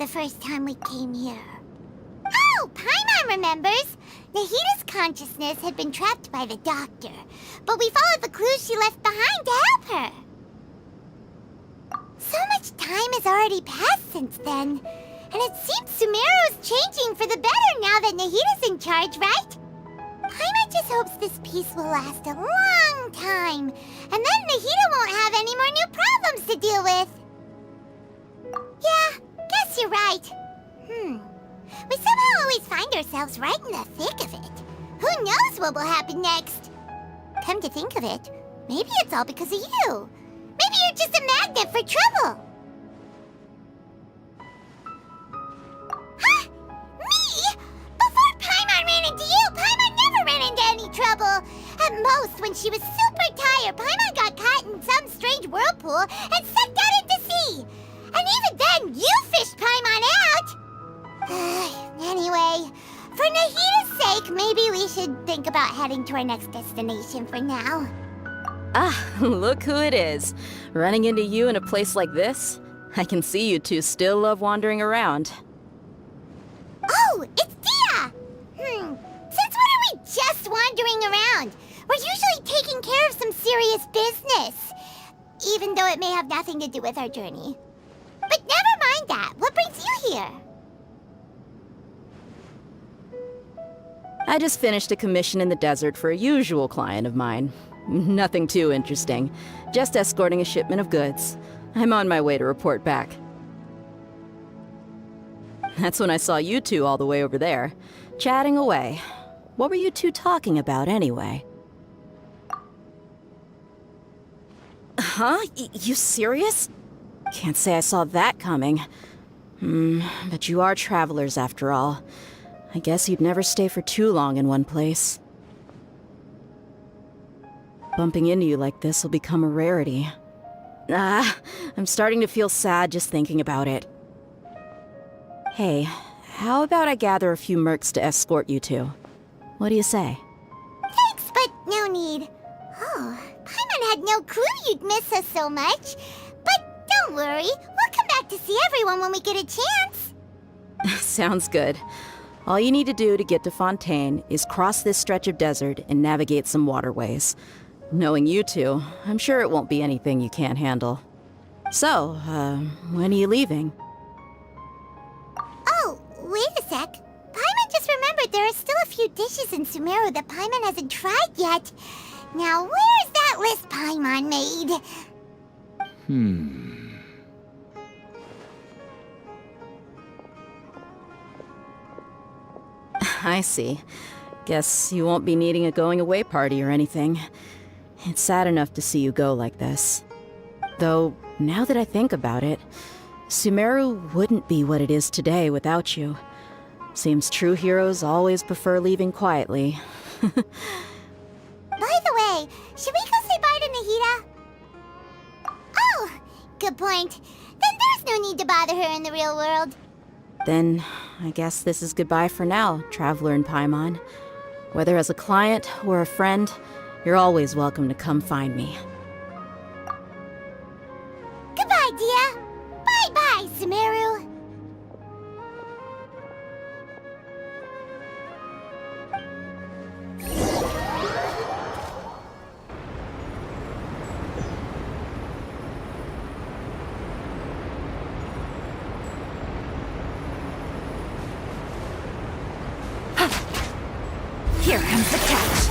the first time we came here. Oh, Paimon remembers! Nahita's consciousness had been trapped by the doctor, but we followed the clues she left behind to help her. So much time has already passed since then, and it seems Sumeru's changing for the better now that Nahita's in charge, right? Paimon just hopes this peace will last a long time, and then Nahita won't have any more new problems to deal with. Yeah, guess you're right. We somehow always find ourselves right in the thick of it. Who knows what will happen next? Come to think of it, maybe it's all because of you. Maybe you're just a magnet for trouble. Huh? Me? Before Paimon ran into you, Paimon never ran into any trouble. At most, when she was super tired, Paimon got caught in some strange whirlpool and sucked out into sea. And even then, you fished Paimon out! Anyway, for Nahita's sake, maybe we should think about heading to our next destination for now. Ah, look who it is. Running into you in a place like this? I can see you two still love wandering around. Oh, it's Dia! Since when are we just wandering around? We're usually taking care of some serious business. Even though it may have nothing to do with our journey. But never mind that. What brings you here? I just finished a commission in the desert for a usual client of mine. Nothing too interesting. Just escorting a shipment of goods. I'm on my way to report back. That's when I saw you two all the way over there, chatting away. What were you two talking about anyway? Huh? You serious? Can't say I saw that coming. But you are travelers after all. I guess you'd never stay for too long in one place. Bumping into you like this will become a rarity. I'm starting to feel sad just thinking about it. Hey, how about I gather a few mercs to escort you two? What do you say? Thanks, but no need. Oh, Paimon had no clue you'd miss us so much. But don't worry, we'll come back to see everyone when we get a chance. Sounds good. All you need to do to get to Fontaine is cross this stretch of desert and navigate some waterways. Knowing you two, I'm sure it won't be anything you can't handle. So, when are you leaving? Oh, wait a sec. Paimon just remembered there are still a few dishes in Sumeru that Paimon hasn't tried yet. Now, where's that list Paimon made? I see. Guess you won't be needing a going-away party or anything. It's sad enough to see you go like this. Though, now that I think about it, Sumeru wouldn't be what it is today without you. Seems true heroes always prefer leaving quietly. By the way, should we go say bye to Nahita? Oh, good point. Then there's no need to bother her in the real world. Then, I guess this is goodbye for now, Traveler in Paimon. Whether as a client or a friend, you're always welcome to come find me. Goodbye, Dia. Bye-bye, Sumeru. Here comes the catch.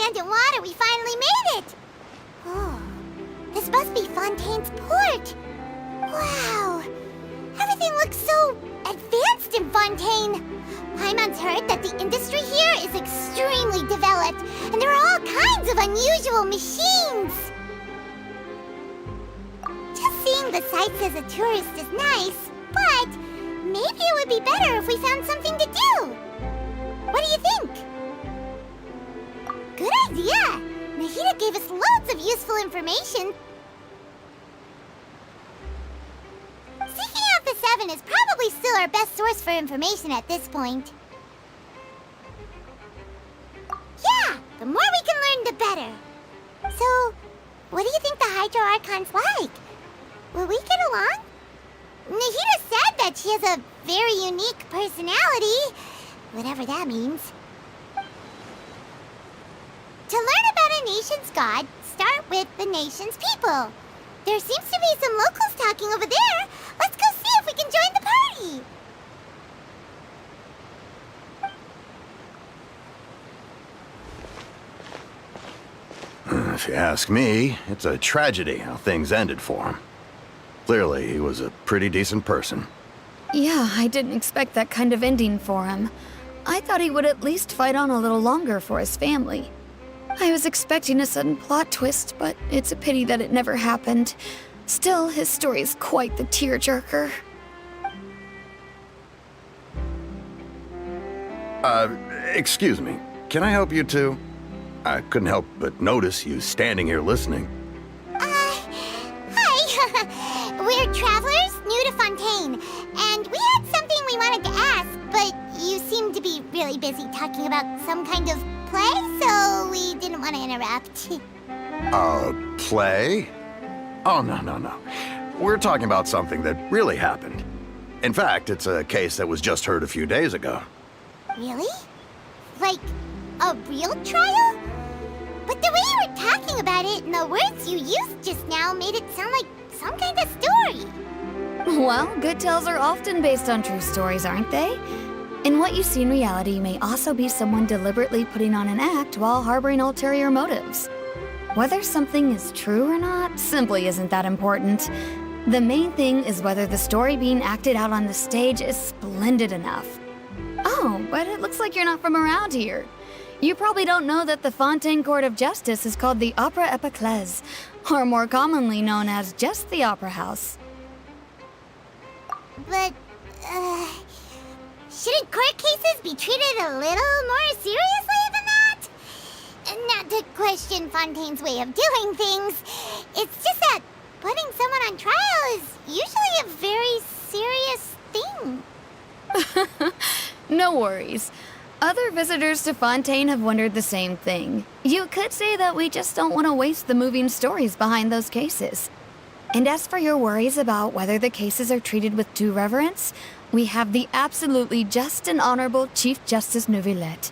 land and water, we finally made it! Oh, this must be Fontaine's port. Wow, everything looks so advanced in Fontaine. Paimon's heard that the industry here is extremely developed, and there are all kinds of unusual machines. Just seeing the sights as a tourist is nice, but maybe it would be better if we found something to do. What do you think? Good idea! Nahida gave us loads of useful information. Seeking out the Seven is probably still our best source for information at this point. Yeah, the more we can learn, the better. So, what do you think the Hydro Archon's like? Will we get along? Nahida said that she has a very unique personality, whatever that means. To learn about a nation's god, start with the nation's people. There seems to be some locals talking over there. Let's go see if we can join the party. If you ask me, it's a tragedy how things ended for him. Clearly, he was a pretty decent person. Yeah, I didn't expect that kind of ending for him. I thought he would at least fight on a little longer for his family. I was expecting a sudden plot twist, but it's a pity that it never happened. Still, his story is quite the tearjerker. Excuse me. Can I help you too? I couldn't help but notice you standing here listening. Hi. We're travelers new to Fontaine, and we had something we wanted to ask, but you seem to be really busy talking about some kind of play, so we didn't want to interrupt. Play? Oh, no. We're talking about something that really happened. In fact, it's a case that was just heard a few days ago. Really? Like, a real trial? But the way you were talking about it and the words you used just now made it sound like some kind of story. Well, good tales are often based on true stories, aren't they? And what you see in reality may also be someone deliberately putting on an act while harboring ulterior motives. Whether something is true or not simply isn't that important. The main thing is whether the story being acted out on the stage is splendid enough. Oh, but it looks like you're not from around here. You probably don't know that the Fontaine Court of Justice is called the Opera Epiclese, or more commonly known as just the Opera House. But, shouldn't court cases be treated a little more seriously than that? Not to question Fontaine's way of doing things. It's just that putting someone on trial is usually a very serious thing. No worries. Other visitors to Fontaine have wondered the same thing. You could say that we just don't want to waste the moving stories behind those cases. And as for your worries about whether the cases are treated with due reverence, we have the absolutely just and honorable Chief Justice Neuvillette,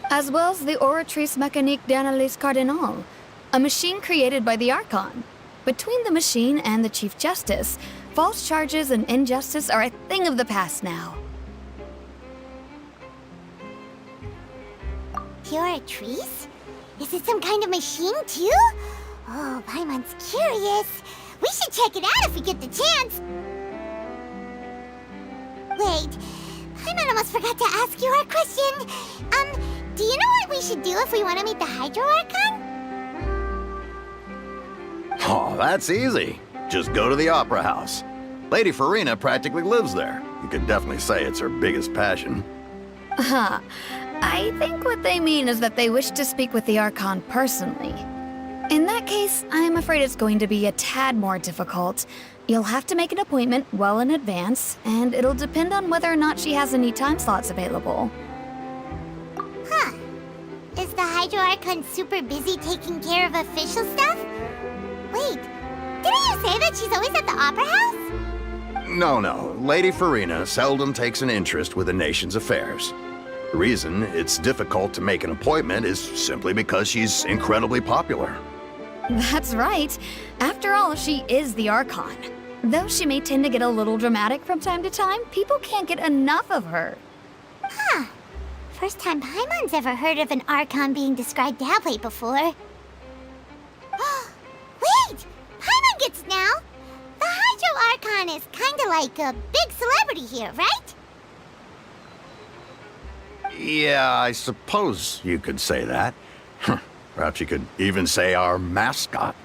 as well as the Oratrice Mécanique d'Analyse Cardinal, a machine created by the Archon. Between the machine and the Chief Justice, false charges and injustice are a thing of the past now. Oratrice? Is it some kind of machine, too? Oh, Paimon's curious. We should check it out if we get the chance. Wait, Paimon almost forgot to ask you our question. Do you know what we should do if we want to meet the Hydro Archon? Oh, that's easy. Just go to the Opera House. Lady Farina practically lives there. You could definitely say it's her biggest passion. I think what they mean is that they wish to speak with the Archon personally. In that case, I'm afraid it's going to be a tad more difficult. You'll have to make an appointment well in advance, and it'll depend on whether or not she has any time slots available. Huh. Is the Hydro Archon super busy taking care of official stuff? Wait, didn't you say that she's always at the Opera House? No. Lady Farina seldom takes an interest with the nation's affairs. The reason it's difficult to make an appointment is simply because she's incredibly popular. That's right. After all, she is the Archon. Though she may tend to get a little dramatic from time to time, people can't get enough of her. Huh. first time Paimon's ever heard of an Archon being described that way before. Wait! Paimon gets now! The Hydro Archon is kinda like a big celebrity here, right? Yeah, I suppose you could say that. Perhaps you could even say our mascot.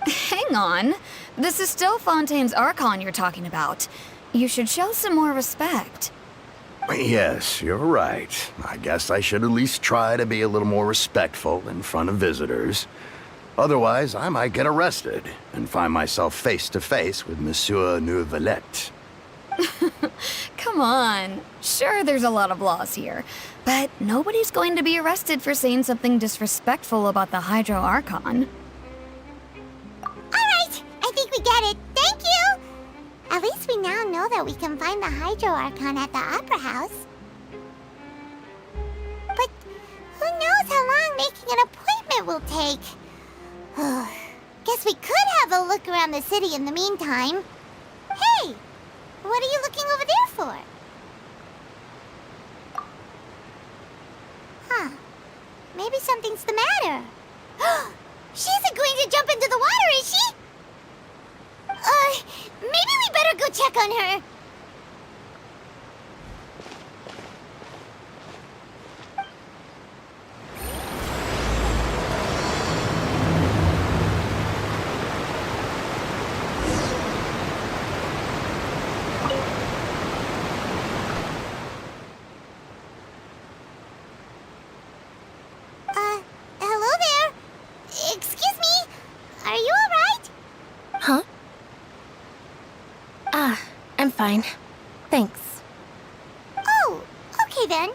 Hang on. This is still Fontaine's Archon you're talking about. You should show some more respect. Yes, you're right. I guess I should at least try to be a little more respectful in front of visitors. Otherwise, I might get arrested and find myself face to face with Monsieur Neuvillette. Come on. Sure, there's a lot of laws here, but nobody's going to be arrested for saying something disrespectful about the Hydro Archon. Alright, I think we get it. Thank you! At least we now know that we can find the Hydro Archon at the Opera House. But who knows how long making an appointment will take? Guess we could have a look around the city in the meantime. Hey! What are you looking over there for? Huh. Maybe something's the matter. She isn't going to jump into the water, is she? Maybe we better go check on her. Hello there. Excuse me. Are you all right? Huh? I'm fine. Thanks. Oh, okay then.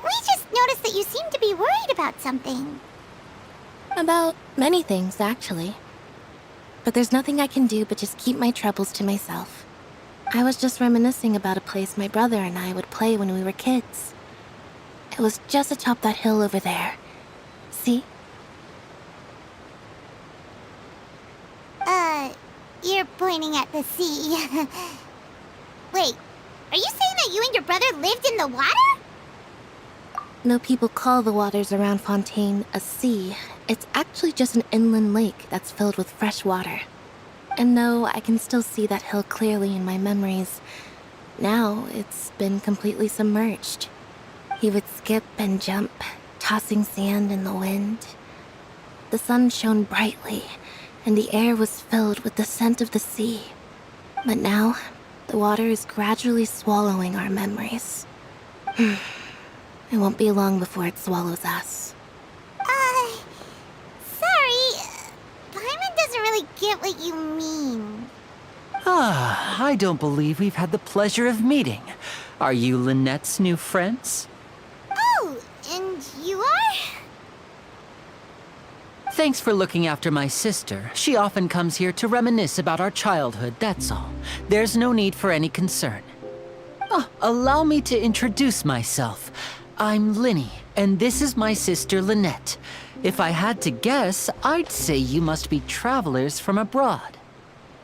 We just noticed that you seem to be worried about something. About many things, actually. But there's nothing I can do but just keep my troubles to myself. I was just reminiscing about a place my brother and I would play when we were kids. It was just atop that hill over there. See? You're pointing at the sea. Wait, are you saying that you and your brother lived in the water? No people call the waters around Fontaine a sea. It's actually just an inland lake that's filled with fresh water. And no, I can still see that hill clearly in my memories. Now, it's been completely submerged. He would skip and jump, tossing sand in the wind. The sun shone brightly, and the air was filled with the scent of the sea. But now, the water is gradually swallowing our memories. It won't be long before it swallows us. Sorry. Paimon doesn't really get what you mean. I don't believe we've had the pleasure of meeting. Are you Lynette's new friends? Oh, and you are? Thanks for looking after my sister. She often comes here to reminisce about our childhood, that's all. There's no need for any concern. Allow me to introduce myself. I'm Linny, and this is my sister Lynette. If I had to guess, I'd say you must be travelers from abroad.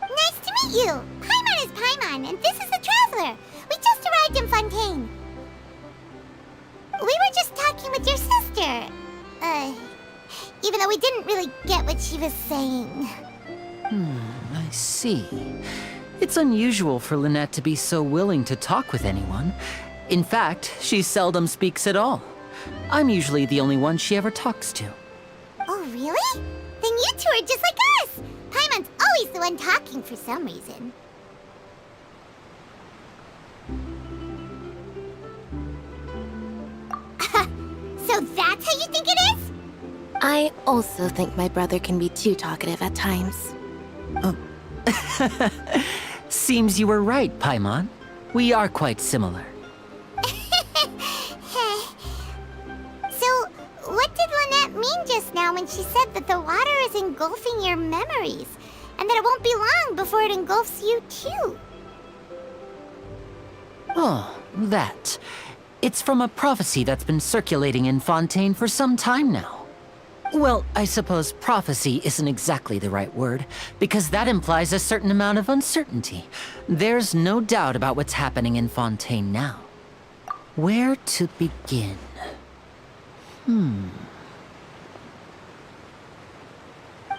Nice to meet you. Paimon is Paimon, and this is the Traveler. We just arrived in Fontaine. We were just talking with your sister. Even though we didn't really get what she was saying. I see. It's unusual for Lynette to be so willing to talk with anyone. In fact, she seldom speaks at all. I'm usually the only one she ever talks to. Oh, really? Then you two are just like us. Paimon's always the one talking for some reason. So that's how you think it is? I also think my brother can be too talkative at times. Seems you were right, Paimon. We are quite similar. So, what did Lynette mean just now when she said that the water is engulfing your memories, and that it won't be long before it engulfs you too? Oh, that. It's from a prophecy that's been circulating in Fontaine for some time now. Well, I suppose prophecy isn't exactly the right word, because that implies a certain amount of uncertainty. There's no doubt about what's happening in Fontaine now. Where to begin?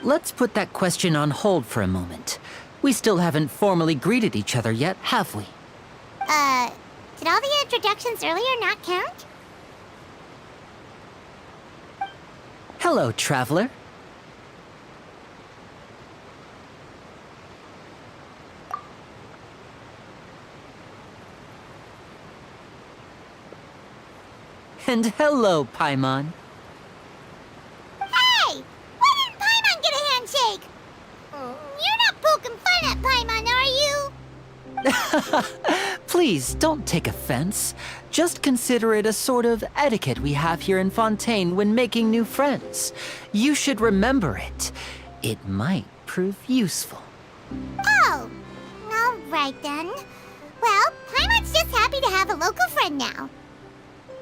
Let's put that question on hold for a moment. We still haven't formally greeted each other yet, have we? Did all the introductions earlier not count? Hello, traveler. And hello, Paimon. Hey! Why didn't Paimon get a handshake? You're not poking fun at Paimon, are you? Please, don't take offense. Just consider it a sort of etiquette we have here in Fontaine when making new friends. You should remember it. It might prove useful. Oh, all right then. Well, Paimon's just happy to have a local friend now.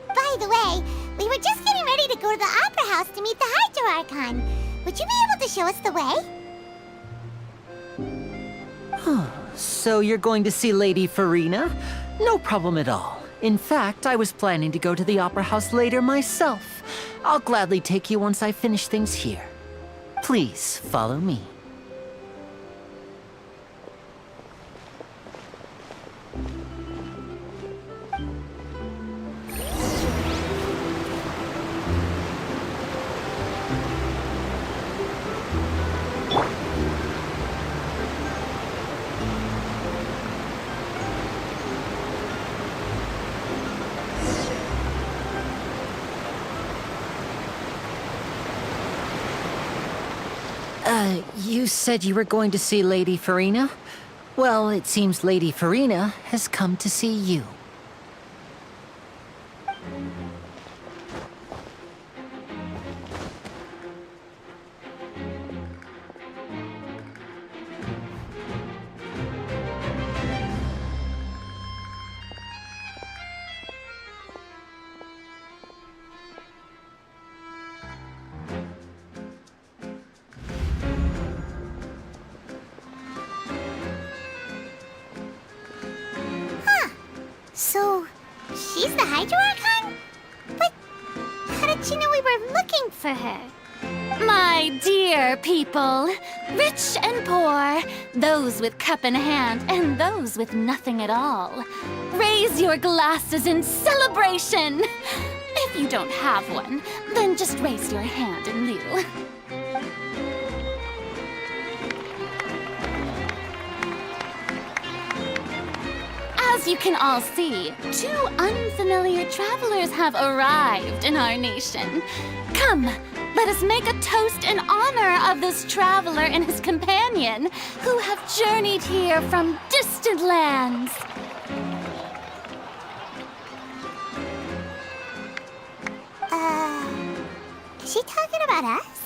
By the way, we were just getting ready to go to the Opera House to meet the Hydro Archon. Would you be able to show us the way? So you're going to see Lady Farina? No problem at all. In fact, I was planning to go to the Opera House later myself. I'll gladly take you once I finish things here. Please, follow me. You said you were going to see Lady Farina? Well, it seems Lady Farina has come to see you. So, she's the Hydro Archon? But how did she know we were looking for her? My dear people, rich and poor, those with cup in hand and those with nothing at all, raise your glasses in celebration! If you don't have one, then just raise your hand in lieu. As you can all see, two unfamiliar travelers have arrived in our nation. Come, let us make a toast in honor of this traveler and his companion who have journeyed here from distant lands. Is she talking about us?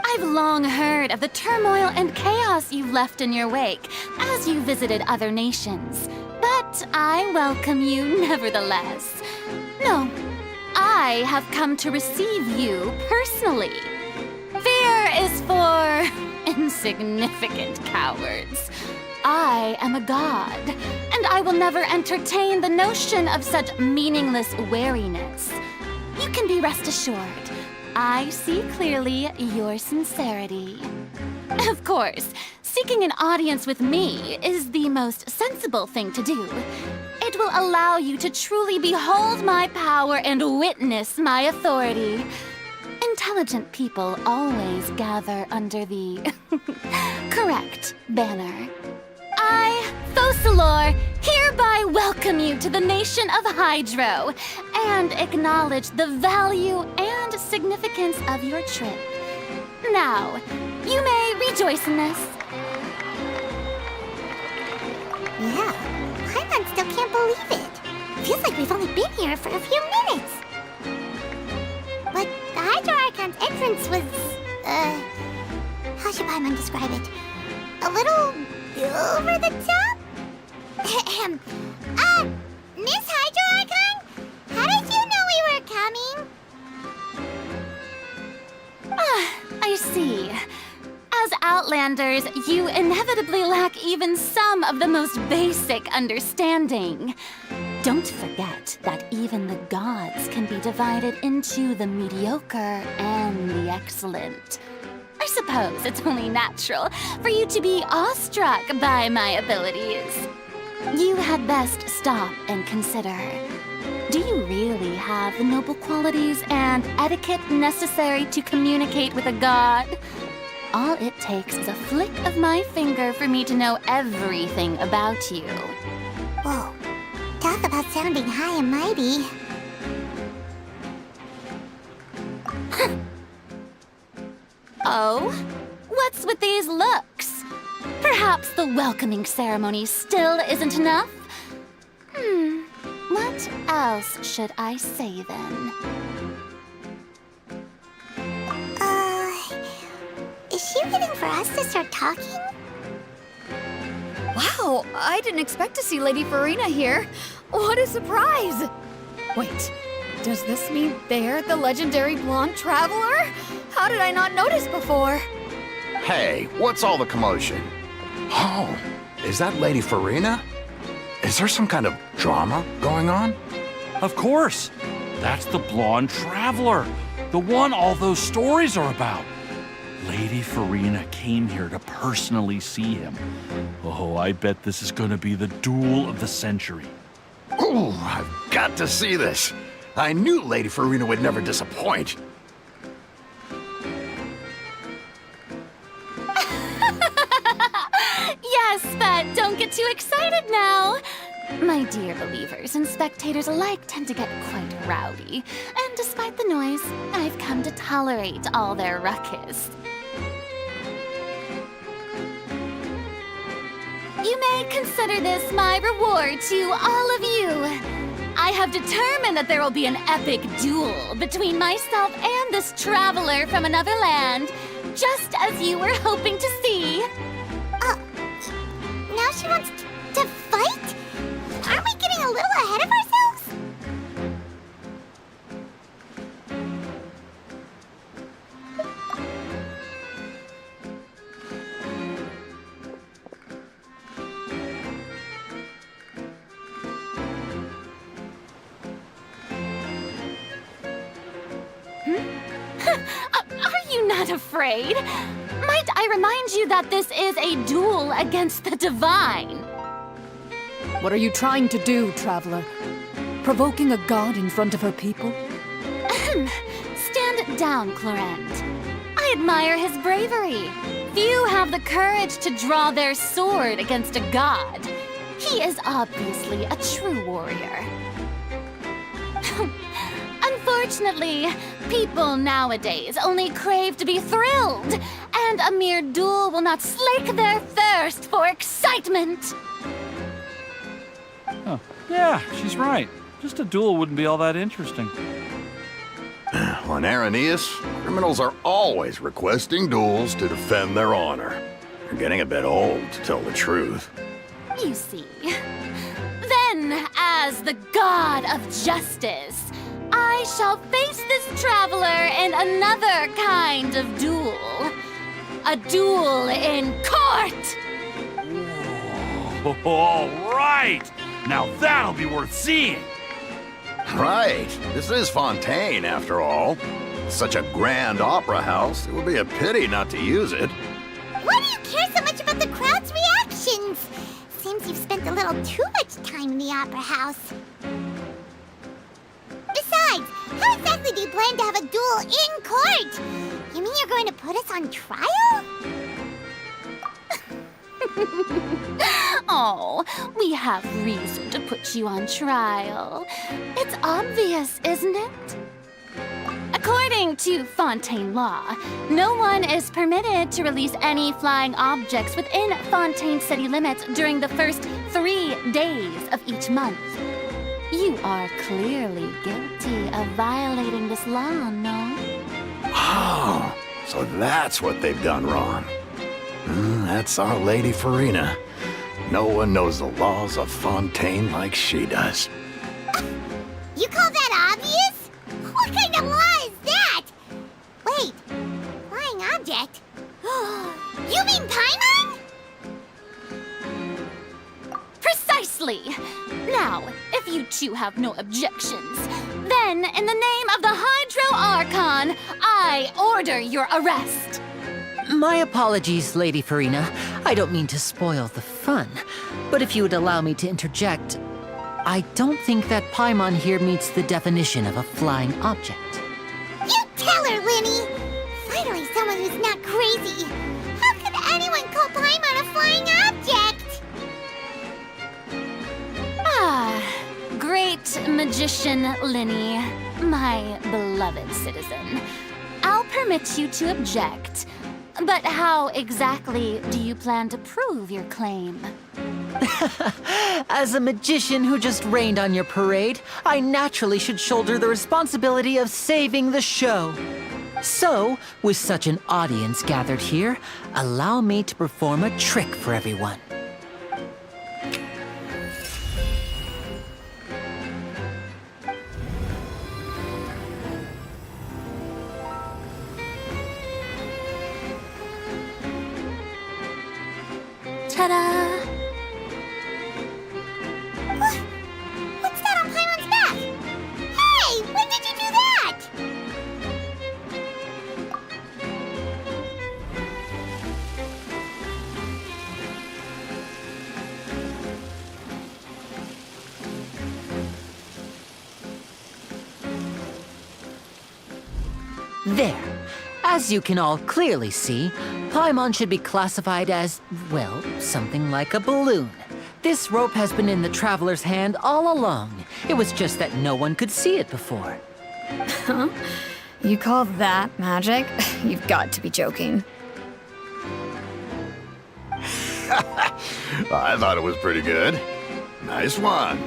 I've long heard of the turmoil and chaos you've left in your wake as you visited other nations. But I welcome you nevertheless. No, I have come to receive you personally. Fear is for insignificant cowards. I am a god, and I will never entertain the notion of such meaningless wariness. You can be rest assured. I see clearly your sincerity. Of course, seeking an audience with me is the most sensible thing to do. It will allow you to truly behold my power and witness my authority. Intelligent people always gather under the correct banner. I, Focalor, hereby welcome you to the nation of Hydro and acknowledge the value and significance of your trip. Now, you may rejoice in this. Yeah, Paimon still can't believe it. Feels like we've only been here for a few minutes. But the Hydro Archon's entrance was, how should Paimon describe it? A little over the top? Miss Hydro Archon? How did you know we were coming? I see. As Outlanders, you inevitably lack even some of the most basic understanding. Don't forget that even the gods can be divided into the mediocre and the excellent. I suppose it's only natural for you to be awestruck by my abilities. You had best stop and consider. Do you really have the noble qualities and etiquette necessary to communicate with a god? All it takes is a flick of my finger for me to know everything about you. Whoa. Talk about sounding high and mighty. Oh? What's with these looks? Perhaps the welcoming ceremony still isn't enough? What else should I say then? Is she waiting for us to start talking? Wow, I didn't expect to see Lady Farina here. What a surprise! Wait, does this mean they're the legendary blonde traveler? How did I not notice before? Hey, what's all the commotion? Oh, is that Lady Farina? Is there some kind of drama going on? Of course. That's the blonde traveler. The one all those stories are about. Lady Farina came here to personally see him. Oh, I bet this is gonna be the duel of the century. Ooh, I've got to see this. I knew Lady Farina would never disappoint. Yes, but don't get too excited now. My dear believers and spectators alike tend to get quite rowdy, and despite the noise, I've come to tolerate all their ruckus. You may consider this my reward to all of you. I have determined that there will be an epic duel between myself and this traveler from another land, just as you were hoping to see. Now she wants to fight? Aren't we getting a little ahead of ourselves? Are you not afraid? Might I remind you that this is a duel against the divine? What are you trying to do, traveler? Provoking a god in front of her people? Stand down, Clorend. I admire his bravery. Few have the courage to draw their sword against a god. He is obviously a true warrior. Unfortunately, people nowadays only crave to be thrilled, and a mere duel will not slake their thirst for excitement. Oh, yeah, she's right. Just a duel wouldn't be all that interesting. On Araneus, criminals are always requesting duels to defend their honor. They're getting a bit old, to tell the truth. You see. Then, as the god of justice, I shall face this traveler in another kind of duel. A duel in court! All right! Now that'll be worth seeing! Right. This is Fontaine, after all. Such a grand opera house, it would be a pity not to use it. Why do you care so much about the crowd's reactions? Seems you've spent a little too much time in the opera house. Besides, how exactly do you plan to have a duel in court? You mean you're going to put us on trial? Oh, we have reason to put you on trial. It's obvious, isn't it? According to Fontaine law, no one is permitted to release any flying objects within Fontaine city limits during the first 3 days of each month. You are clearly guilty of violating this law, no? Oh, so that's what they've done wrong. That's our Lady Farina. No one knows the laws of Fontaine like she does. You call that obvious? What kind of law is that? Wait, flying object? You mean Paimon? Precisely! Now, if you two have no objections, then in the name of the Hydro Archon, I order your arrest. My apologies, Lady Farina. I don't mean to spoil the fun. But if you would allow me to interject, I don't think that Paimon here meets the definition of a flying object. You tell her, Linny! Finally someone who's not crazy. How could anyone call Paimon a flying object? Ah, great magician Linny, my beloved citizen. I'll permit you to object. But how exactly do you plan to prove your claim? As a magician who just rained on your parade, I naturally should shoulder the responsibility of saving the show. So, with such an audience gathered here, allow me to perform a trick for everyone. Ta-da! What's that on Paimon's back? Hey, when did you do that? There. As you can all clearly see, Paimon should be classified as, well, something like a balloon. This rope has been in the Traveler's hand all along. It was just that no one could see it before. Huh? You call that magic? You've got to be joking. I thought it was pretty good. Nice one.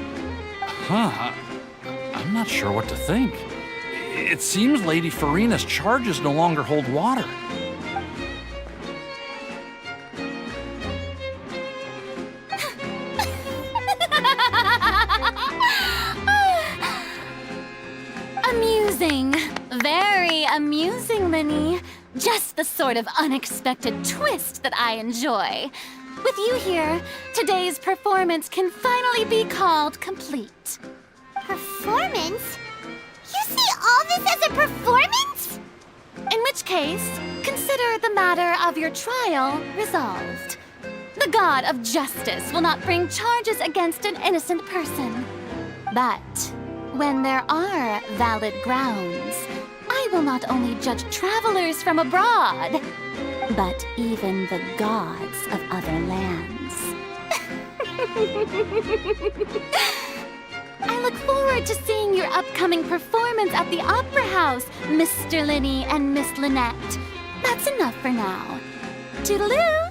Huh. I'm not sure what to think. It seems Lady Farina's charges no longer hold water. Amusing. Very amusing, Linny. Just the sort of unexpected twist that I enjoy. With you here, today's performance can finally be called complete. Performance? You see all this as a performance? In which case, consider the matter of your trial resolved. The god of justice will not bring charges against an innocent person. But when there are valid grounds, I will not only judge travelers from abroad, but even the gods of other lands. I look forward to seeing your upcoming performance at the Opera House, Mr. Linny and Miss Lynette. That's enough for now. Toodaloo!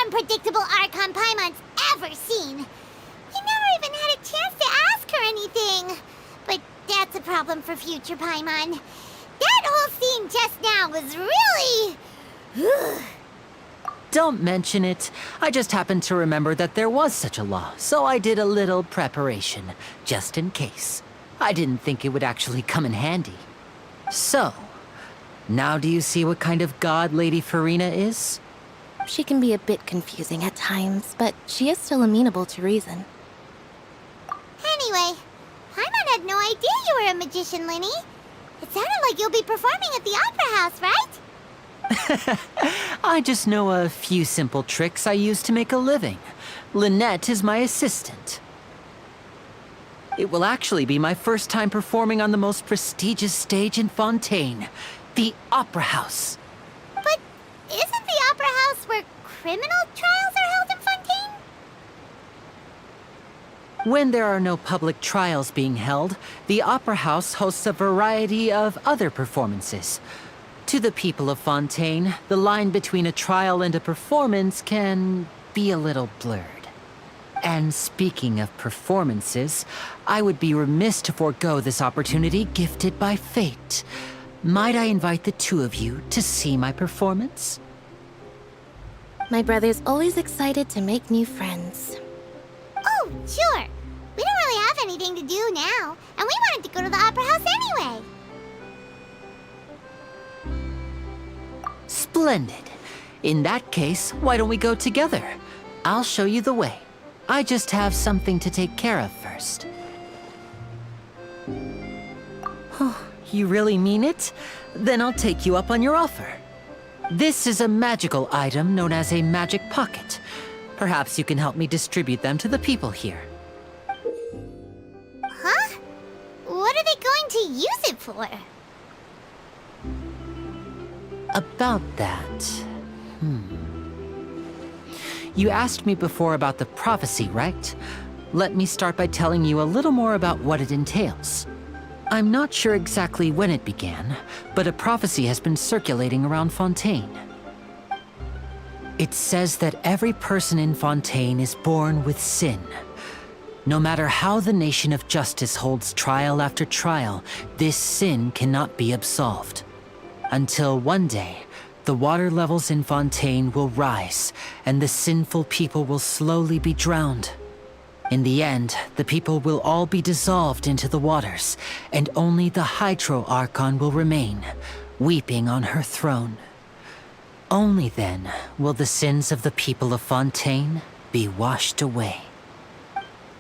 Unpredictable Archon Paimon's ever seen. We never even had a chance to ask her anything. But that's a problem for future Paimon. That whole scene just now was really... Don't mention it. I just happened to remember that there was such a law, so I did a little preparation, just in case. I didn't think it would actually come in handy. So, now do you see what kind of god Lady Farina is? She can be a bit confusing at times, but she is still amenable to reason. Anyway, Paimon had no idea you were a magician, Linny. It sounded like you'll be performing at the Opera House, right? I just know a few simple tricks I use to make a living. Lynette is my assistant. It will actually be my first time performing on the most prestigious stage in Fontaine, the Opera House. But isn't the Opera House where criminal trials are held in Fontaine? When there are no public trials being held, the Opera House hosts a variety of other performances. To the people of Fontaine, the line between a trial and a performance can be a little blurred. And speaking of performances, I would be remiss to forego this opportunity gifted by fate. Might I invite the two of you to see my performance? My brother's always excited to make new friends. Oh, sure. We don't really have anything to do now, and we wanted to go to the Opera House anyway. Splendid. In that case, why don't we go together? I'll show you the way. I just have something to take care of first. Oh, you really mean it? Then I'll take you up on your offer. This is a magical item known as a magic pocket. Perhaps you can help me distribute them to the people here. Huh? What are they going to use it for? About that... You asked me before about the prophecy, right? Let me start by telling you a little more about what it entails. I'm not sure exactly when it began, but a prophecy has been circulating around Fontaine. It says that every person in Fontaine is born with sin. No matter how the nation of justice holds trial after trial, this sin cannot be absolved. Until one day, the water levels in Fontaine will rise, and the sinful people will slowly be drowned. In the end, the people will all be dissolved into the waters, and only the Hydro Archon will remain, weeping on her throne. Only then will the sins of the people of Fontaine be washed away.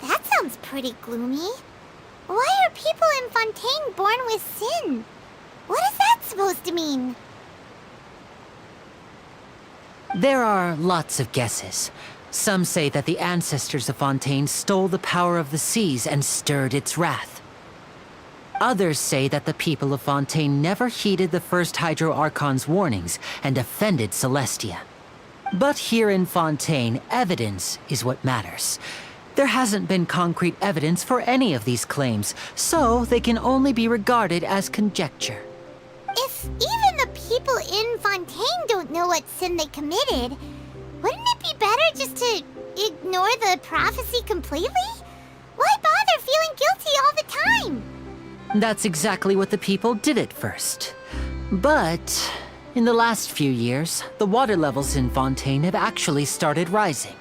That sounds pretty gloomy. Why are people in Fontaine born with sin? What is that supposed to mean? There are lots of guesses. Some say that the ancestors of Fontaine stole the power of the seas and stirred its wrath. Others say that the people of Fontaine never heeded the first Hydro Archon's warnings and offended Celestia. But here in Fontaine, evidence is what matters. There hasn't been concrete evidence for any of these claims, so they can only be regarded as conjecture. If even the people in Fontaine don't know what sin they committed, wouldn't it be better just to ignore the prophecy completely? Why bother feeling guilty all the time? That's exactly what the people did at first. But in the last few years, the water levels in Fontaine have actually started rising.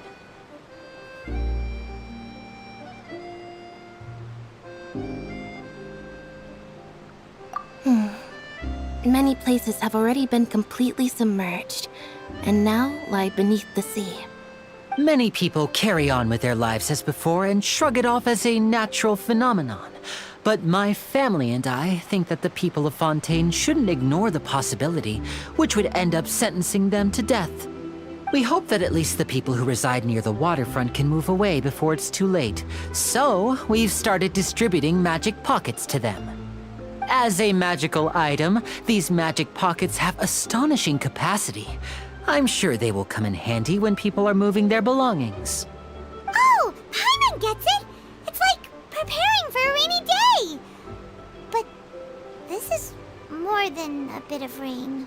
Many places have already been completely submerged, and now lie beneath the sea. Many people carry on with their lives as before and shrug it off as a natural phenomenon. But my family and I think that the people of Fontaine shouldn't ignore the possibility, which would end up sentencing them to death. We hope that at least the people who reside near the waterfront can move away before it's too late. So, we've started distributing magic pockets to them. As a magical item, these magic pockets have astonishing capacity. I'm sure they will come in handy when people are moving their belongings. Oh, Paimon gets it! It's like preparing for a rainy day! But this is more than a bit of rain.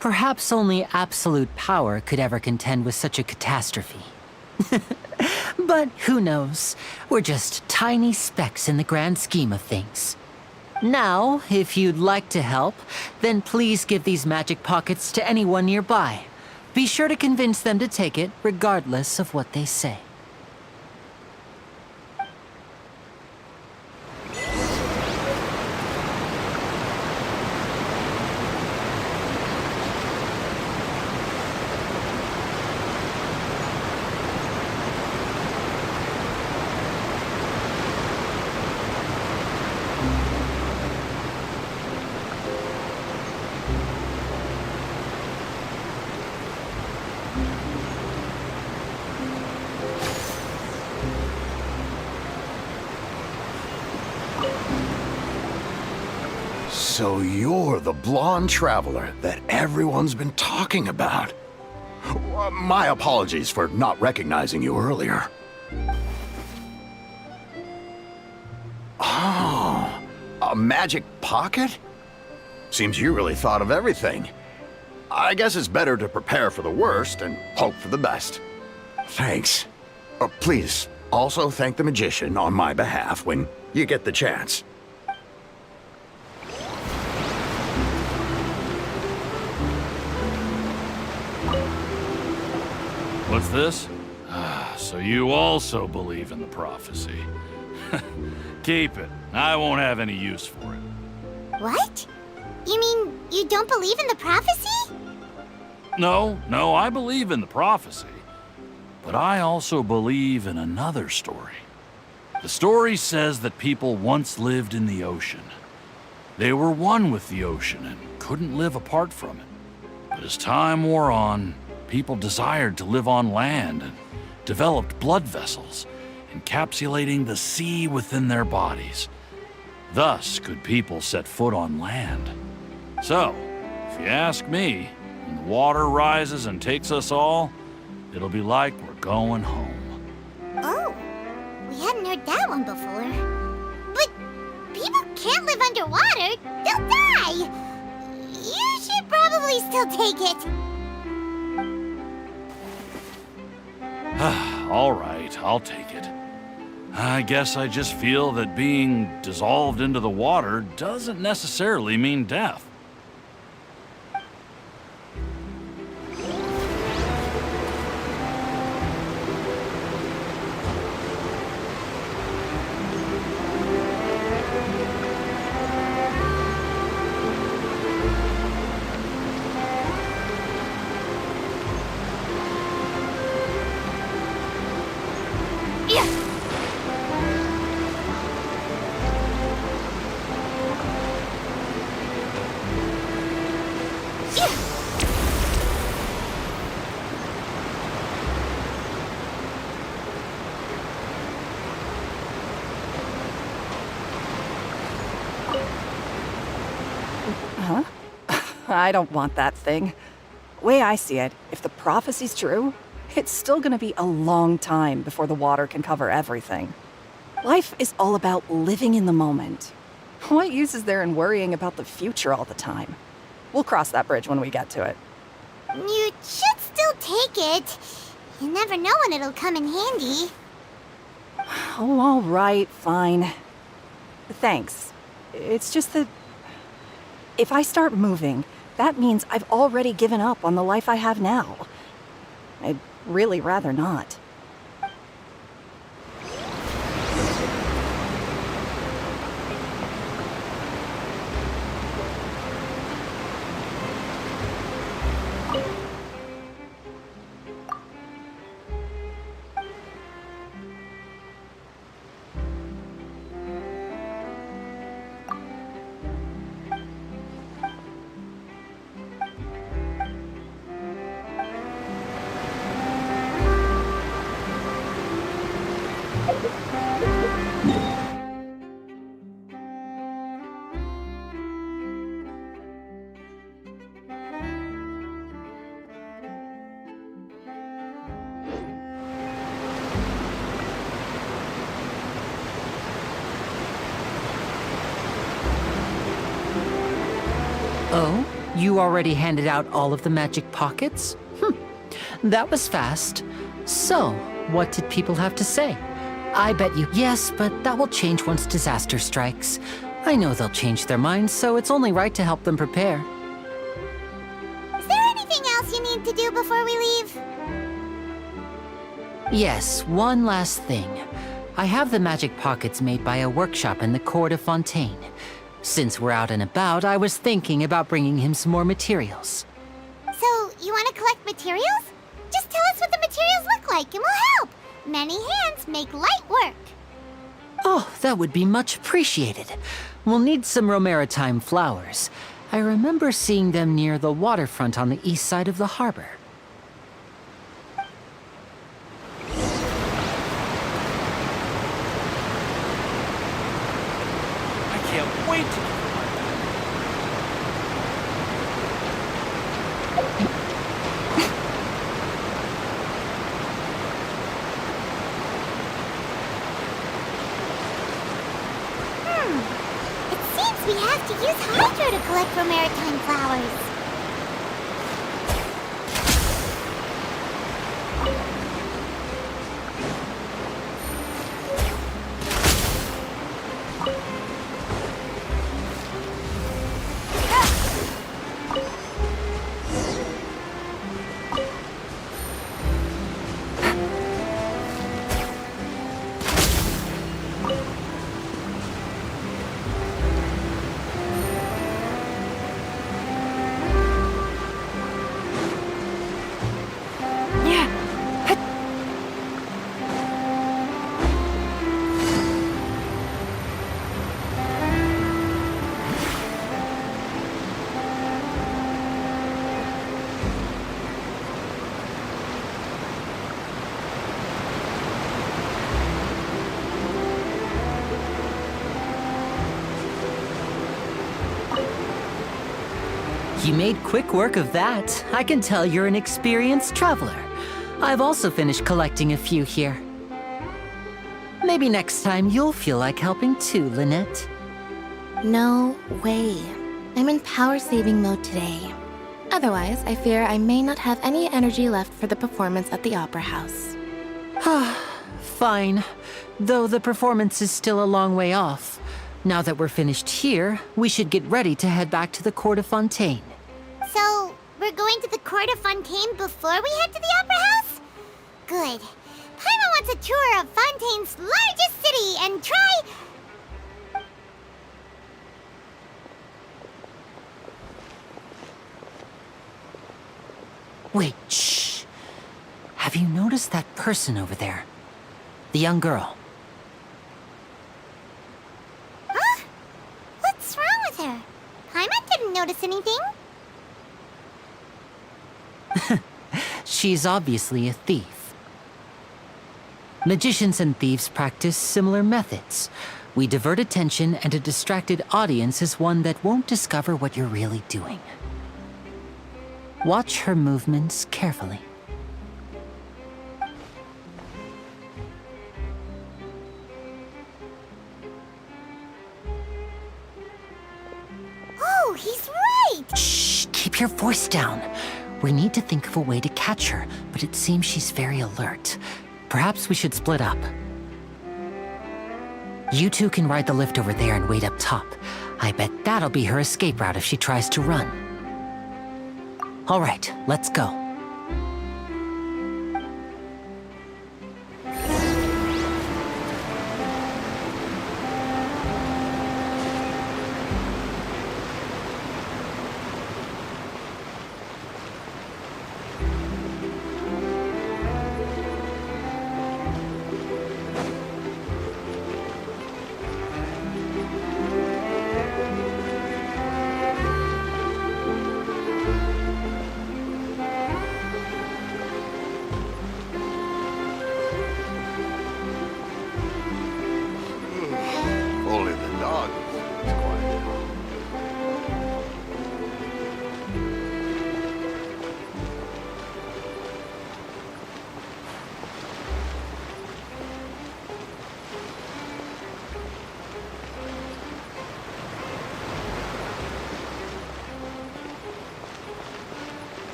Perhaps only absolute power could ever contend with such a catastrophe. But who knows? We're just tiny specks in the grand scheme of things. Now, if you'd like to help, then please give these magic pockets to anyone nearby. Be sure to convince them to take it, regardless of what they say. So you're the blonde traveler that everyone's been talking about. My apologies for not recognizing you earlier. A magic pocket? Seems you really thought of everything. I guess it's better to prepare for the worst and hope for the best. Thanks. Please, also thank the magician on my behalf when you get the chance. What's this? So you also believe in the prophecy. Keep it. I won't have any use for it. What? You mean you don't believe in the prophecy? No, I believe in the prophecy. But I also believe in another story. The story says that people once lived in the ocean. They were one with the ocean and couldn't live apart from it. But as time wore on, people desired to live on land and developed blood vessels, encapsulating the sea within their bodies. Thus could people set foot on land. So, if you ask me, when the water rises and takes us all, it'll be like we're going home. Oh, we hadn't heard that one before. But people can't live underwater. They'll die. You should probably still take it. All right, I'll take it. I guess I just feel that being dissolved into the water doesn't necessarily mean death. I don't want that thing. Way I see it, if the prophecy's true, it's still gonna be a long time before the water can cover everything. Life is all about living in the moment. What use is there in worrying about the future all the time? We'll cross that bridge when we get to it. You should still take it. You never know when it'll come in handy. Oh, all right, fine. Thanks. It's just that if I start moving, that means I've already given up on the life I have now. I'd really rather not. Oh? You already handed out all of the magic pockets? That was fast. So, what did people have to say? I bet you yes, but that will change once disaster strikes. I know they'll change their minds, so it's only right to help them prepare. Is there anything else you need to do before we leave? Yes, one last thing. I have the magic pockets made by a workshop in the court of Fontaine. Since we're out and about, I was thinking about bringing him some more materials. So, you want to collect materials? Just tell us what the materials look like and we'll help. Many hands make light work. Oh, that would be much appreciated. We'll need some Romaritime flowers. I remember seeing them near the waterfront on the east side of the harbor. I can't wait to... It we have to use Hydro to collect for maritime flowers. You made quick work of that. I can tell you're an experienced traveler. I've also finished collecting a few here. Maybe next time you'll feel like helping too, Lynette. No way. I'm in power-saving mode today. Otherwise, I fear I may not have any energy left for the performance at the Opera House. Fine. Though the performance is still a long way off. Now that we're finished here, we should get ready to head back to the Court of Fontaine. So, we're going to the Court of Fontaine before we head to the Opera House? Good. Paimon wants a tour of Fontaine's largest city and try... Wait, shh. Have you noticed that person over there? The young girl. Huh? What's wrong with her? Paimon didn't notice anything. She's obviously a thief. Magicians and thieves practice similar methods. We divert attention, and a distracted audience is one that won't discover what you're really doing. Watch her movements carefully. Oh, he's right! Shh! Keep your voice down. We need to think of a way to catch her, but it seems she's very alert. Perhaps we should split up. You two can ride the lift over there and wait up top. I bet that'll be her escape route if she tries to run. All right, let's go.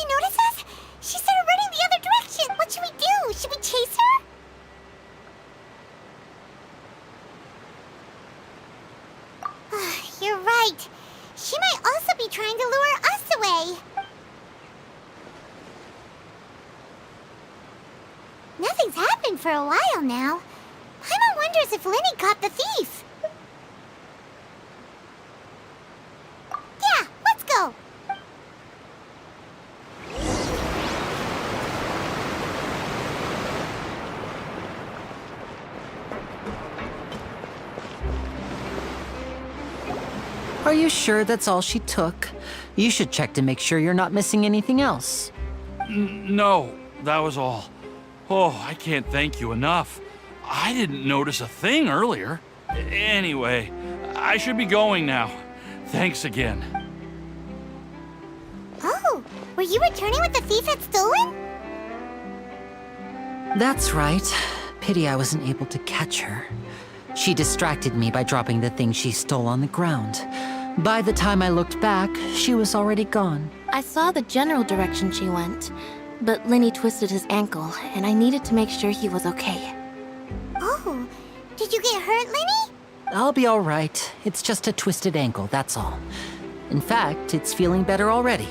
she notice us? She started running the other direction. What should we do? Should we chase her? You're right. She might also be trying to lure us away. Nothing's happened for a while now. Paimon wonders if Linny caught the thief. Yeah, let's go. Are you sure that's all she took? You should check to make sure you're not missing anything else. No, that was all. Oh, I can't thank you enough. I didn't notice a thing earlier. Anyway, I should be going now. Thanks again. Oh, were you returning what the thief had stolen? That's right. Pity I wasn't able to catch her. She distracted me by dropping the thing she stole on the ground. By the time I looked back, she was already gone. I saw the general direction she went, but Linny twisted his ankle, and I needed to make sure he was okay. Oh, did you get hurt, Linny? I'll be all right. It's just a twisted ankle, that's all. In fact, it's feeling better already.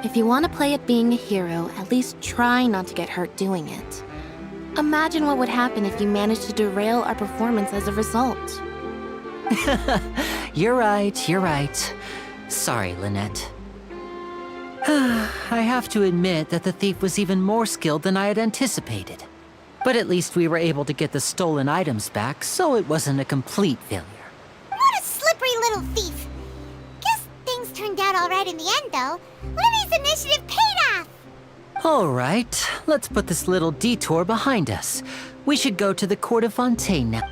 If you want to play at being a hero, at least try not to get hurt doing it. Imagine what would happen if you managed to derail our performance as a result. You're right. Sorry, Lynette. I have to admit that the thief was even more skilled than I had anticipated. But at least we were able to get the stolen items back, so it wasn't a complete failure. What a slippery little thief. Guess things turned out all right in the end, though. Linny's initiative paid off. All right, let's put this little detour behind us. We should go to the Court of Fontaine now.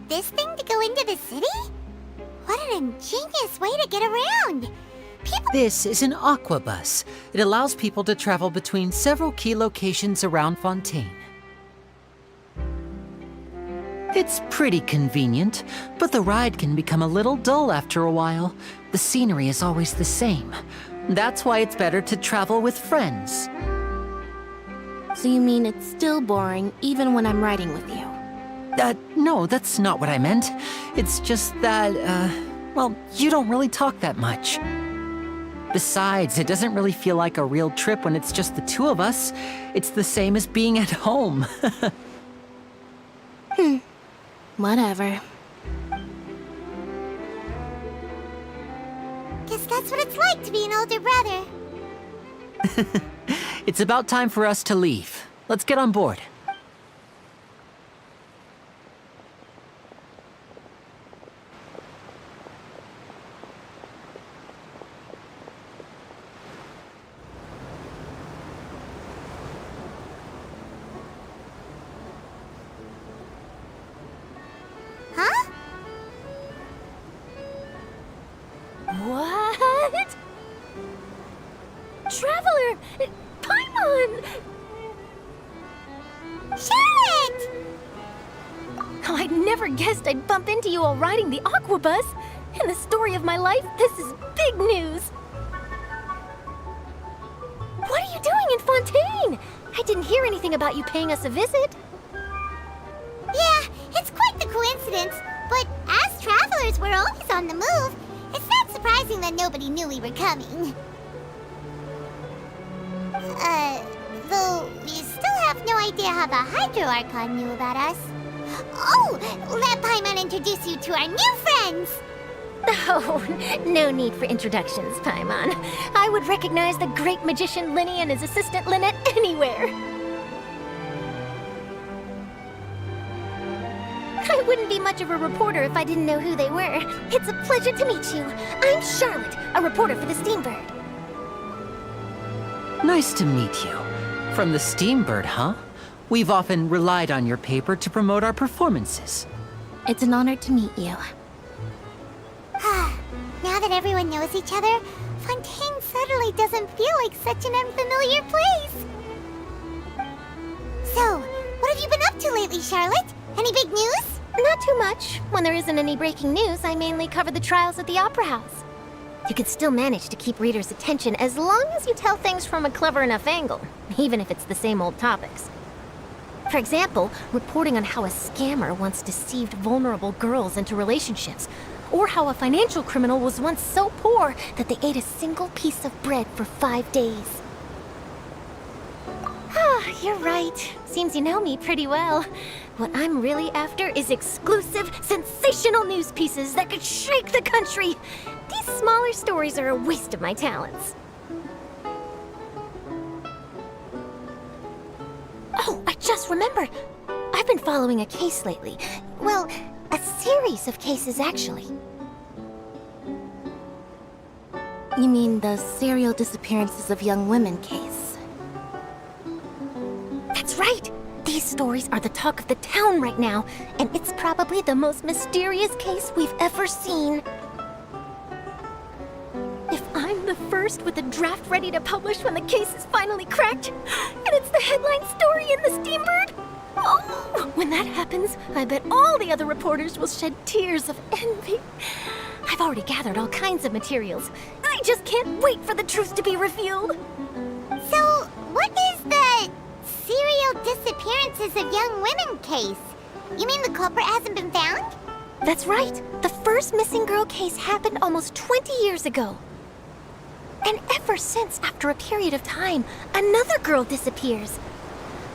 This thing to go into the city? What an ingenious way to get around! This is an aquabus. It allows people to travel between several key locations around Fontaine. It's pretty convenient, but the ride can become a little dull after a while. The scenery is always the same. That's why it's better to travel with friends. So you mean it's still boring even when I'm riding with you? No, that's not what I meant. It's just that, well, you don't really talk that much. Besides, it doesn't really feel like a real trip when it's just the two of us. It's the same as being at home. Whatever. Guess that's what it's like to be an older brother. It's about time for us to leave. Let's get on board. Huh? What? Traveler! Paimon! Charlotte! Oh, I'd never guessed I'd bump into you while riding the aquabus. In the story of my life, this is big news. What are you doing in Fontaine? I didn't hear anything about you paying us a visit. Yeah, it's quite the coincidence, but as travelers, we're always on the move. It's not surprising that nobody knew we were coming. Though we still have no idea how the Hydro Archon knew about us. Oh, let Paimon introduce you to our new friends! Oh, no need for introductions, Paimon. I would recognize the great magician Linny and his assistant Lynette anywhere. I wouldn't be much of a reporter if I didn't know who they were. It's a pleasure to meet you. I'm Charlotte, a reporter for the Steambird. Nice to meet you. From the Steambird, huh? We've often relied on your paper to promote our performances. It's an honor to meet you. Now that everyone knows each other, Fontaine suddenly doesn't feel like such an unfamiliar place. So, what have you been up to lately, Charlotte? Any big news? Not too much. When there isn't any breaking news, I mainly cover the trials at the Opera House. You can still manage to keep readers' attention as long as you tell things from a clever enough angle, even if it's the same old topics. For example, reporting on how a scammer once deceived vulnerable girls into relationships, or how a financial criminal was once so poor that they ate a single piece of bread for 5 days. You're right. Seems you know me pretty well. What I'm really after is exclusive, sensational news pieces that could shake the country. These smaller stories are a waste of my talents. Oh, I just remembered. I've been following a case lately. Well, a series of cases, actually. You mean the serial disappearances of young women case? That's right! These stories are the talk of the town right now, and it's probably the most mysterious case we've ever seen. If I'm the first with a draft ready to publish when the case is finally cracked, and it's the headline story in the Steambird, oh, when that happens, I bet all the other reporters will shed tears of envy. I've already gathered all kinds of materials. I just can't wait for the truth to be revealed. So, what is the serial disappearances of young women case? You mean the culprit hasn't been found? That's right. The first missing girl case happened almost 20 years ago. And ever since, after a period of time, another girl disappears.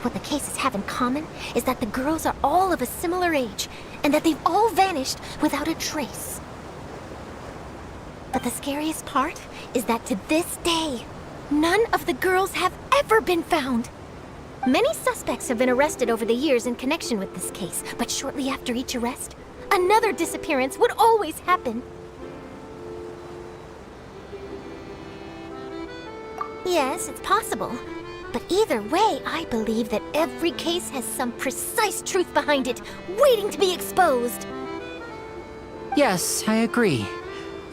What the cases have in common is that the girls are all of a similar age, and that they've all vanished without a trace. But the scariest part is that to this day, none of the girls have ever been found. Many suspects have been arrested over the years in connection with this case, but shortly after each arrest, another disappearance would always happen. Yes, it's possible. But either way, I believe that every case has some precise truth behind it, waiting to be exposed. Yes, I agree.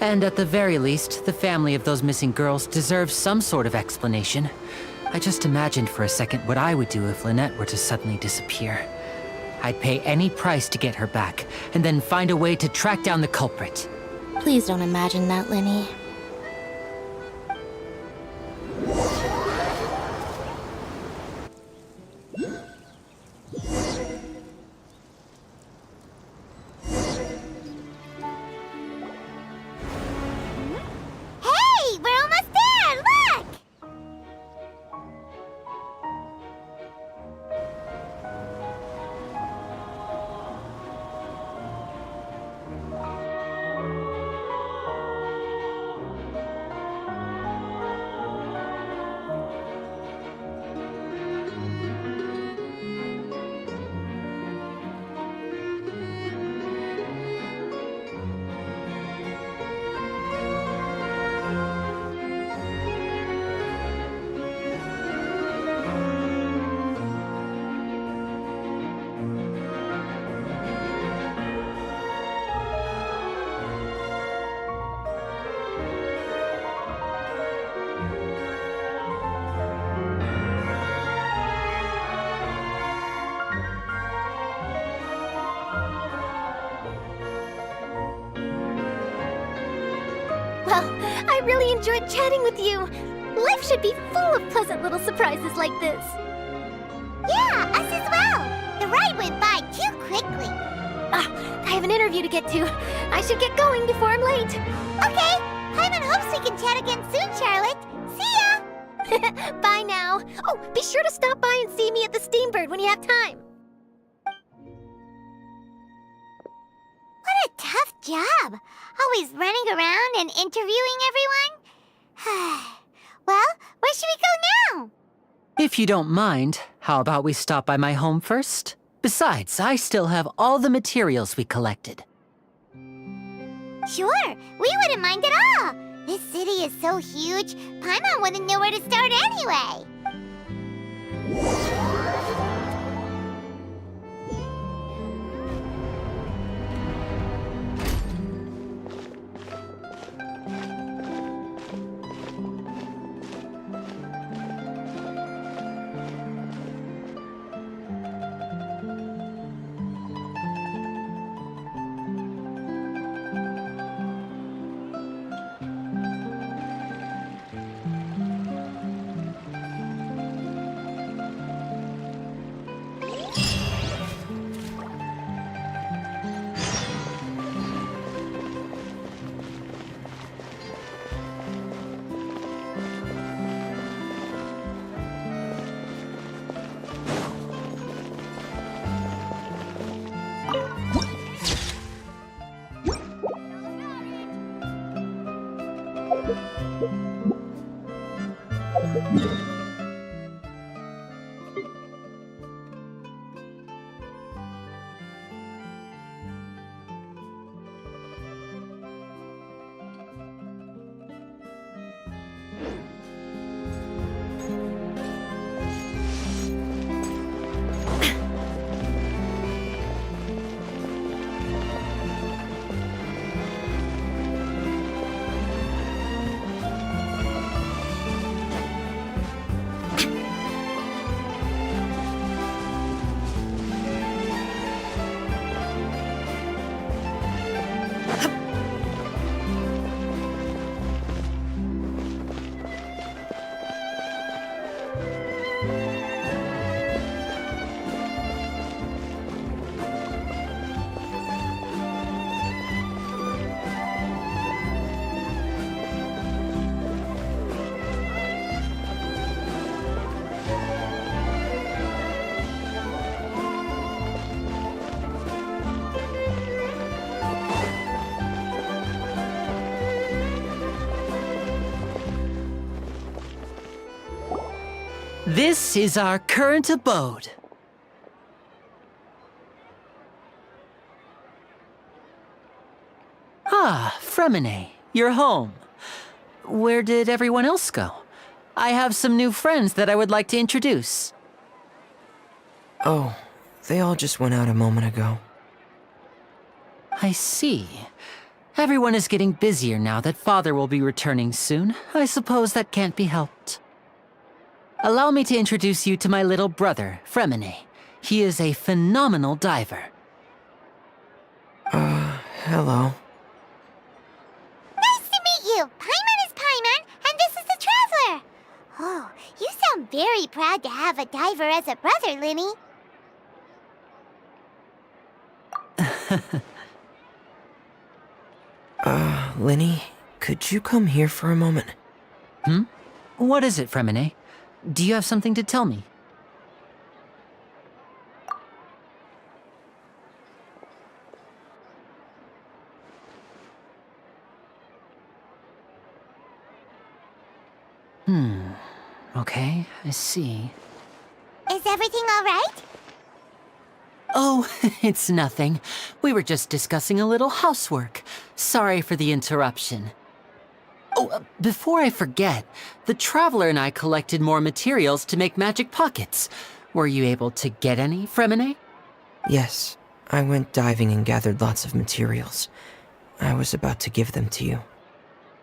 And at the very least, the family of those missing girls deserves some sort of explanation. I just imagined for a second what I would do if Lynette were to suddenly disappear. I'd pay any price to get her back, and then find a way to track down the culprit. Please don't imagine that, Linny. Hey, we're almost there! Look! Well, I really enjoyed chatting with you. Life should be full of pleasant little surprises like this. Yeah, us as well. The ride went by too quickly. I have an interview to get to. I should get going before I'm late. Okay, Paimon hopes we can chat again soon, Charlotte. See ya! Bye now. Oh, be sure to stop by and see me at the Steambird when you have time. What a tough job. Always running around and interviewing everyone. Well, where should we go now? If you don't mind, how about we stop by my home first? Besides, I still have all the materials we collected. Sure, we wouldn't mind at all. This city is so huge, Paimon wouldn't know where to start anyway. This is our current abode. Ah, Fremine, you're home. Where did everyone else go? I have some new friends that I would like to introduce. Oh, they all just went out a moment ago. I see. Everyone is getting busier now that Father will be returning soon. I suppose that can't be helped. Allow me to introduce you to my little brother, Fremine. He is a phenomenal diver. Hello. Nice to meet you! Paimon is Paimon, and this is the Traveler! Oh, you sound very proud to have a diver as a brother, Linny. Linny, could you come here for a moment? What is it, Fremine? Do you have something to tell me? Okay, I see. Is everything all right? Oh, it's nothing. We were just discussing a little housework. Sorry for the interruption. Oh, before I forget, the Traveler and I collected more materials to make magic pockets. Were you able to get any, Fremine? Yes, I went diving and gathered lots of materials. I was about to give them to you.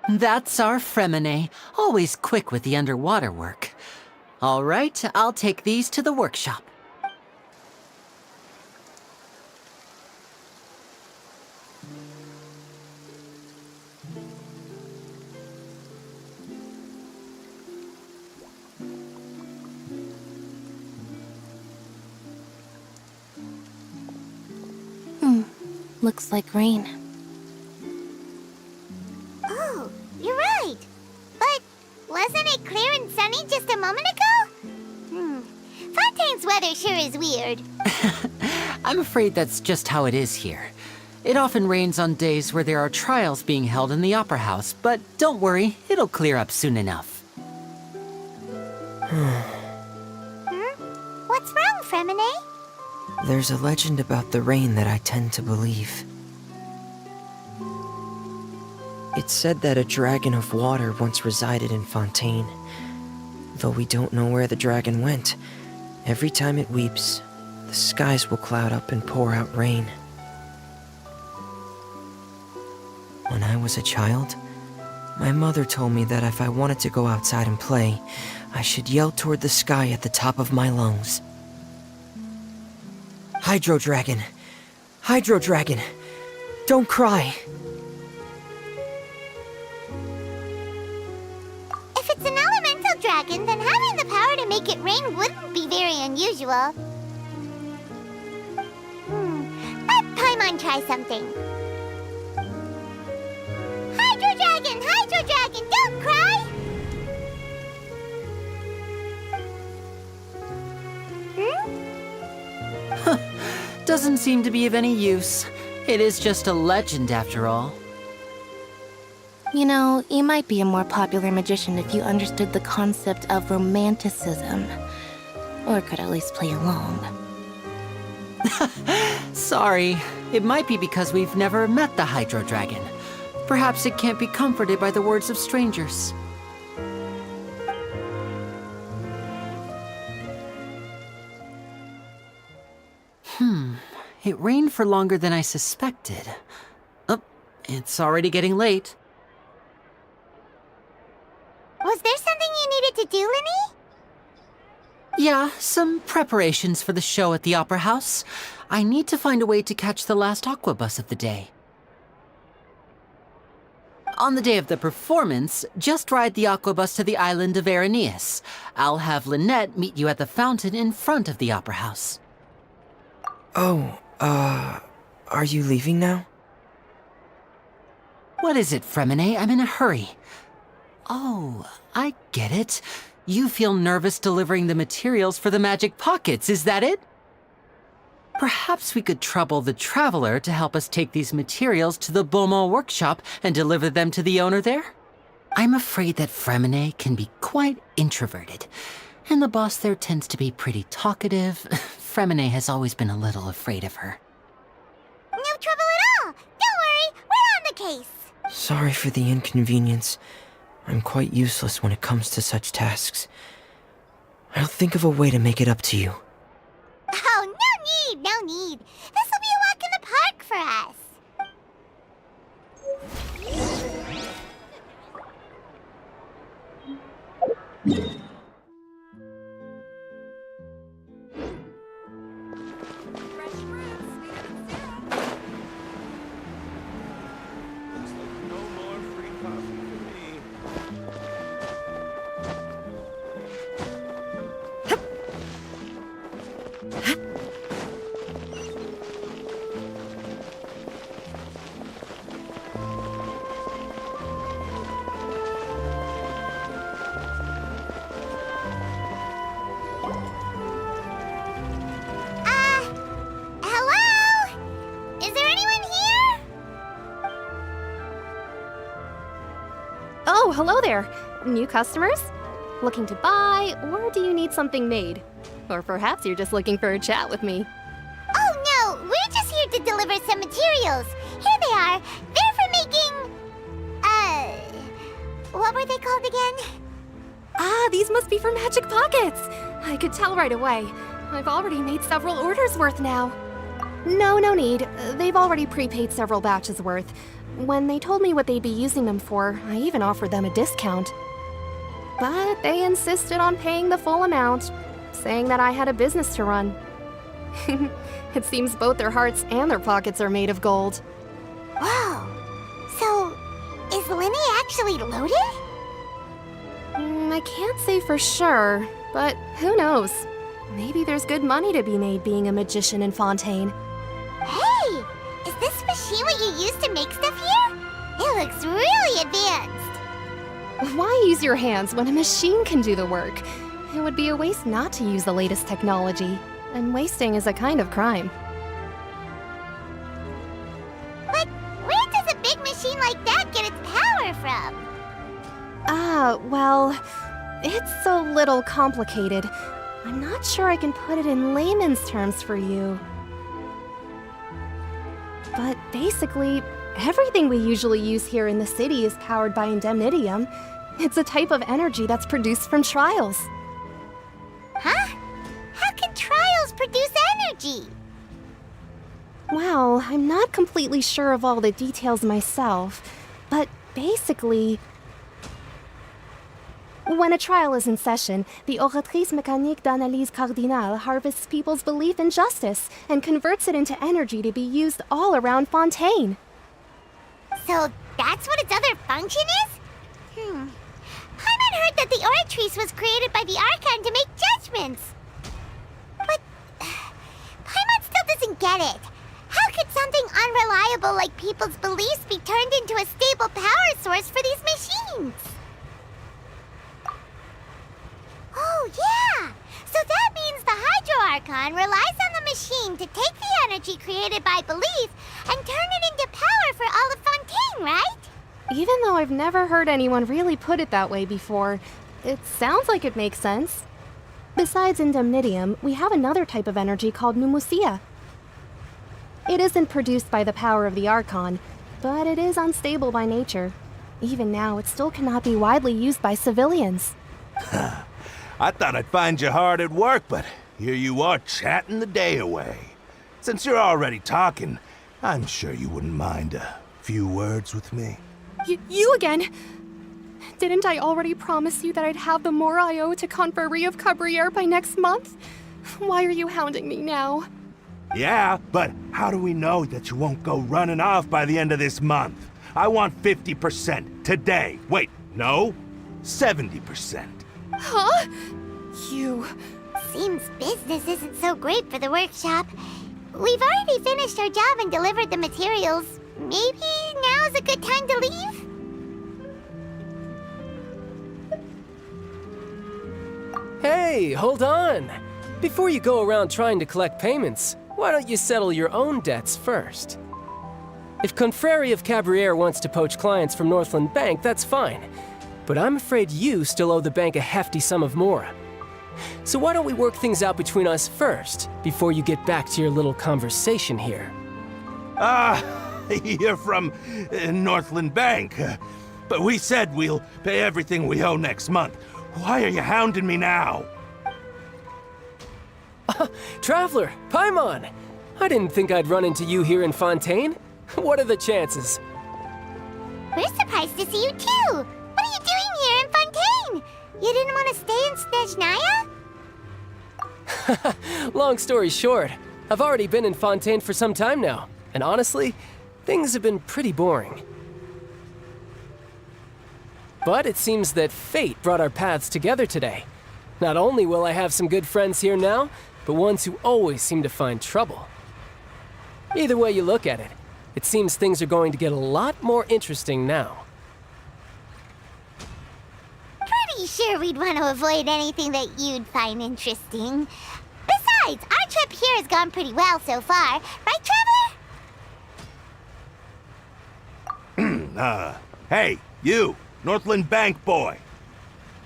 That's our Fremine, always quick with the underwater work. All right, I'll take these to the workshop. Looks like rain. Oh, you're right. But wasn't it clear and sunny just a moment ago? Fontaine's weather sure is weird. I'm afraid that's just how it is here. It often rains on days where there are trials being held in the Opera House, but don't worry, it'll clear up soon enough. What's wrong, Fremine? There's a legend about the rain that I tend to believe. It's said that a dragon of water once resided in Fontaine. Though we don't know where the dragon went, every time it weeps, the skies will cloud up and pour out rain. When I was a child, my mother told me that if I wanted to go outside and play, I should yell toward the sky at the top of my lungs. Hydro Dragon! Hydro Dragon! Don't cry! If it's an elemental dragon, then having the power to make it rain wouldn't be very unusual. Let Paimon try something. Hydro Dragon, don't cry! Doesn't seem to be of any use. It is just a legend after all. You know, you might be a more popular magician if you understood the concept of romanticism. Or could at least play along. Sorry. It might be because we've never met the Hydro Dragon. Perhaps it can't be comforted by the words of strangers. It rained for longer than I suspected. Oh, it's already getting late. Was there something you needed to do, Linny? Yeah, some preparations for the show at the Opera House. I need to find a way to catch the last aqua bus of the day. On the day of the performance, just ride the aqua bus to the island of Araneus. I'll have Lynette meet you at the fountain in front of the Opera House. Oh, are you leaving now? What is it, Fremine? I'm in a hurry. Oh, I get it. You feel nervous delivering the materials for the magic pockets, is that it? Perhaps we could trouble the Traveler to help us take these materials to the Beaumont workshop and deliver them to the owner there? I'm afraid that Fremine can be quite introverted, And the boss there tends to be pretty talkative. Fremine has always been a little afraid of her. No trouble at all. Don't worry, we're on the case. Sorry for the inconvenience. I'm quite useless when it comes to such tasks. I'll think of a way to make it up to you. Oh, no need. This will be a walk in the park for us. Hello? Is there anyone here? Oh, hello there. New customers? Looking to buy, or do you need something made? Or perhaps you're just looking for a chat with me. Oh no, we're just here to deliver some materials. Here they are. They're for making... what were they called again? Ah, these must be for magic pockets. I could tell right away. I've already made several orders worth now. No need. They've already prepaid several batches worth. When they told me what they'd be using them for, I even offered them a discount. But they insisted on paying the full amount, saying that I had a business to run. It seems both their hearts and their pockets are made of gold. Whoa. So, is Linny actually loaded? I can't say for sure, but who knows? Maybe there's good money to be made being a magician in Fontaine. Hey! Is this machine what you use to make stuff here? It looks really advanced. Why use your hands when a machine can do the work? It would be a waste not to use the latest technology, and wasting is a kind of crime. But where does a big machine like that get its power from? Well, it's a little complicated. I'm not sure I can put it in layman's terms for you. But basically, everything we usually use here in the city is powered by indemnitium. It's a type of energy that's produced from trials. Huh? How can trials produce energy? Well, I'm not completely sure of all the details myself, but basically, when a trial is in session, the Oratrice Mécanique d'Analyse Cardinale harvests people's belief in justice and converts it into energy to be used all around Fontaine. So that's what its other function is? Paimon heard that the Oratrice was created by the Archon to make judgments. But Paimon still doesn't get it. How could something unreliable like people's beliefs be turned into a stable power source for these machines? Oh, yeah! So that means the Hydro Archon relies on the machine to take the energy created by belief and turn it into power for all of Fontaine, right? Even though I've never heard anyone really put it that way before, it sounds like it makes sense. Besides indemnitium, we have another type of energy called pneumosia. It isn't produced by the power of the Archon, but it is unstable by nature. Even now, it still cannot be widely used by civilians. I thought I'd find you hard at work, but here you are chatting the day away. Since you're already talking, I'm sure you wouldn't mind a few words with me. You again? Didn't I already promise you that I'd have the more I owe to Confrérie of Cabriere by next month? Why are you hounding me now? Yeah, but how do we know that you won't go running off by the end of this month? I want 50% today. Wait, no, 70%. Huh? You... Seems business isn't so great for the workshop. We've already finished our job and delivered the materials. Maybe now's a good time to leave? Hey, hold on! Before you go around trying to collect payments, why don't you settle your own debts first? If Confrérie of Cabriere wants to poach clients from Northland Bank, that's fine. But I'm afraid you still owe the bank a hefty sum of mora. So why don't we work things out between us first, before you get back to your little conversation here? You're from Northland Bank. But we said we'll pay everything we owe next month. Why are you hounding me now? Traveler, Paimon! I didn't think I'd run into you here in Fontaine. What are the chances? We're surprised to see you too! What are you doing here in Fontaine? You didn't want to stay in Snezhnaya? Long story short, I've already been in Fontaine for some time now, and honestly, things have been pretty boring. But it seems that fate brought our paths together today. Not only will I have some good friends here now, but ones who always seem to find trouble. Either way you look at it, it seems things are going to get a lot more interesting now. Pretty sure we'd want to avoid anything that you'd find interesting. Besides, our trip here has gone pretty well so far. Right, Traveler? Hey, you! Northland Bank boy.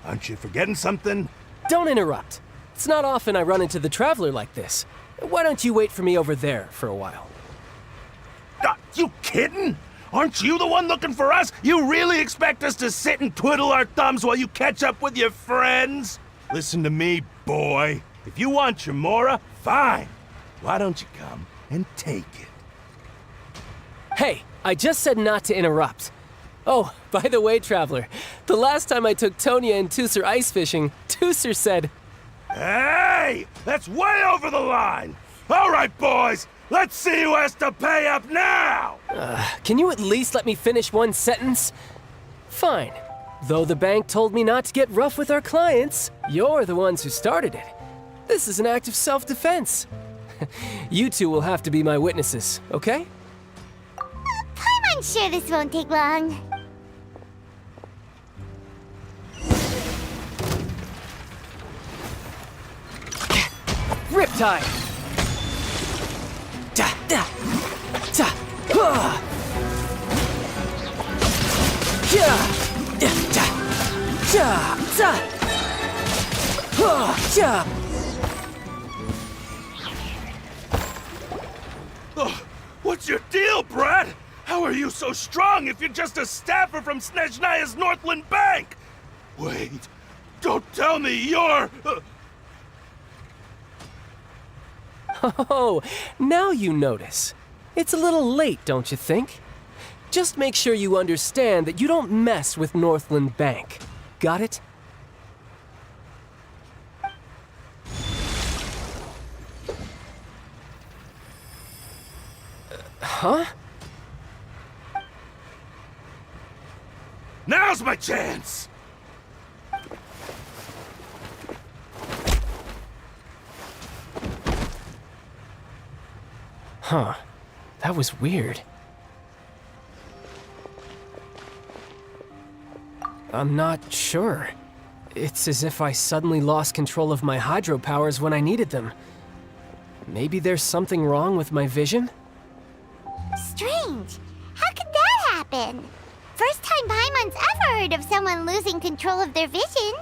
Aren't you forgetting something? Don't interrupt. It's not often I run into the Traveler like this. Why don't you wait for me over there for a while? You kidding? Aren't you the one looking for us? You really expect us to sit and twiddle our thumbs while you catch up with your friends? Listen to me, boy. If you want your Mora, fine. Why don't you come and take it? Hey, I just said not to interrupt. Oh, by the way, Traveler, the last time I took Tonya and Tusser ice fishing, Tusser said... Hey! That's way over the line! All right, boys! Let's see who has to pay up now! Can you at least let me finish one sentence? Fine. Though the bank told me not to get rough with our clients, you're the ones who started it. This is an act of self-defense. You two will have to be my witnesses, okay? I'm sure this won't take long. Riptide! Da, da, da, ha! Ja, da, da, ja, da, ha, ja. What's your deal, Brad? How are you so strong if you're just a staffer from Snezhnaya's Northland Bank? Wait, don't tell me you're... Oh, now you notice. It's a little late, don't you think? Just make sure you understand that you don't mess with Northland Bank. Got it? Huh? Now's my chance! Huh. That was weird. I'm not sure. It's as if I suddenly lost control of my hydro powers when I needed them. Maybe there's something wrong with my vision? Strange. How could that happen? First time Paimon's ever heard of someone losing control of their vision.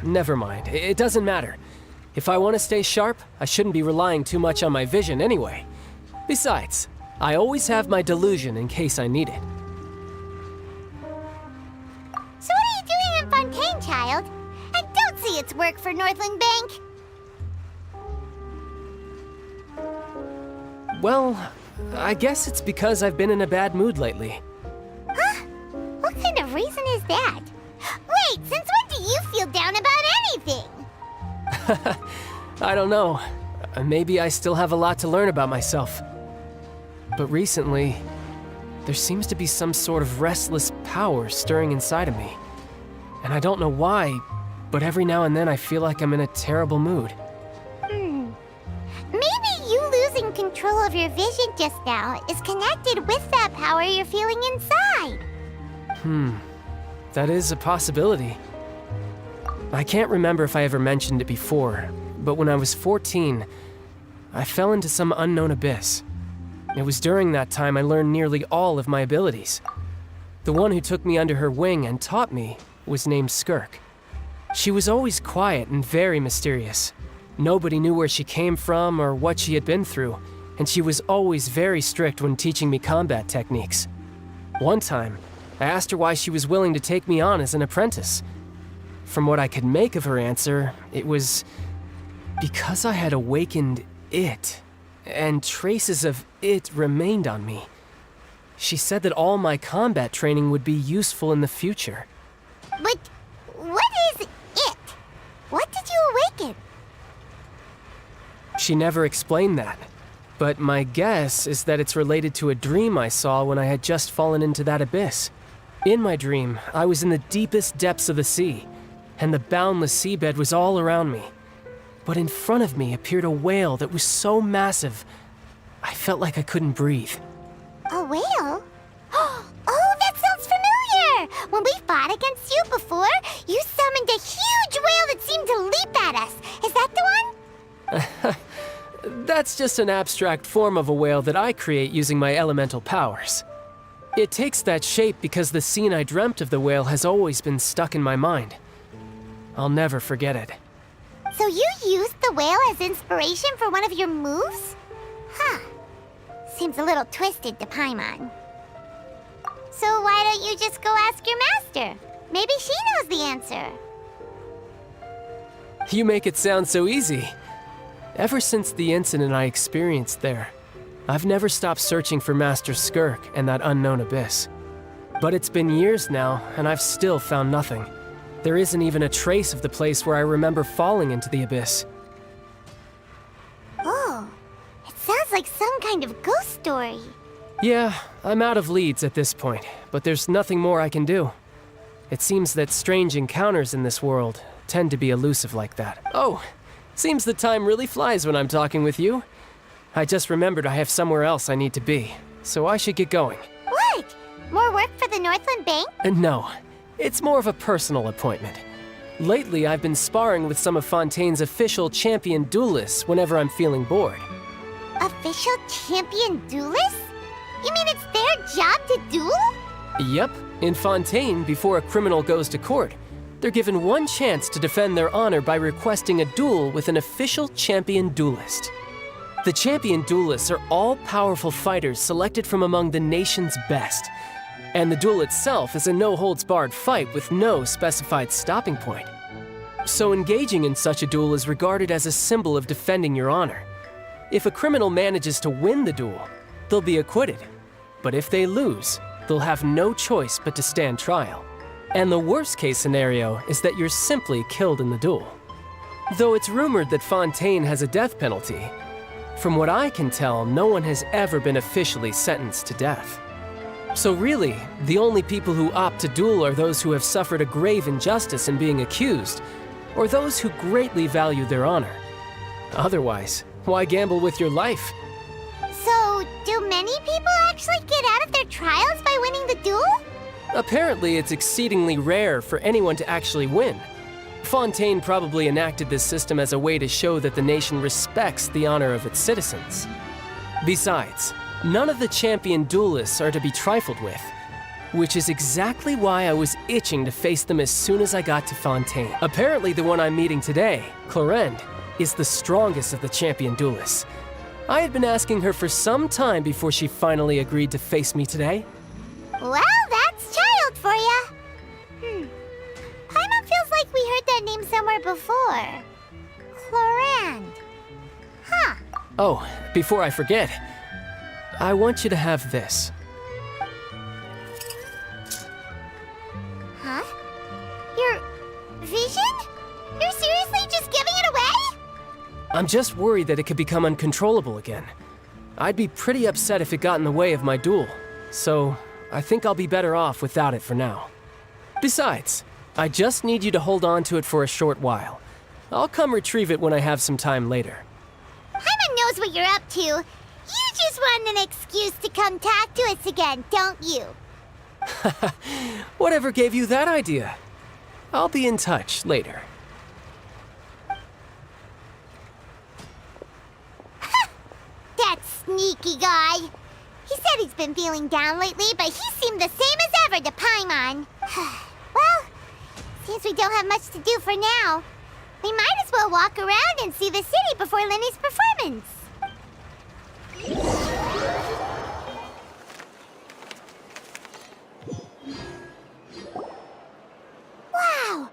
Never mind. It doesn't matter. If I want to stay sharp, I shouldn't be relying too much on my vision anyway. Besides, I always have my delusion in case I need it. So what are you doing in Fontaine, child? I don't see its work for Northland Bank. Well, I guess it's because I've been in a bad mood lately. Huh? What kind of reason is that? Wait, since when do you feel down about anything? I don't know. Maybe I still have a lot to learn about myself. But recently, there seems to be some sort of restless power stirring inside of me. And I don't know why, but every now and then I feel like I'm in a terrible mood. Maybe you losing control of your vision just now is connected with that power you're feeling inside. That is a possibility. I can't remember if I ever mentioned it before, but when I was 14, I fell into some unknown abyss. It was during that time I learned nearly all of my abilities. The one who took me under her wing and taught me was named Skirk. She was always quiet and very mysterious. Nobody knew where she came from or what she had been through, and she was always very strict when teaching me combat techniques. One time, I asked her why she was willing to take me on as an apprentice. From what I could make of her answer, it was because I had awakened it, and traces of it remained on me. She said that all my combat training would be useful in the future. But what is it? What did you awaken? She never explained that, but my guess is that it's related to a dream I saw when I had just fallen into that abyss. In my dream, I was in the deepest depths of the sea, and the boundless seabed was all around me. But in front of me appeared a whale that was so massive, I felt like I couldn't breathe. A whale? Oh, that sounds familiar! When we fought against you before, you summoned a huge whale that seemed to leap at us. Is that the one? That's just an abstract form of a whale that I create using my elemental powers. It takes that shape because the scene I dreamt of the whale has always been stuck in my mind. I'll never forget it. So you used the whale as inspiration for one of your moves? Huh. Seems a little twisted to Paimon. So why don't you just go ask your master? Maybe she knows the answer. You make it sound so easy. Ever since the incident I experienced there, I've never stopped searching for Master Skirk and that unknown abyss. But it's been years now, and I've still found nothing. There isn't even a trace of the place where I remember falling into the abyss. Oh, it sounds like some kind of ghost story. Yeah, I'm out of leads at this point, but there's nothing more I can do. It seems that strange encounters in this world tend to be elusive like that. Oh, seems the time really flies when I'm talking with you. I just remembered I have somewhere else I need to be, so I should get going. What? More work for the Northland Bank? No, it's more of a personal appointment. Lately, I've been sparring with some of Fontaine's official champion duelists whenever I'm feeling bored. Official champion duelists? You mean it's their job to duel? Yep, in Fontaine, before a criminal goes to court, they're given one chance to defend their honor by requesting a duel with an official champion duelist. The champion duelists are all-powerful fighters selected from among the nation's best. And the duel itself is a no-holds-barred fight with no specified stopping point. So engaging in such a duel is regarded as a symbol of defending your honor. If a criminal manages to win the duel, they'll be acquitted. But if they lose, they'll have no choice but to stand trial. And the worst-case scenario is that you're simply killed in the duel. Though it's rumored that Fontaine has a death penalty, from what I can tell, no one has ever been officially sentenced to death. So really, the only people who opt to duel are those who have suffered a grave injustice in being accused, or those who greatly value their honor. Otherwise, why gamble with your life? So, do many people actually get out of their trials by winning the duel? Apparently, it's exceedingly rare for anyone to actually win. Fontaine probably enacted this system as a way to show that the nation respects the honor of its citizens. Besides, none of the champion duelists are to be trifled with, which is exactly why I was itching to face them as soon as I got to Fontaine. Apparently, the one I'm meeting today, Clorinde, is the strongest of the champion duelists. I had been asking her for some time before she finally agreed to face me today. Well, that's child for ya. Paimon feels like we heard that name somewhere before. Clorinde. Huh. Oh, before I forget, I want you to have this. Huh? Your vision? You're seriously just giving it away? I'm just worried that it could become uncontrollable again. I'd be pretty upset if it got in the way of my duel, so I think I'll be better off without it for now. Besides, I just need you to hold on to it for a short while. I'll come retrieve it when I have some time later. Paimon knows what you're up to. You just want an excuse to come talk to us again, don't you? Whatever gave you that idea? I'll be in touch later. That sneaky guy. He said he's been feeling down lately, but he seemed the same as ever to Paimon. Well, Since we don't have much to do for now, we might as well walk around and see the city before Lenny's performance. Wow!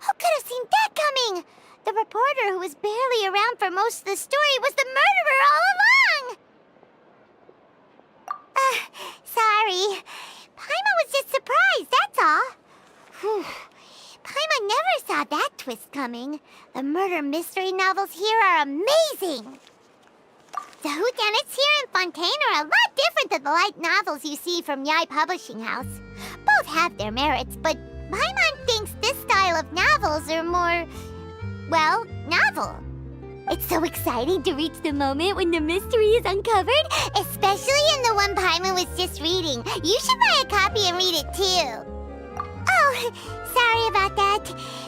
Who could have seen that coming? The reporter who was barely around for most of the story was the murderer all along! Sorry. Paimon was just surprised, that's all. Whew. Paimon never saw that twist coming. The murder mystery novels here are amazing. The whodunits here in Fontaine are a lot different than the light novels you see from Yai Publishing House. Both have their merits, but Paimon thinks this style of novels are more, well, novel. It's so exciting to reach the moment when the mystery is uncovered, especially in the one Paimon was just reading. You should buy a copy and read it too. Oh, sorry about that.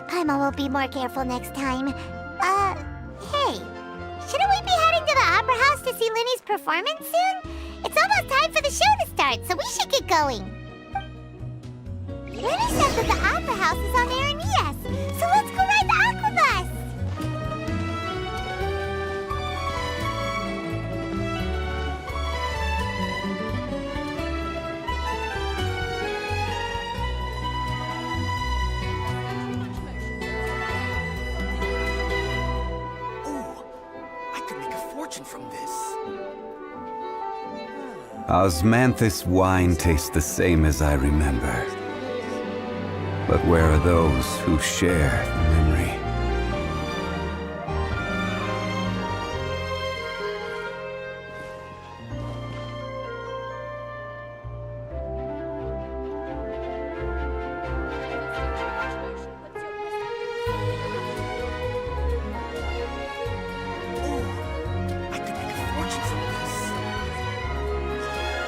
Paimon will be more careful next time. Hey, shouldn't we be heading to the Opera House to see Linny's performance soon? It's almost time for the show to start, so we should get going. Linny said that the Opera House is on Aranias, so let's go ride the Aqua Bus. From this. Osmanthus wine tastes the same as I remember. But where are those who share the memory?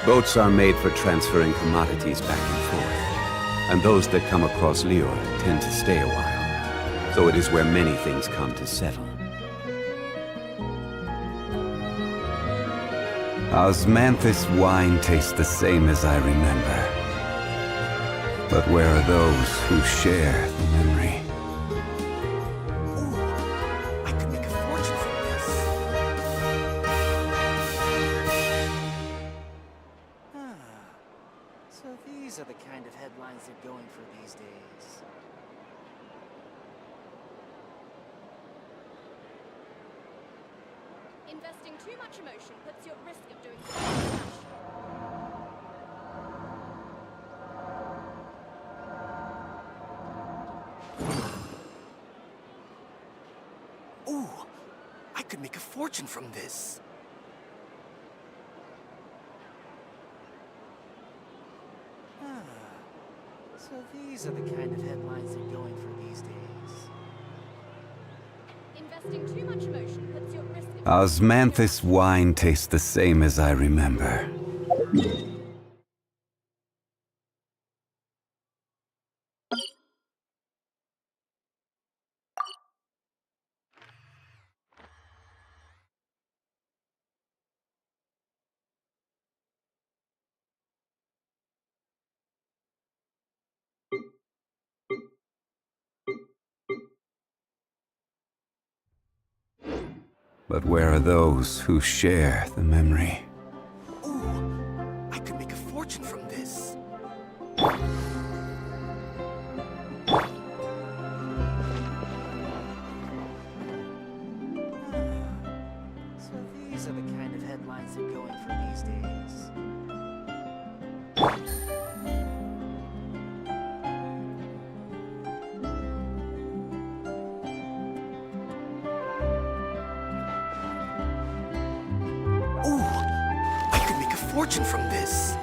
Boats are made for transferring commodities back and forth, and those that come across Lior tend to stay a while, so it is where many things come to settle. Osmanthus wine tastes the same as I remember, but where are those who share the memory? These are the kind of headlines they're going for these days. Investing too much emotion puts you at risk of doing something rash. Ooh, I could make a fortune from this. So these are the kind of headlines they're going for these days. Investing too much emotion puts you at risk of... Osmanthus wine tastes the same as I remember. But where are those who share the memory? Ooh, I could make a fortune from this. So these are the kind of headlines they're going for these days. Fortune from this.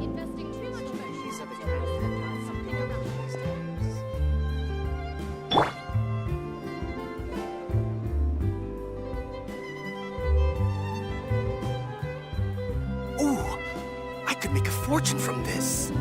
Investing too much emotion. These are the kind of headlines something around these days. Ooh, I could make a fortune from this.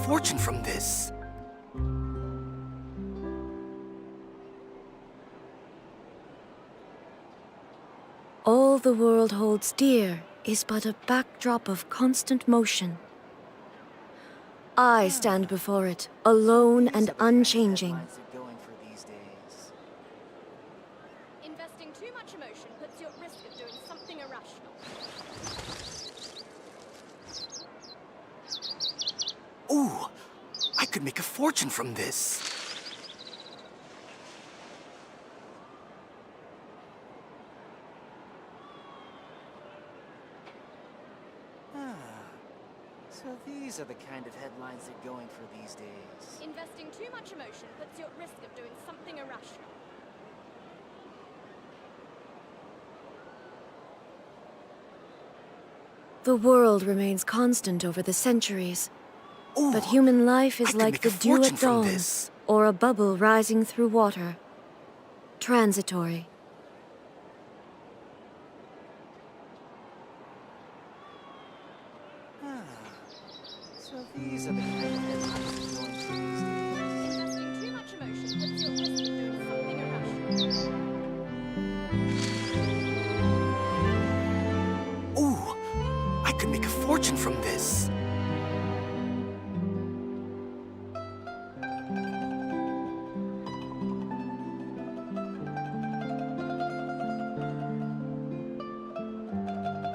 fortune from this. All the world holds dear is but a backdrop of constant motion. I stand before it, alone and unchanging. Investing too much emotion puts you at risk of doing something irrational. Ooh, I could make a fortune from this. So these are the kind of headlines they're going for these days. Investing too much emotion puts you at risk of doing something irrational. The world remains constant over the centuries. But human life is like the dew at dawn, or a bubble rising through water. Transitory. So these are the kind of headlines they're going for these days. Investing too much emotion puts you at risk of doing something irrational. Ooh, I could make a fortune from this.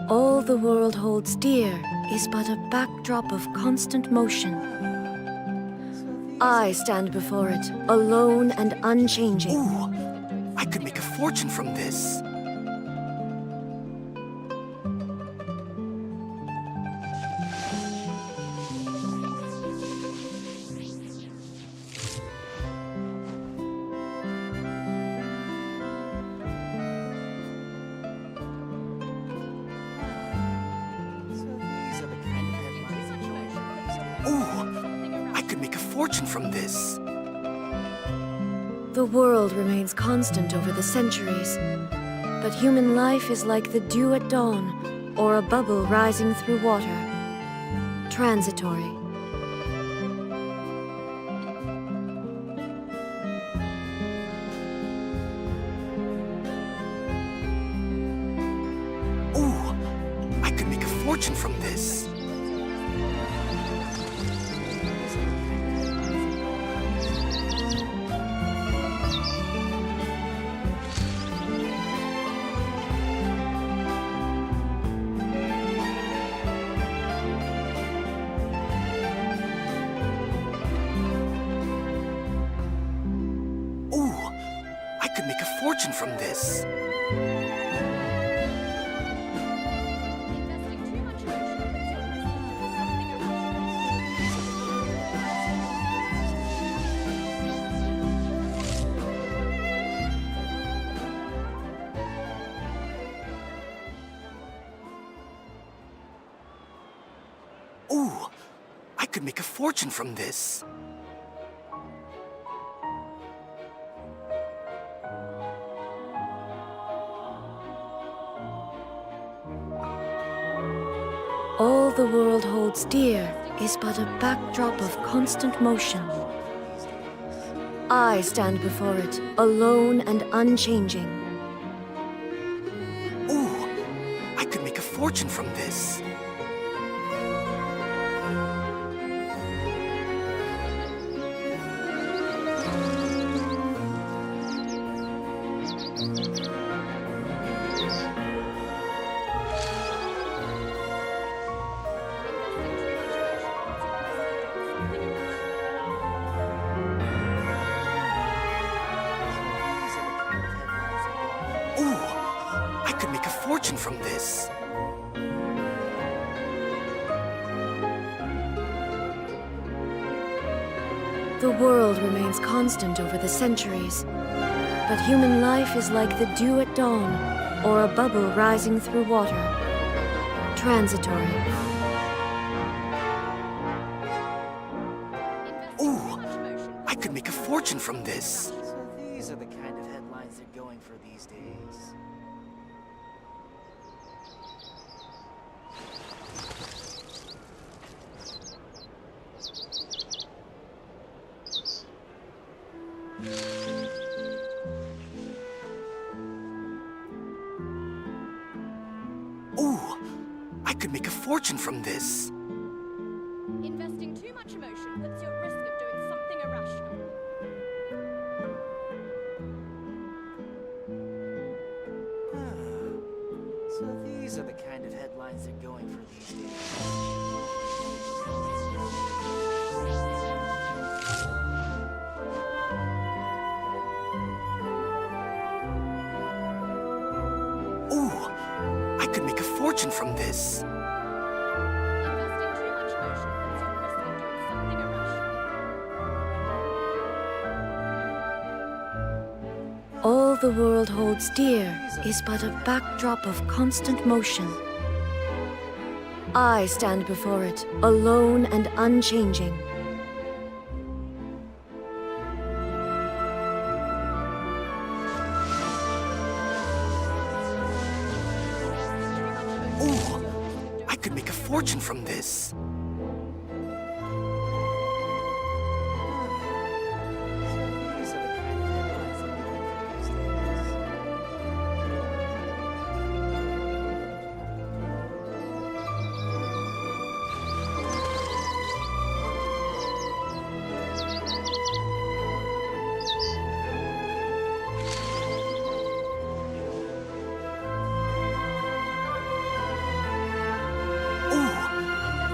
All the world holds dear is but a backdrop of constant motion. I stand before it, alone and unchanging. Ooh, I could make a fortune from this. From this. The world remains constant over the centuries, but human life is like the dew at dawn, or a bubble rising through water. Transitory. Ooh, I could make a fortune from this. Fortune from this. Ooh, I could make a fortune from this. All the world holds dear is but a backdrop of constant motion. I stand before it, alone and unchanging. Ooh, I could make a fortune from this. Fortune from this. The world remains constant over the centuries, but human life is like the dew at dawn, or a bubble rising through water. Transitory. Ooh, I could make a fortune from this. So these are the kind of headlines they're going for these days. Ooh, I could make a fortune from this. Investing too much emotion puts you at risk of doing something irrational. So these are the kind of headlines they're going for these days. Ooh, I could make a fortune from this. Investing too much emotion puts you at risk of doing something irrational. All the world holds dear is but a backdrop of constant motion. I stand before it, alone and unchanging. Ooh, I could make a fortune from this.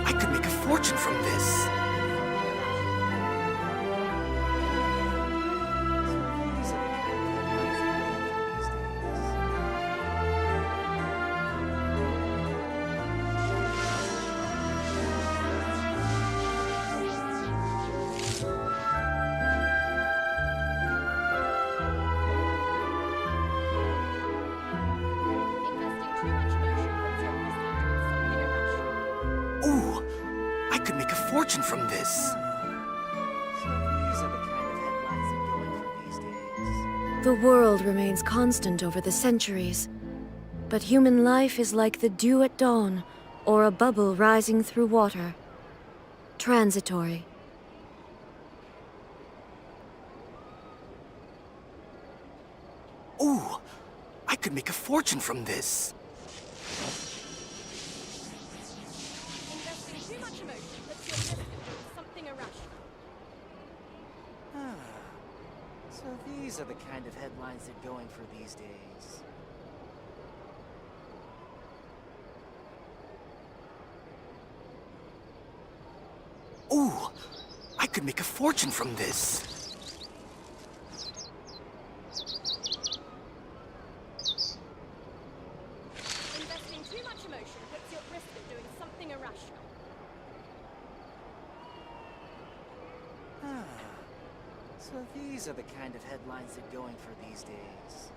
I could make a fortune from this. Ooh, I could make a fortune from this. The world remains constant over the centuries, but human life is like the dew at dawn, or a bubble rising through water. Transitory. Ooh, I could make a fortune from this. Investing too much emotion puts you at risk of doing something irrational. So these are the kind of headlines they're going for these days. Ooh, I could make a fortune from this. Investing too much emotion puts you at risk of doing something irrational. So these are the kind of headlines they're going for these days.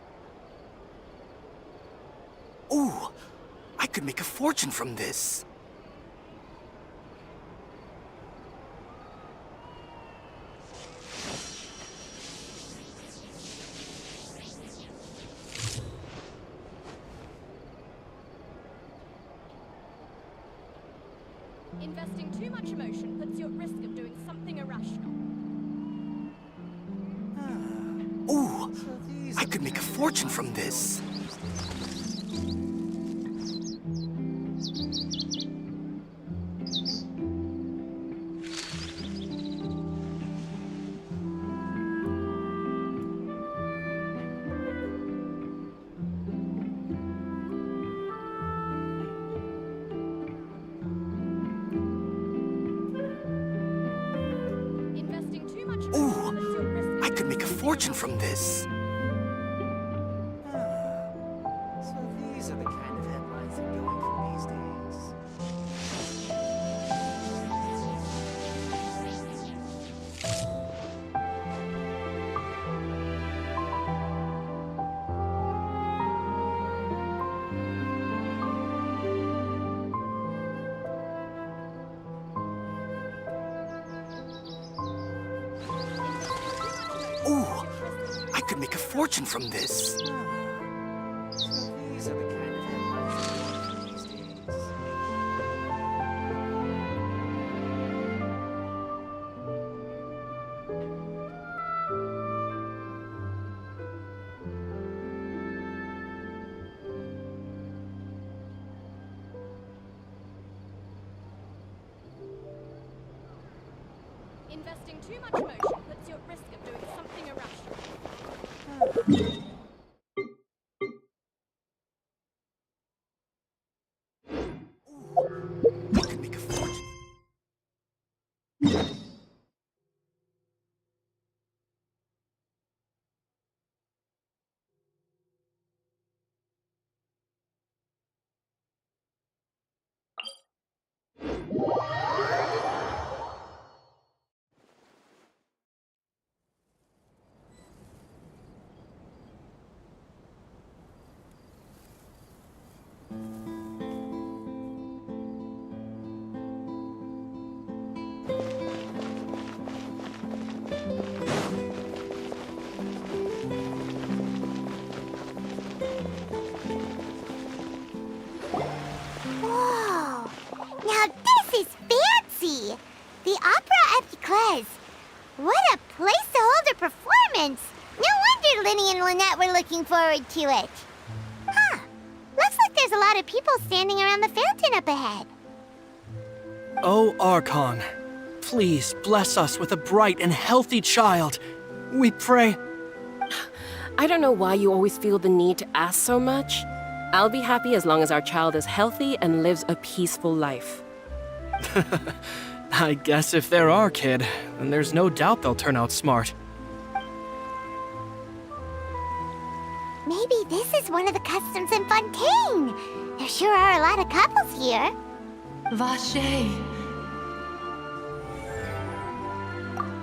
Ooh, I could make a fortune from this. Investing too much emotion puts you at risk of doing something irrational. Ooh, I could make a fortune from this. Investing too much emotion Ooh, puts you at risk. I could make a fortune from this. So these are the kind of headlines they're going for these days. Ooh, I could make a fortune from this. So these are the kind of headlines they're going for these days. Investing too much emotion puts you at risk of doing something irrational. I could make a fortune. Whoa! Now this is fancy! The Opera Epiclese. What a place to hold a performance! No wonder Linny and Lynette were looking forward to it. Huh. Looks like there's a lot of people standing around the fountain up ahead. Oh, Archon, please bless us with a bright and healthy child. We pray. I don't know why you always feel the need to ask so much. I'll be happy as long as our child is healthy and lives a peaceful life. I guess if they're our kid, then there's no doubt they'll turn out smart. Maybe this is one of the customs in Fontaine. There sure are a lot of couples here. Vache.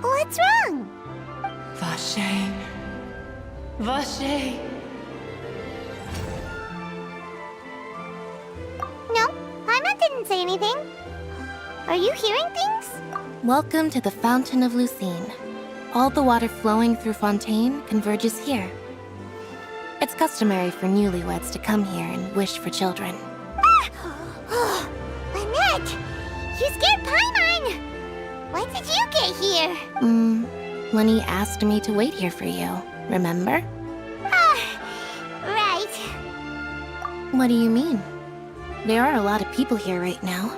What's wrong? Vache. Vache. No, Paimon didn't say anything. Are you hearing things? Welcome to the Fountain of Lucine. All the water flowing through Fontaine converges here. It's customary for newlyweds to come here and wish for children. Ah! Lynette! You scared Paimon! When did you get here? Lenny asked me to wait here for you, remember? Right. What do you mean? There are a lot of people here right now.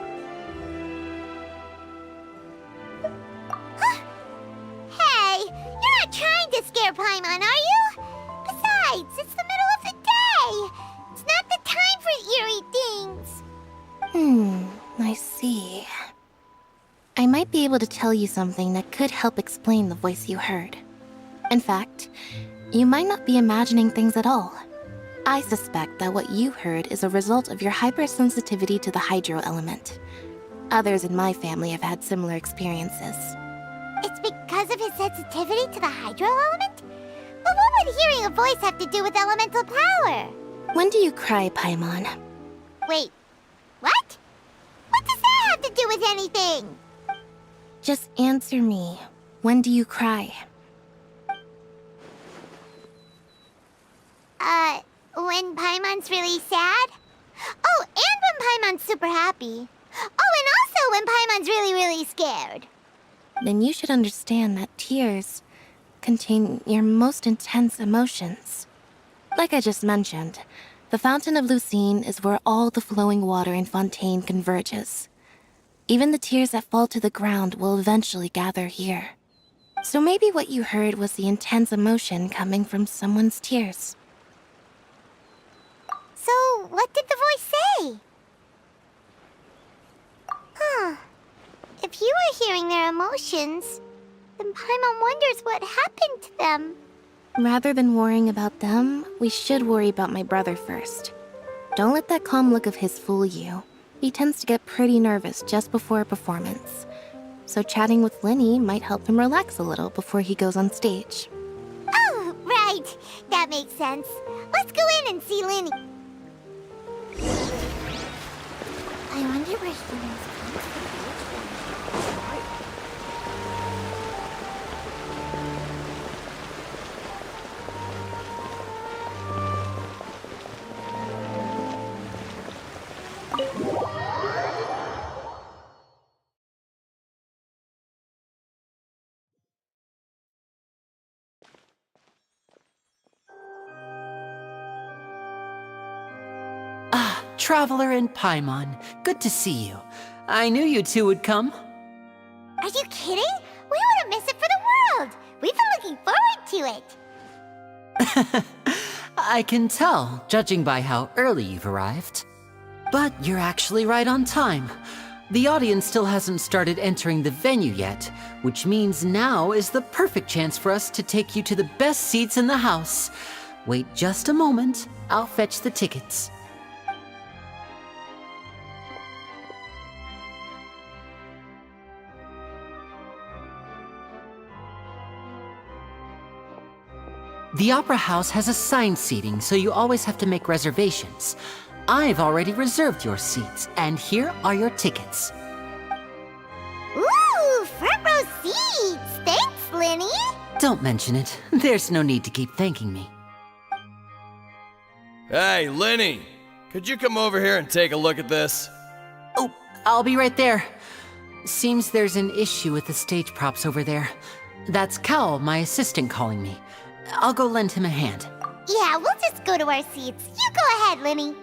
Hey, you're not trying to scare Paimon, are you? Besides, it's the middle of the day. It's not the time for eerie things. I see. I might be able to tell you something that could help explain the voice you heard. In fact, you might not be imagining things at all. I suspect that what you heard is a result of your hypersensitivity to the hydro element. Others in my family have had similar experiences. It's because of his sensitivity to the hydro element? But what would hearing a voice have to do with elemental power? When do you cry, Paimon? Wait, what? What does that have to do with anything? Just answer me. When do you cry? When Paimon's really sad? Oh, and when Paimon's super happy. Oh, and also when Paimon's really, really scared. Then you should understand that tears contain your most intense emotions. Like I just mentioned, the Fountain of Lucine is where all the flowing water in Fontaine converges. Even the tears that fall to the ground will eventually gather here. So maybe what you heard was the intense emotion coming from someone's tears. So, what did the voice say? Huh. If you were hearing their emotions, then Paimon wonders what happened to them. Rather than worrying about them, we should worry about my brother first. Don't let that calm look of his fool you. He tends to get pretty nervous just before a performance. So chatting with Linny might help him relax a little before he goes on stage. Oh, right. That makes sense. Let's go in and see Linny. I wonder where he is. Traveler and Paimon, good to see you. I knew you two would come. Are you kidding? We would to it. I can tell, judging by how early you've arrived. But you're actually right on time. The audience still hasn't started entering the venue yet, which means now is the perfect chance for us to take you to the best seats in the house. Wait just a moment, I'll fetch the tickets. The Opera House has assigned seating, so you always have to make reservations. I've already reserved your seats, and here are your tickets. Ooh, front row seats! Thanks, Linny! Don't mention it. There's no need to keep thanking me. Hey, Linny! Could you come over here and take a look at this? Oh, I'll be right there. Seems there's an issue with the stage props over there. That's Cal, my assistant, calling me. I'll go lend him a hand. Yeah, we'll just go to our seats. You go ahead, Linny.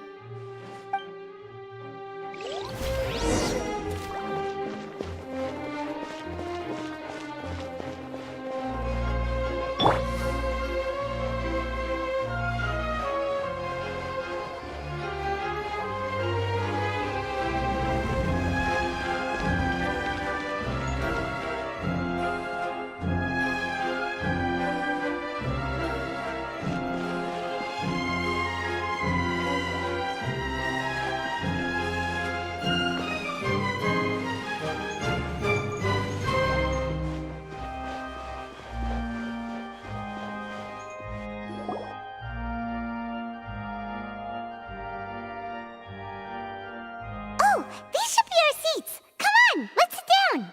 These should be our seats. Come on, let's sit down.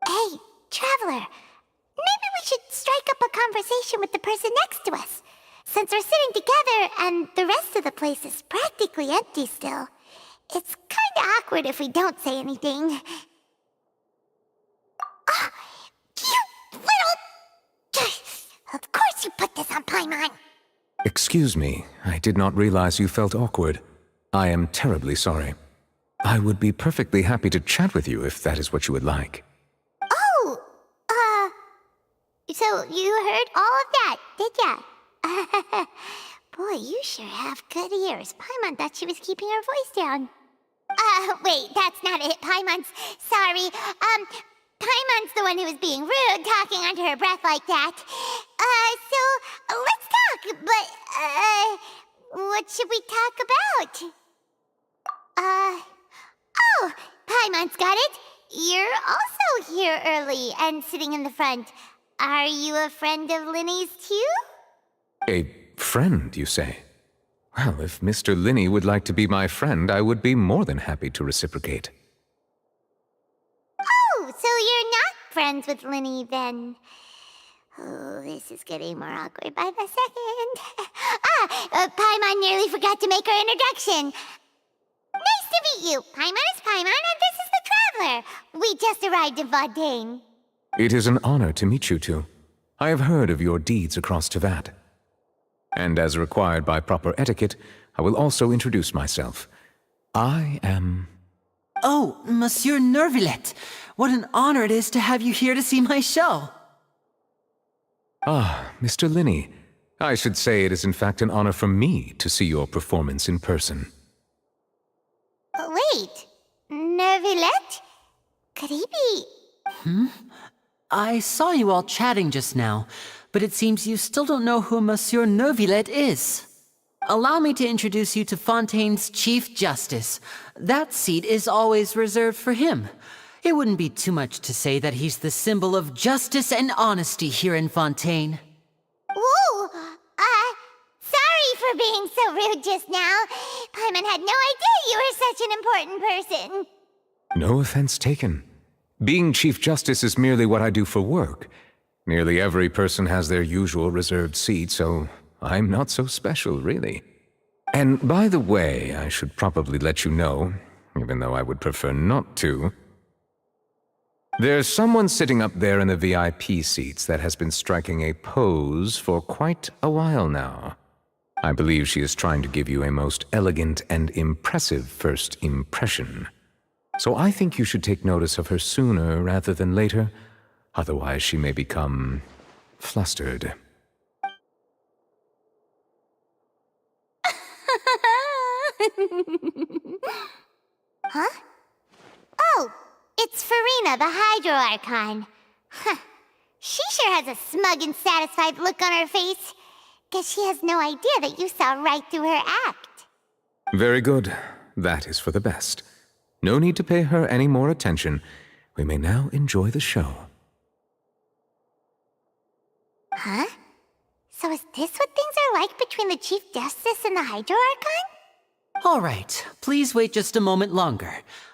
Hey, Traveler. Maybe we should strike up a conversation with the person next to us. Since we're sitting together and the rest of the place is practically empty still, it's kinda awkward if we don't say anything. You little... Of course you put this on Paimon! Excuse me, I did not realize you felt awkward. I am terribly sorry. I would be perfectly happy to chat with you if that is what you would like. Oh! So you heard all of that, did ya? Boy, you sure have good ears. Paimon thought she was keeping her voice down. Wait, that's not it. Paimon's... Sorry. Paimon's the one who was being rude, talking under her breath like that. So, let's talk, but, what should we talk about? Oh, Paimon's got it. You're also here early and sitting in the front. Are you a friend of Linny's too? A friend, you say? Well, if Mr. Linny would like to be my friend, I would be more than happy to reciprocate. Oh, so you're not friends with Linny then? Oh, this is getting more awkward by the second. Paimon nearly forgot to make her introduction. Nice to meet you. Paimon is Paimon, and this is the Traveler. We just arrived in Vaudain. It is an honor to meet you two. I have heard of your deeds across Tevat. And as required by proper etiquette, I will also introduce myself. I am... Oh, Monsieur Nervillet! What an honor it is to have you here to see my show! Ah, Mr. Linny. I should say it is in fact an honor for me to see your performance in person. Wait, Nervillet? Could he be... I saw you all chatting just now, but it seems you still don't know who Monsieur Nervillet is. Allow me to introduce you to Fontaine's Chief Justice. That seat is always reserved for him. It wouldn't be too much to say that he's the symbol of justice and honesty here in Fontaine. Whoa! Sorry for being so rude just now. Paimon had no idea you were such an important person. No offense taken. Being Chief Justice is merely what I do for work. Nearly every person has their usual reserved seat, so I'm not so special, really. And by the way, I should probably let you know, even though I would prefer not to, There's someone sitting up there in the VIP seats that has been striking a pose for quite a while now. I believe she is trying to give you a most elegant and impressive first impression. So I think you should take notice of her sooner rather than later, otherwise she may become flustered. Huh? Oh, it's Farina, the Hydro Archon. Huh. She sure has a smug and satisfied look on her face. Guess she has no idea that you saw right through her act. Very good. That is for the best. No need to pay her any more attention. We may now enjoy the show. Huh? So is this what things are like between the Chief Justice and the Hydro Archon? All right, please wait just a moment longer.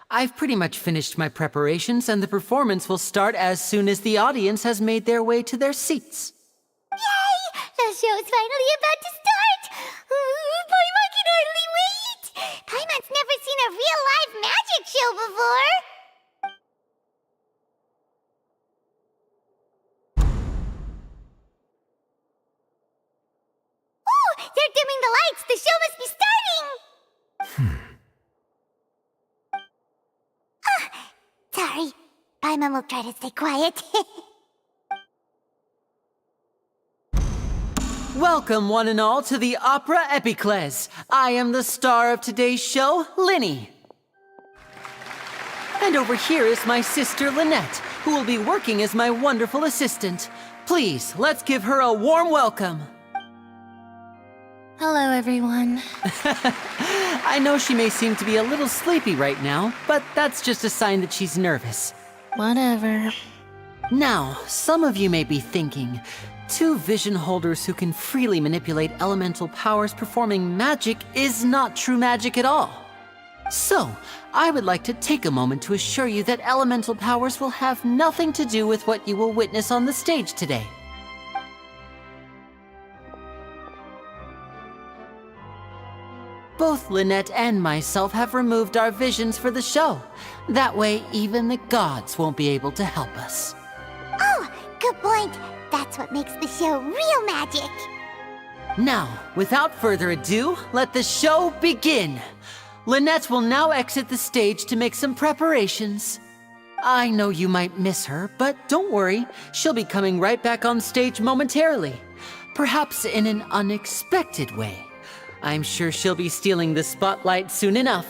I've pretty much finished my preparations, and the performance will start as soon as the audience has made their way to their seats. Yay! The show's finally about to start! Paimon can hardly wait! Paimon's never seen a real live magic show before! Oh! They're dimming the lights! The show must be starting! Sorry. Paimon will try to stay quiet. Welcome, one and all, to the Opera Epiclese. I am the star of today's show, Linny. And over here is my sister, Lynette, who will be working as my wonderful assistant. Please, let's give her a warm welcome. Hello, everyone. I know she may seem to be a little sleepy right now, but that's just a sign that she's nervous. Whatever. Now, some of you may be thinking, two vision holders who can freely manipulate elemental powers performing magic is not true magic at all. So, I would like to take a moment to assure you that elemental powers will have nothing to do with what you will witness on the stage today. Both Lynette and myself have removed our visions for the show. That way, even the gods won't be able to help us. Oh, good point. That's what makes the show real magic. Now, without further ado, let the show begin. Lynette will now exit the stage to make some preparations. I know you might miss her, but don't worry. She'll be coming right back on stage momentarily. Perhaps in an unexpected way. I'm sure she'll be stealing the spotlight soon enough.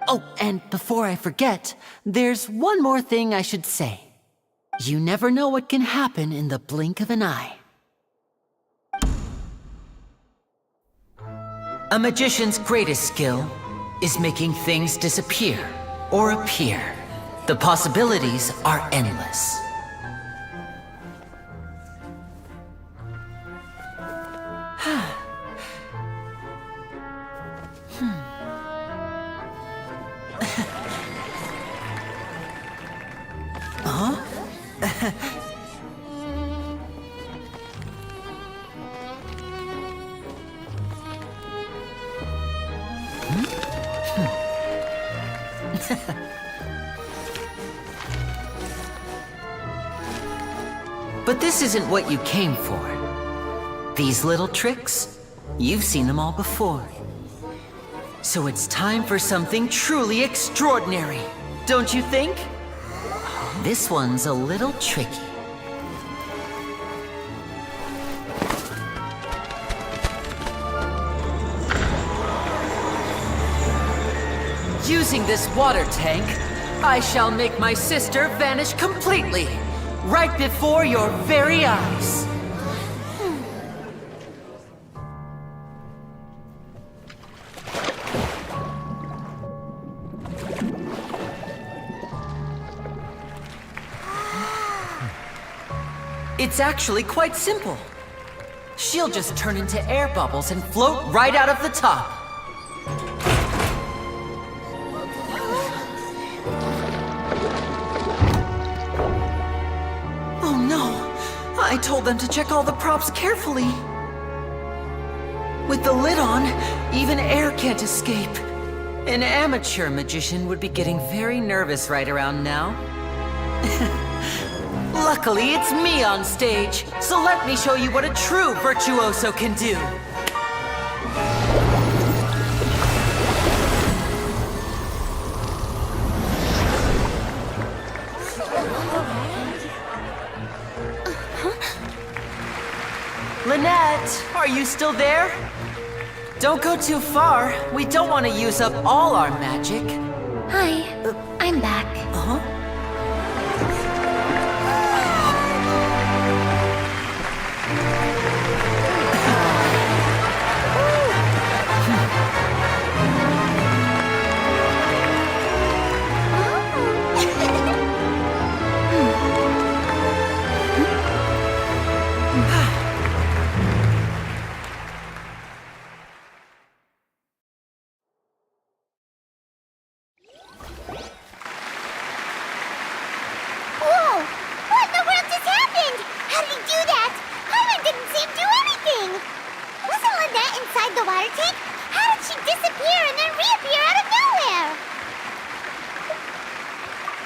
Oh, and before I forget, there's one more thing I should say. You never know what can happen in the blink of an eye. A magician's greatest skill is making things disappear or appear. The possibilities are endless. But this isn't what you came for. These little tricks, you've seen them all before. So it's time for something truly extraordinary, don't you think? This one's a little tricky. Using this water tank, I shall make my sister vanish completely, right before your very eyes. It's actually quite simple. She'll just turn into air bubbles and float right out of the top. Oh no! I told them to check all the props carefully. With the lid on, even air can't escape. An amateur magician would be getting very nervous right around now. Luckily, it's me on stage, so let me show you what a true virtuoso can do. Lynette, are you still there? Don't go too far. We don't want to use up all our magic. Hi, I'm back. Uh-huh. Whoa! What in the world just happened? How did he do that? Paimon didn't see him do anything! Wasn't Lynette inside the water tank? How did she disappear and then reappear out of nowhere?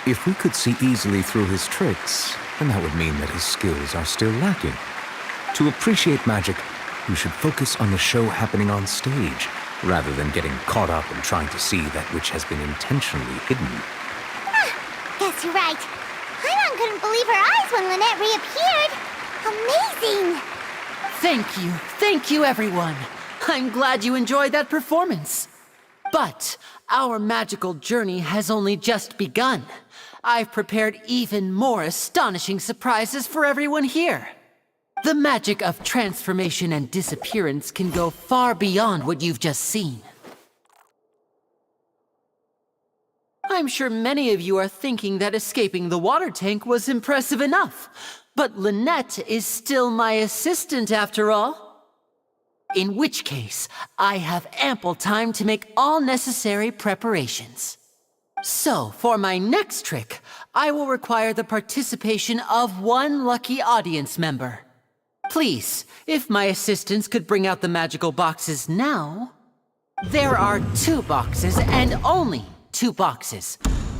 If we could see easily through his tricks, then that would mean that his skills are still lacking. To appreciate magic, you should focus on the show happening on stage, rather than getting caught up in trying to see that which has been intentionally hidden. Guess you're right. Paimon couldn't believe her eyes when Lynette reappeared. Amazing! Thank you, everyone. I'm glad you enjoyed that performance. But our magical journey has only just begun. I've prepared even more astonishing surprises for everyone here. The magic of transformation and disappearance can go far beyond what you've just seen. I'm sure many of you are thinking that escaping the water tank was impressive enough, but Lynette is still my assistant after all. In which case, I have ample time to make all necessary preparations. So, for my next trick, I will require the participation of one lucky audience member. Please, if my assistants could bring out the magical boxes now. There are 2 boxes and only 2 boxes.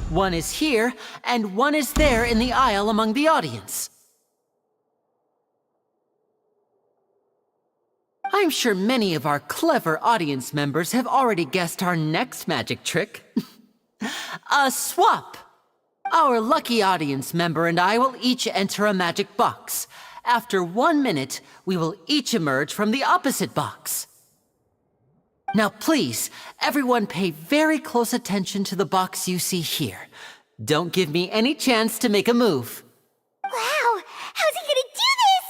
One is here, and one is there in the aisle among the audience. I'm sure many of our clever audience members have already guessed our next magic trick. A swap! Our lucky audience member and I will each enter a magic box. After 1 minute, we will each emerge from the opposite box. Now please, everyone pay very close attention to the box you see here. Don't give me any chance to make a move. Wow! How's he gonna do this?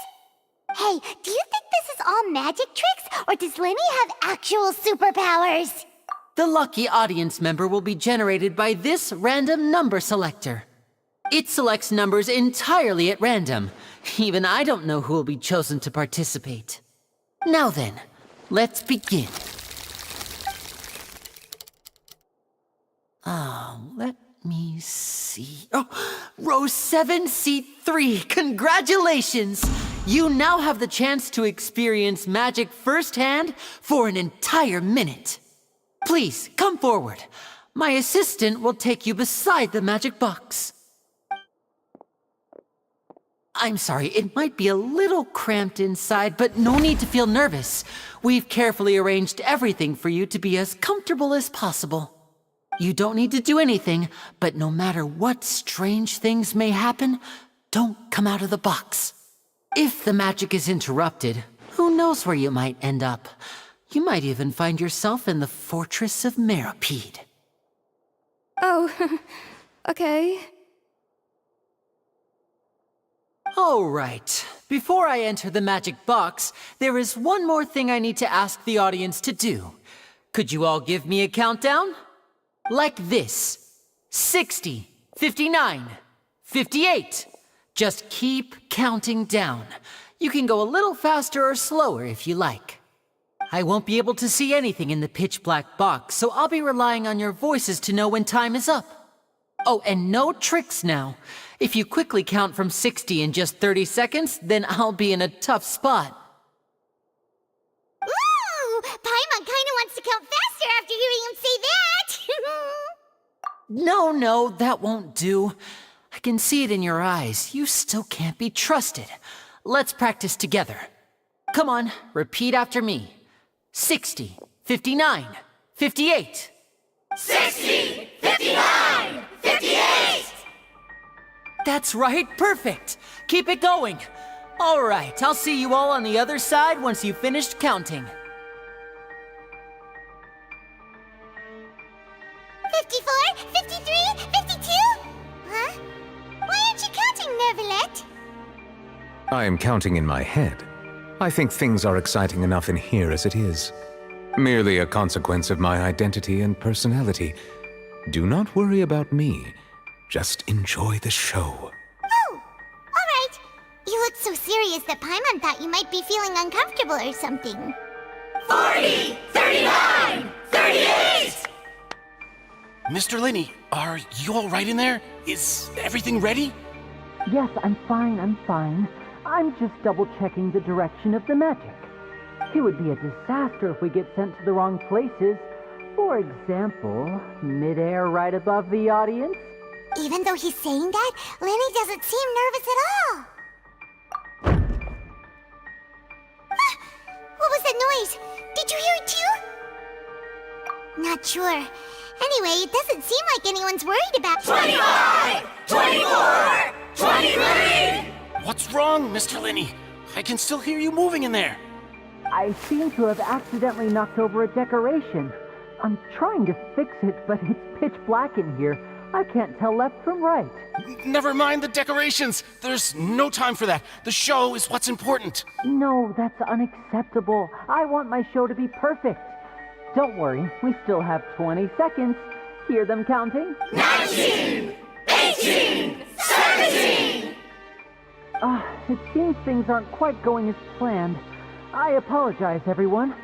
Hey, do you think this is all magic tricks, or does Lenny have actual superpowers? The lucky audience member will be generated by this random number selector. It selects numbers entirely at random. Even I don't know who will be chosen to participate. Now then, let's begin. Let me see. Oh, row 7, seat 3. Congratulations! You now have the chance to experience magic firsthand for an entire minute. Please, come forward. My assistant will take you beside the magic box. I'm sorry, it might be a little cramped inside, but no need to feel nervous. We've carefully arranged everything for you to be as comfortable as possible. You don't need to do anything, but no matter what strange things may happen, don't come out of the box. If the magic is interrupted, who knows where you might end up? You might even find yourself in the Fortress of Meropide. Oh, okay. All right. Before I enter the magic box, there is one more thing I need to ask the audience to do. Could you all give me a countdown? Like this. 60, 59, 58. Just keep counting down. You can go a little faster or slower if you like. I won't be able to see anything in the pitch black box, so I'll be relying on your voices to know when time is up. Oh, and no tricks now. If you quickly count from 60 in just 30 seconds, then I'll be in a tough spot. Ooh! Paimon kinda wants to count faster after hearing him say that! No, that won't do. I can see it in your eyes. You still can't be trusted. Let's practice together. Come on, repeat after me. 60, 59, 58. 60, 59, 58! That's right, perfect. Keep it going. All right, I'll see you all on the other side once you've finished counting. 54, 53, 52? Huh? Why aren't you counting, Nervalet? I am counting in my head. I think things are exciting enough in here as it is. Merely a consequence of my identity and personality. Do not worry about me. Just enjoy the show. Oh, all right. You look so serious that Paimon thought you might be feeling uncomfortable or something. 40, 39, 38! Mr. Linney, are you all right in there? Is everything ready? Yes, I'm fine. I'm just double-checking the direction of the magic. It would be a disaster if we get sent to the wrong places. For example, midair right above the audience. Even though he's saying that, Lenny doesn't seem nervous at all. Ah, what was that noise? Did you hear it too? Not sure. Anyway, it doesn't seem like anyone's worried about 25! 24! 23! What's wrong, Mr. Linney? I can still hear you moving in there. I seem to have accidentally knocked over a decoration. I'm trying to fix it, but it's pitch black in here. I can't tell left from right. Never mind the decorations. There's no time for that. The show is what's important. No, that's unacceptable. I want my show to be perfect. Don't worry, we still have 20 seconds. Hear them counting? 19! 18! 17! It seems things aren't quite going as planned. I apologize, everyone.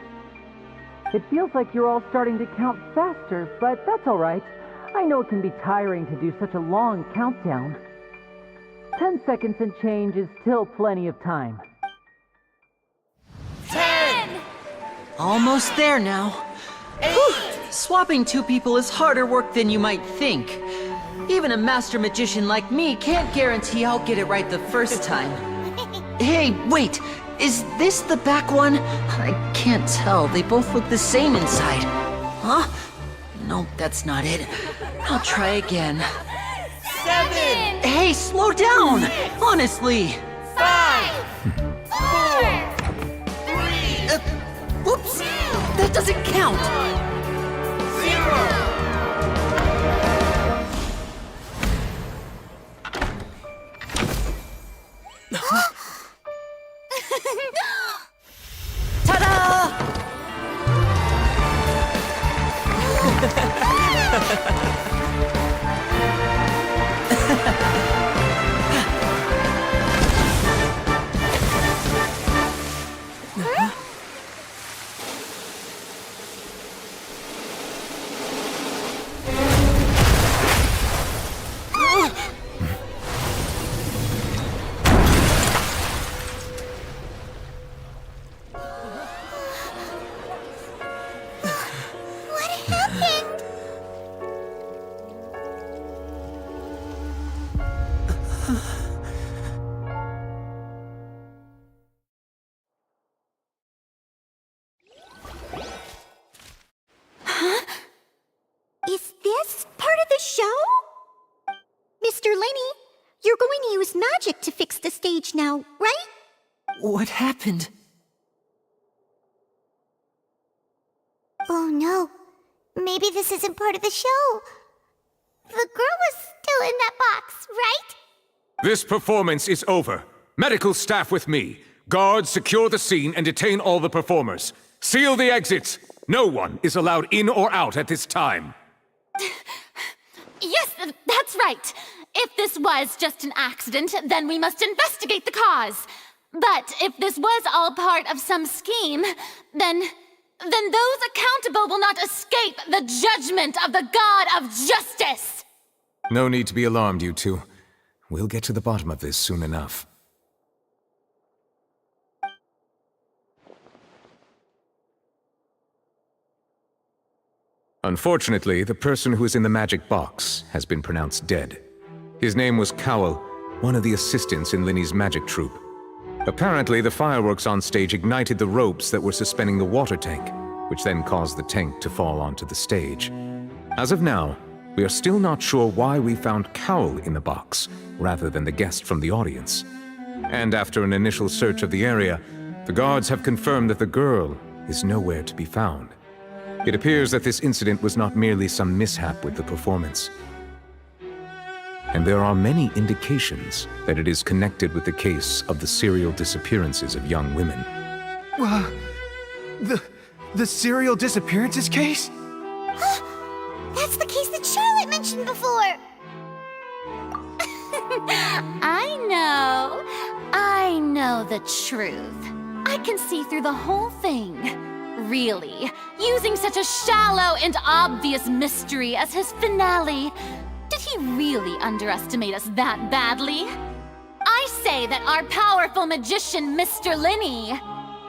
It feels like you're all starting to count faster, but that's all right. I know it can be tiring to do such a long countdown. 10 seconds and change is still plenty of time. 10! Almost there now. Whew. Swapping two people is harder work than you might think. Even a master magician like me can't guarantee I'll get it right the first time. Hey, wait! Is this the back one? I can't tell. They both look the same inside. Huh? No, that's not it. I'll try again. 7! Hey, slow down! Honestly! 5! 4! 3! Whoops! That doesn't count! 0! Ta-da! What happened? Huh? Is this part of the show? Mr. Linney, you're going to use magic to fix the stage now, right? What happened? Oh no. Maybe this isn't part of the show. The girl was still in that box, right? This performance is over. Medical staff with me. Guards, secure the scene and detain all the performers. Seal the exits. No one is allowed in or out at this time. Yes, that's right. If this was just an accident, then we must investigate the cause. But if this was all part of some scheme, then those accountable will not escape the judgment of the God of Justice! No need to be alarmed, you two. We'll get to the bottom of this soon enough. Unfortunately, the person who is in the magic box has been pronounced dead. His name was Cowell, one of the assistants in Linny's magic troupe. Apparently, the fireworks on stage ignited the ropes that were suspending the water tank, which then caused the tank to fall onto the stage. As of now, we are still not sure why we found Cowell in the box, rather than the guest from the audience. And after an initial search of the area, the guards have confirmed that the girl is nowhere to be found. It appears that this incident was not merely some mishap with the performance. And there are many indications that it is connected with the case of the serial disappearances of young women. The serial disappearances case? That's the case that Charlotte mentioned before! I know the truth. I can see through the whole thing. Really, using such a shallow and obvious mystery as his finale. Did he really underestimate us that badly? I say that our powerful magician, Mr. Linney,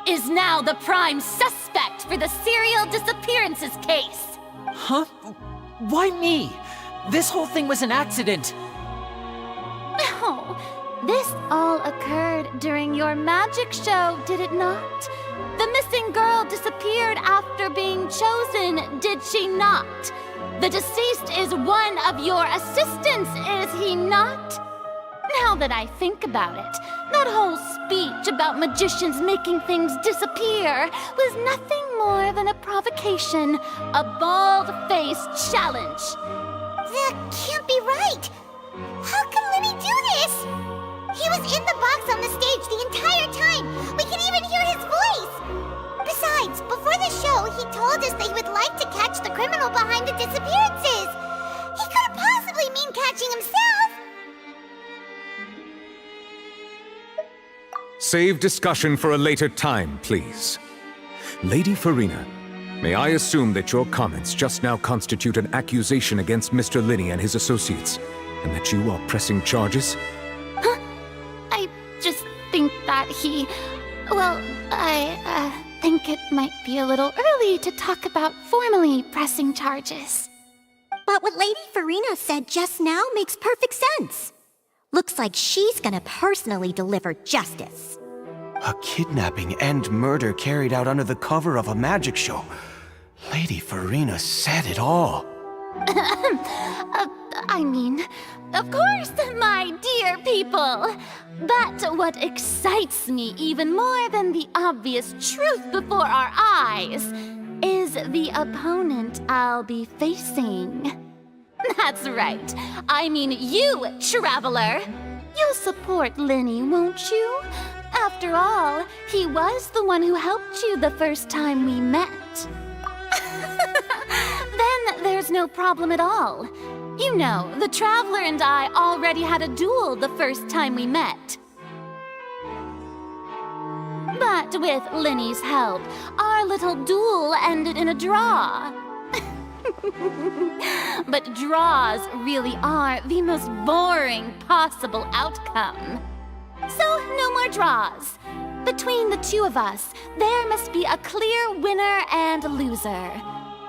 is now the prime suspect for the serial disappearances case. Huh? Why me? This whole thing was an accident. No, this all occurred during your magic show, did it not? The missing girl disappeared after being chosen, did she not? The deceased is one of your assistants, is he not? Now that I think about it, that whole speech about magicians making things disappear was nothing more than a provocation, a bald-faced challenge. That can't be right! How can Linny do this? He was in the box on the stage the entire time! We can even hear his voice! Besides, before the show, he told us that he would like to catch the criminal behind the disappearances! He couldn't possibly mean catching himself! Save discussion for a later time, please. Lady Farina, may I assume that your comments just now constitute an accusation against Mr. Linney and his associates, and that you are pressing charges? Huh? I just think that he... Well, I think it might be a little early to talk about formally pressing charges. But what Lady Farina said just now makes perfect sense. Looks like she's gonna personally deliver justice. A kidnapping and murder carried out under the cover of a magic show. Lady Farina said it all. I mean, of course, my dear people. But what excites me even more than the obvious truth before our eyes is the opponent I'll be facing. That's right. I mean you, Traveler. You'll support Linney, won't you? After all, he was the one who helped you the first time we met. Then there's no problem at all. You know, the Traveler and I already had a duel the first time we met. But with Linney's help, our little duel ended in a draw. But draws really are the most boring possible outcome. So, no more draws. Between the two of us, there must be a clear winner and loser.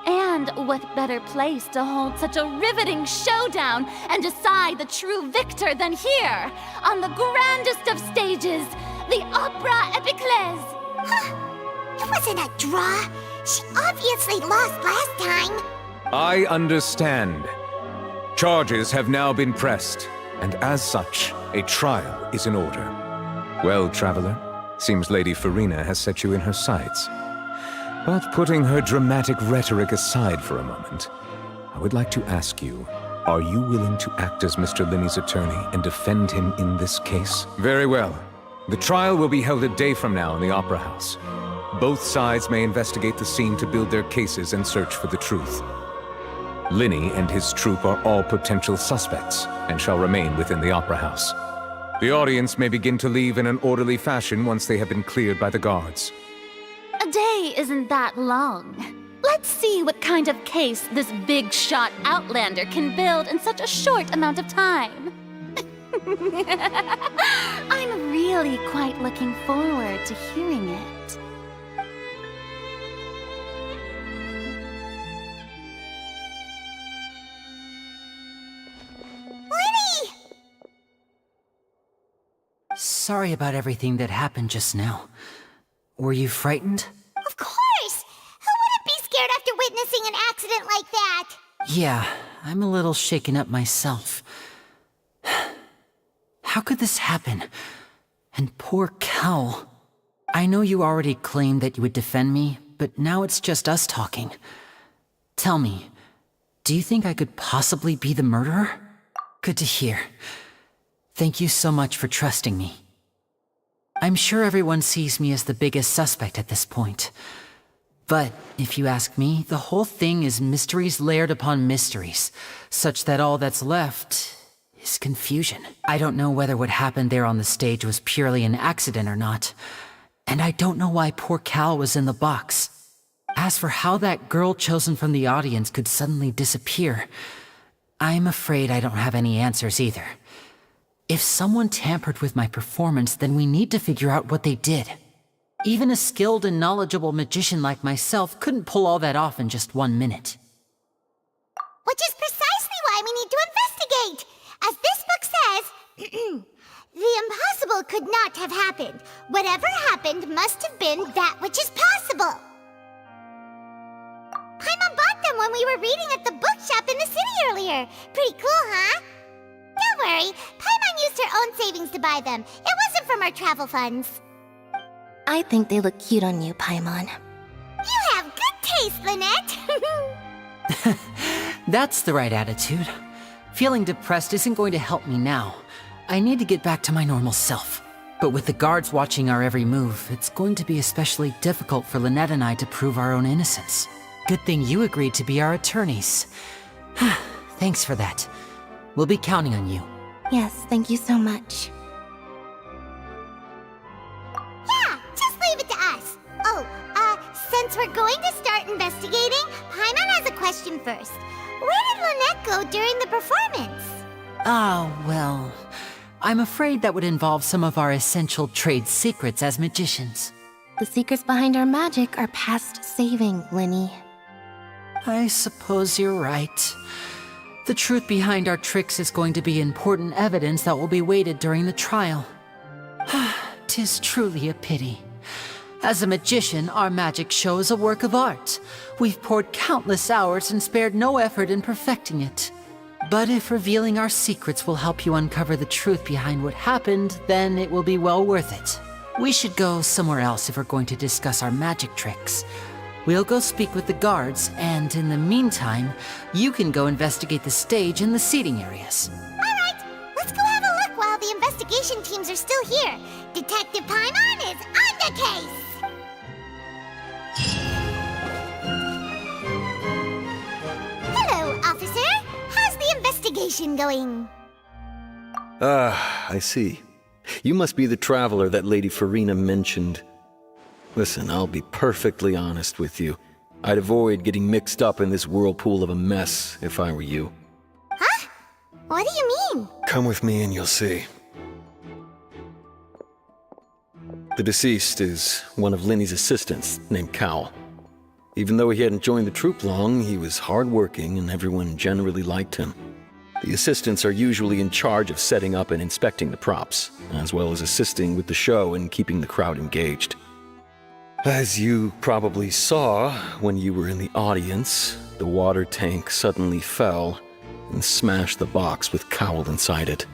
And what better place to hold such a riveting showdown and decide the true victor than here, on the grandest of stages, the Opera Epiclese. Huh? It wasn't a draw. She obviously lost last time. I understand. Charges have now been pressed, and as such, a trial is in order. Well, Traveler, seems Lady Farina has set you in her sights. But putting her dramatic rhetoric aside for a moment, I would like to ask you, are you willing to act as Mr. Linney's attorney and defend him in this case? Very well. The trial will be held a day from now in the Opera House. Both sides may investigate the scene to build their cases and search for the truth. Linney and his troupe are all potential suspects and shall remain within the Opera House. The audience may begin to leave in an orderly fashion once they have been cleared by the guards. A day isn't that long. Let's see what kind of case this big-shot Outlander can build in such a short amount of time. I'm really quite looking forward to hearing it. Linny! sorry about everything that happened just now. Were you frightened? Of course! Who wouldn't be scared after witnessing an accident like that? Yeah, I'm a little shaken up myself. How could this happen? And poor Cal. I know you already claimed that you would defend me, but now it's just us talking. Tell me, do you think I could possibly be the murderer? Good to hear. Thank you so much for trusting me. I'm sure everyone sees me as the biggest suspect at this point. But if you ask me, the whole thing is mysteries layered upon mysteries, such that all that's left is confusion. I don't know whether what happened there on the stage was purely an accident or not. And I don't know why poor Cal was in the box. As for how that girl chosen from the audience could suddenly disappear, I'm afraid I don't have any answers either. If someone tampered with my performance, then we need to figure out what they did. Even a skilled and knowledgeable magician like myself couldn't pull all that off in just 1 minute. Which is precisely why we need to investigate! As this book says, the impossible could not have happened. Whatever happened must have been that which is possible. Paimon bought them when we were reading at the bookshop in the city earlier. Pretty cool, huh? Don't worry, Paimon used her own savings to buy them. It wasn't from our travel funds. I think they look cute on you, Paimon. You have good taste, Lynette! That's the right attitude. Feeling depressed isn't going to help me now. I need to get back to my normal self. But with the guards watching our every move, it's going to be especially difficult for Lynette and I to prove our own innocence. Good thing you agreed to be our attorneys. Thanks for that. We'll be counting on you. Yes, thank you so much. Yeah, just leave it to us. Oh, since we're going to start investigating, Paimon has a question first. Where did Lynette go during the performance? Oh, well, I'm afraid that would involve some of our essential trade secrets as magicians. The secrets behind our magic are past saving, Linny. I suppose you're right. The truth behind our tricks is going to be important evidence that will be weighted during the trial. 'Tis truly a pity. As a magician, our magic show is a work of art. We've poured countless hours and spared no effort in perfecting it. But if revealing our secrets will help you uncover the truth behind what happened, then it will be well worth it. We should go somewhere else if we're going to discuss our magic tricks. We'll go speak with the guards, and in the meantime, you can go investigate the stage and the seating areas. Alright, let's go have a look while the investigation teams are still here. Detective Paimon is on the case! Hello, officer. How's the investigation going? Ah, I see. You must be the traveler that Lady Farina mentioned. Listen, I'll be perfectly honest with you. I'd avoid getting mixed up in this whirlpool of a mess if I were you. Huh? What do you mean? Come with me and you'll see. The deceased is one of Linny's assistants named Cal. Even though he hadn't joined the troupe long, he was hardworking and everyone generally liked him. The assistants are usually in charge of setting up and inspecting the props, as well as assisting with the show and keeping the crowd engaged. As you probably saw when you were in the audience, the water tank suddenly fell and smashed the box with Cowl inside it.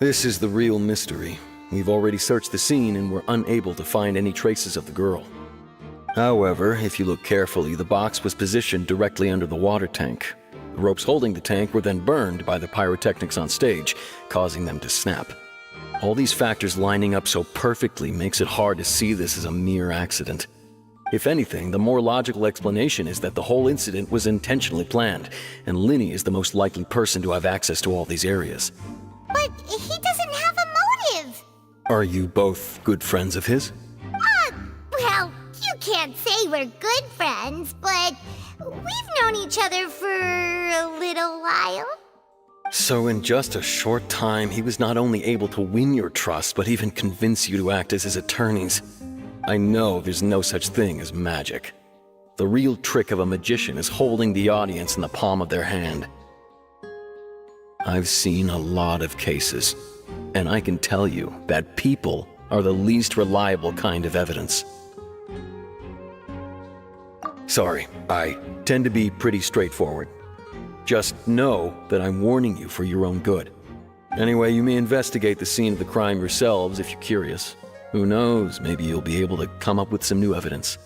This is the real mystery. We've already searched the scene and were unable to find any traces of the girl. However, if you look carefully, the box was positioned directly under the water tank. The ropes holding the tank were then burned by the pyrotechnics on stage, causing them to snap. All these factors lining up so perfectly makes it hard to see this as a mere accident. If anything, the more logical explanation is that the whole incident was intentionally planned, and Linny is the most likely person to have access to all these areas. But he doesn't have a motive! Are you both good friends of his? Well, you can't say we're good friends, but we've known each other for a little while. So in just a short time, he was not only able to win your trust, but even convince you to act as his attorneys. I know there's no such thing as magic. The real trick of a magician is holding the audience in the palm of their hand. I've seen a lot of cases. And I can tell you that people are the least reliable kind of evidence. Sorry, I tend to be pretty straightforward. Just know that I'm warning you for your own good. Anyway, you may investigate the scene of the crime yourselves if you're curious. Who knows, maybe you'll be able to come up with some new evidence.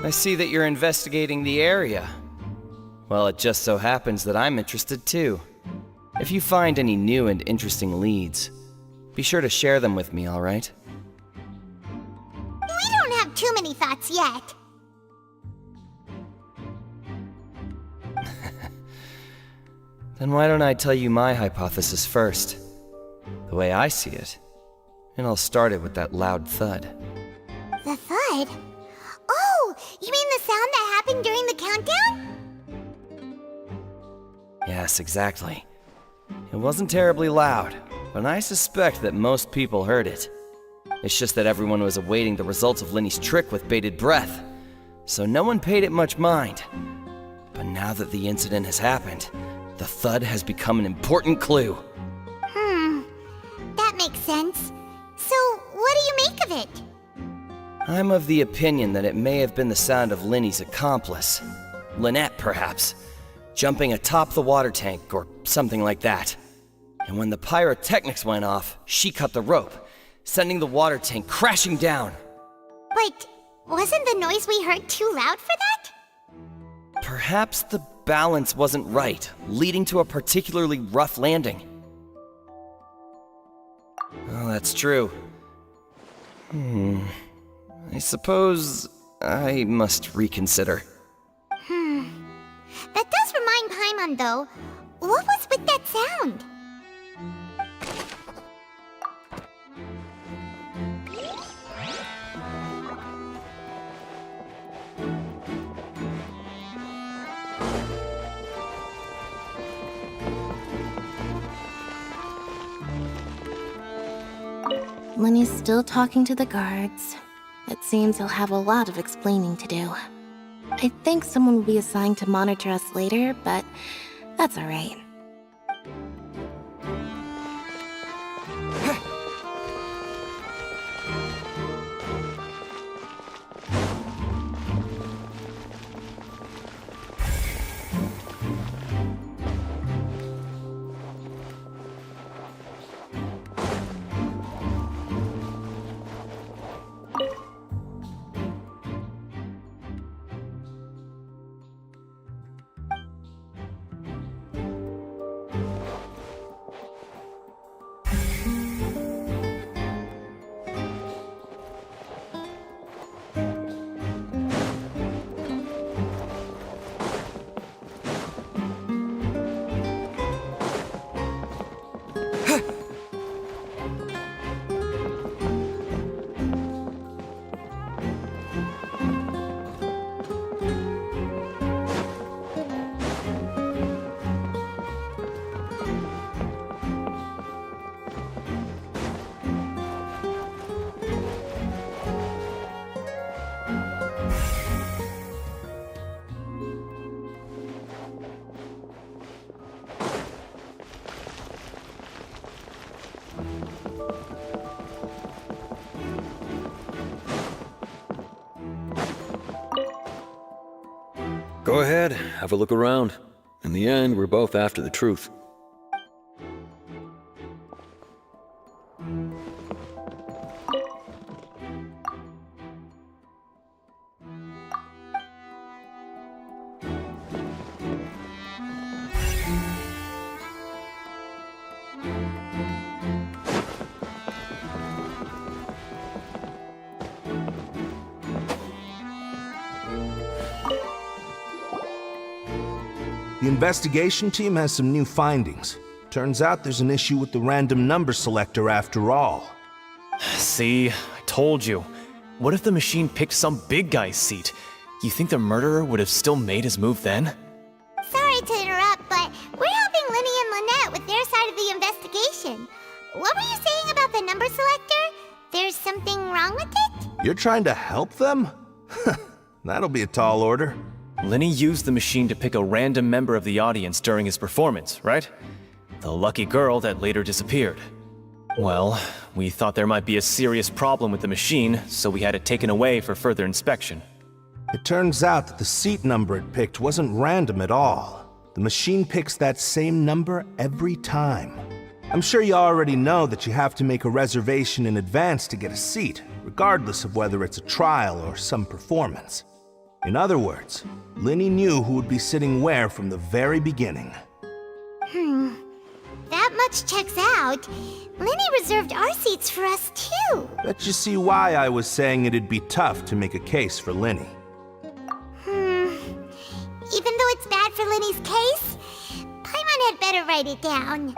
I see that you're investigating the area. Well, it just so happens that I'm interested too. If you find any new and interesting leads, be sure to share them with me, all right? We don't have too many thoughts yet. Then why don't I tell you my hypothesis first? The way I see it. And I'll start it with that loud thud. The thud? Oh, you mean the sound that happened during the countdown? Yes, exactly. It wasn't terribly loud, but I suspect that most people heard it. It's just that everyone was awaiting the results of Linny's trick with bated breath, so no one paid it much mind. But now that the incident has happened, the thud has become an important clue. That makes sense. So, what do you make of it? I'm of the opinion that it may have been the sound of Linny's accomplice. Lynette, perhaps. Jumping atop the water tank, or something like that. And when the pyrotechnics went off, she cut the rope, sending the water tank crashing down. But wasn't the noise we heard too loud for that? Perhaps the balance wasn't right, leading to a particularly rough landing. Well, that's true. I suppose I must reconsider. That does remind Paimon, though. What was with that sound? Lenny's still talking to the guards. It seems he'll have a lot of explaining to do. I think someone will be assigned to monitor us later, but that's alright. Go ahead, have a look around. In the end, we're both after the truth. The investigation team has some new findings. Turns out there's an issue with the random number selector after all. See, I told you. What if the machine picked some big guy's seat? You think the murderer would have still made his move then? Sorry to interrupt, but we're helping Linny and Lynette with their side of the investigation. What were you saying about the number selector? There's something wrong with it? You're trying to help them? That'll be a tall order. Linny used the machine to pick a random member of the audience during his performance, right? The lucky girl that later disappeared. Well, we thought there might be a serious problem with the machine, so we had it taken away for further inspection. It turns out that the seat number it picked wasn't random at all. The machine picks that same number every time. I'm sure you already know that you have to make a reservation in advance to get a seat, regardless of whether it's a trial or some performance. In other words, Linny knew who would be sitting where from the very beginning. That much checks out. Linny reserved our seats for us too. Bet you see why I was saying it'd be tough to make a case for Linny. Even though it's bad for Linny's case, Paimon had better write it down.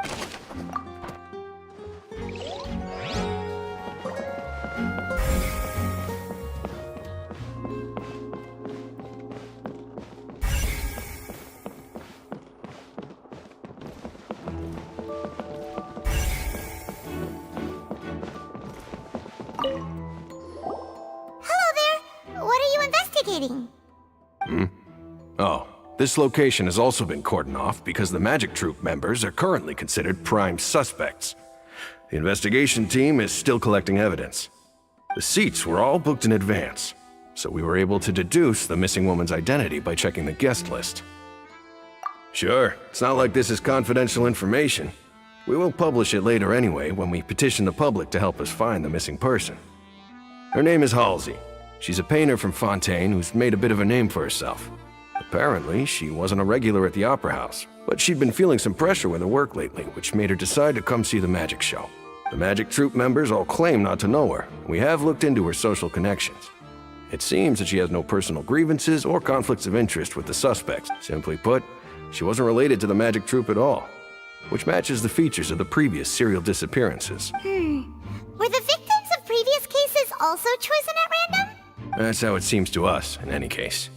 Oh, this location has also been cordoned off because the Magic Troop members are currently considered prime suspects. The investigation team is still collecting evidence. The seats were all booked in advance, so we were able to deduce the missing woman's identity by checking the guest list. Sure, it's not like this is confidential information. We will publish it later anyway when we petition the public to help us find the missing person. Her name is Halsey. She's a painter from Fontaine who's made a bit of a name for herself. Apparently, she wasn't a regular at the Opera House, but she'd been feeling some pressure with her work lately, which made her decide to come see the magic show. The Magic Troop members all claim not to know her. We have looked into her social connections. It seems that she has no personal grievances or conflicts of interest with the suspects. Simply put, she wasn't related to the Magic Troop at all, which matches the features of the previous serial disappearances. Were the victims of previous cases also chosen at random? That's how it seems to us, in any case.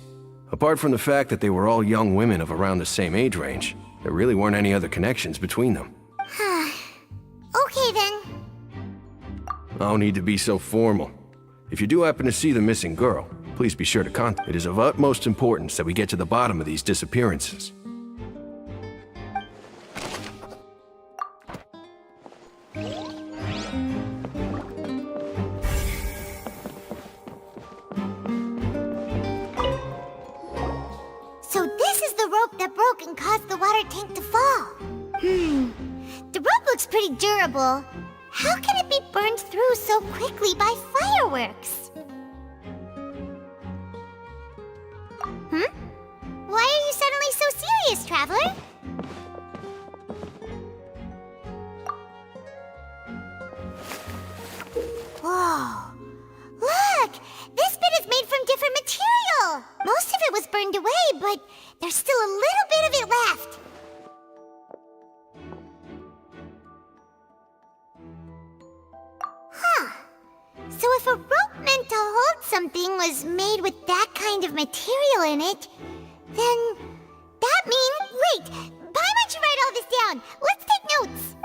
Apart from the fact that they were all young women of around the same age range, there really weren't any other connections between them. Okay then. No need to be so formal. If you do happen to see the missing girl, please be sure to contact. It is of utmost importance that we get to the bottom of these disappearances. So this is the rope that broke and caused the water tank to fall. The rope looks pretty durable. How can it be burned through so quickly by fireworks? Why are you suddenly so serious, Traveler? Whoa. Look! This bit is made from different material! Most of it was burned away, but there's still a little bit of it left. So if a rope meant to hold something was made with that kind of material in it, then that means... Wait! Paimon should write all this down! Let's take notes!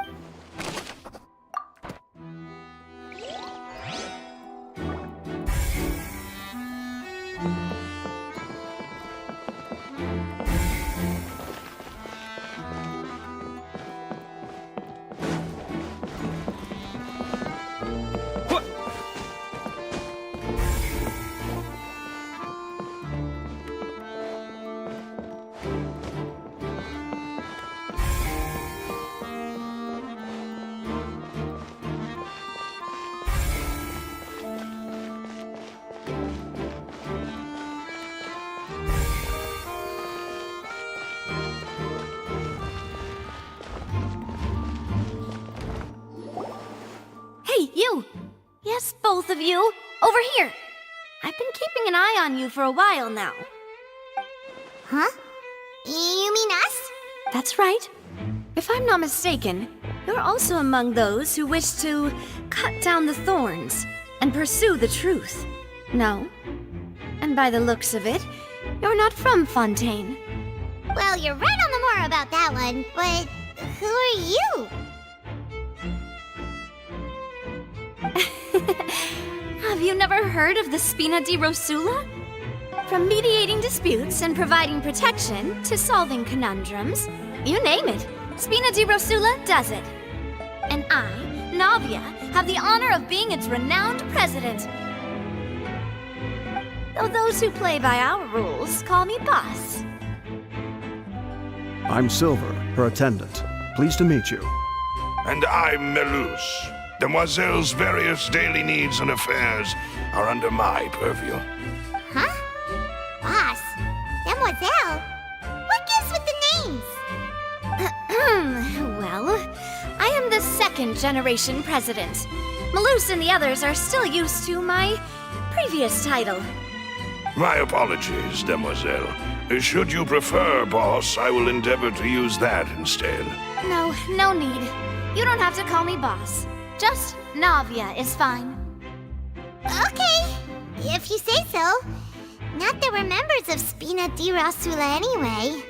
of you, over here. I've been keeping an eye on you for a while now. Huh? You mean us? That's right. If I'm not mistaken, you're also among those who wish to cut down the thorns and pursue the truth. No? And by the looks of it, you're not from Fontaine. Well, you're right on the more about that one, but who are you? Have you never heard of the Spina di Rosula? From mediating disputes and providing protection to solving conundrums, you name it, Spina di Rosula does it. And I, Navia, have the honor of being its renowned president. Though those who play by our rules call me boss. I'm Silver, her attendant. Pleased to meet you. And I'm Melus. Demoiselle's various daily needs and affairs are under my purview. Huh? Boss? Demoiselle? What gives with the names? Well, I am the second generation president. Melus and the others are still used to my previous title. My apologies, Demoiselle. Should you prefer, boss, I will endeavor to use that instead. No need. You don't have to call me boss. Just Navia is fine. Okay, if you say so. Not that we're members of Spina di Rosula anyway.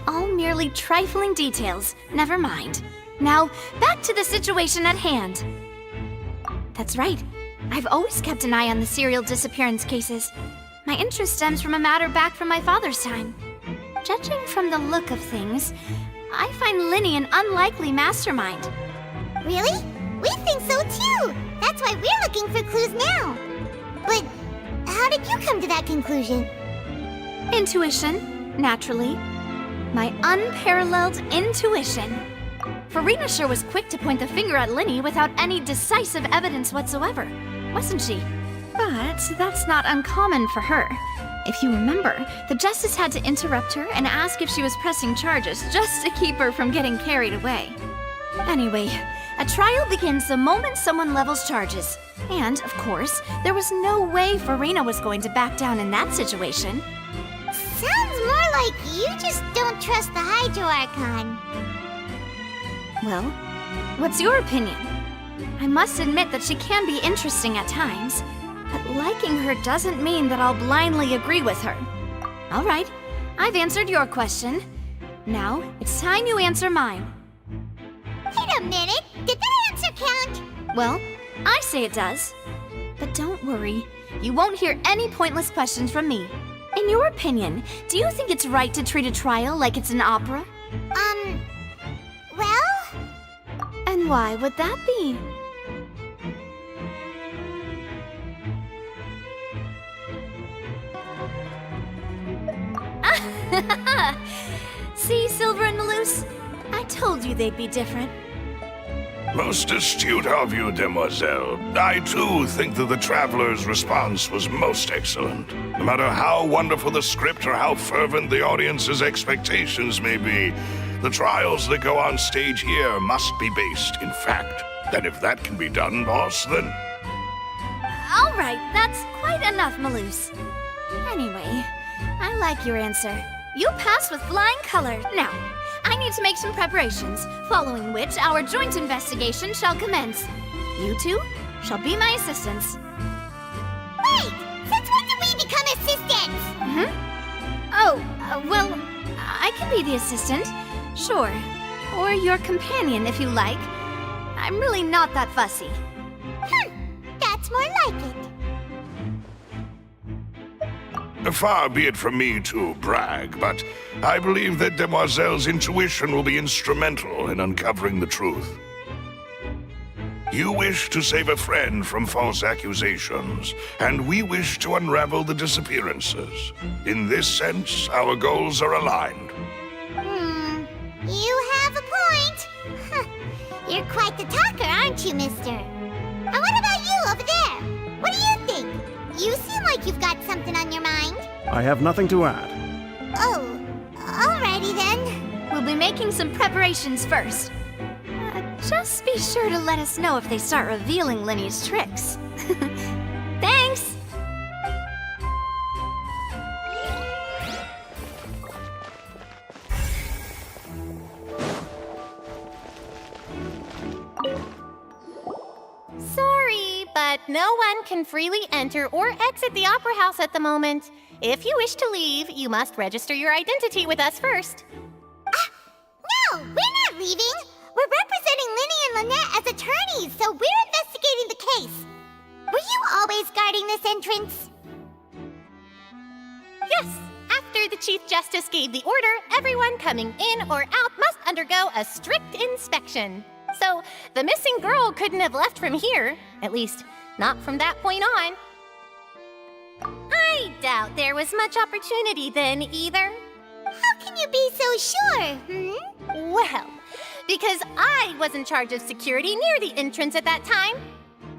All merely trifling details. Never mind. Now, back to the situation at hand. That's right. I've always kept an eye on the serial disappearance cases. My interest stems from a matter back from my father's time. Judging from the look of things, I find Linny an unlikely mastermind. Really? We think so too! That's why we're looking for clues now. But how did you come to that conclusion? Intuition, naturally. My unparalleled intuition. Farina sure was quick to point the finger at Linny without any decisive evidence whatsoever, wasn't she? But that's not uncommon for her. If you remember, the Justice had to interrupt her and ask if she was pressing charges just to keep her from getting carried away. Anyway, a trial begins the moment someone levels charges. And, of course, there was no way Farina was going to back down in that situation. Sounds more like you just don't trust the Hydro Archon. Well, what's your opinion? I must admit that she can be interesting at times, but liking her doesn't mean that I'll blindly agree with her. All right, I've answered your question. Now, it's time you answer mine. Wait a minute, did that answer count? Well, I say it does. But don't worry, you won't hear any pointless questions from me. In your opinion, do you think it's right to treat a trial like it's an opera? Well? And why would that be? See, Silver and Melus? I told you they'd be different. Most astute of you, Demoiselle. I too think that the Traveler's response was most excellent. No matter how wonderful the script or how fervent the audience's expectations may be, the trials that go on stage here must be based in fact. And if that can be done, boss, then... All right, that's quite enough, Melus. Anyway, I like your answer. You passed with flying colors. Now, I need to make some preparations, following which our joint investigation shall commence. You two shall be my assistants. Wait! Since when did we become assistants? Well, I can be the assistant, sure. Or your companion, if you like. I'm really not that fussy. That's more like it. Far be it from me to brag, but I believe that Demoiselle's intuition will be instrumental in uncovering the truth. You wish to save a friend from false accusations, and we wish to unravel the disappearances. In this sense, our goals are aligned. You have a point. You're quite the talker, aren't you, mister? And what about you over there? What do you think? You seem like you've got something on your mind. I have nothing to add. Oh, alrighty then. We'll be making some preparations first. Just be sure to let us know if they start revealing Linny's tricks. Thanks! Sorry, but no one can freely enter or exit the Opera House at the moment. If you wish to leave, you must register your identity with us first. No, we're not leaving. We're representing Linny and Lynette as attorneys, so we're investigating the case. Were you always guarding this entrance? Yes, after the Chief Justice gave the order, everyone coming in or out must undergo a strict inspection. So, the missing girl couldn't have left from here. At least, not from that point on. I doubt there was much opportunity then, either. How can you be so sure, Well, because I was in charge of security near the entrance at that time.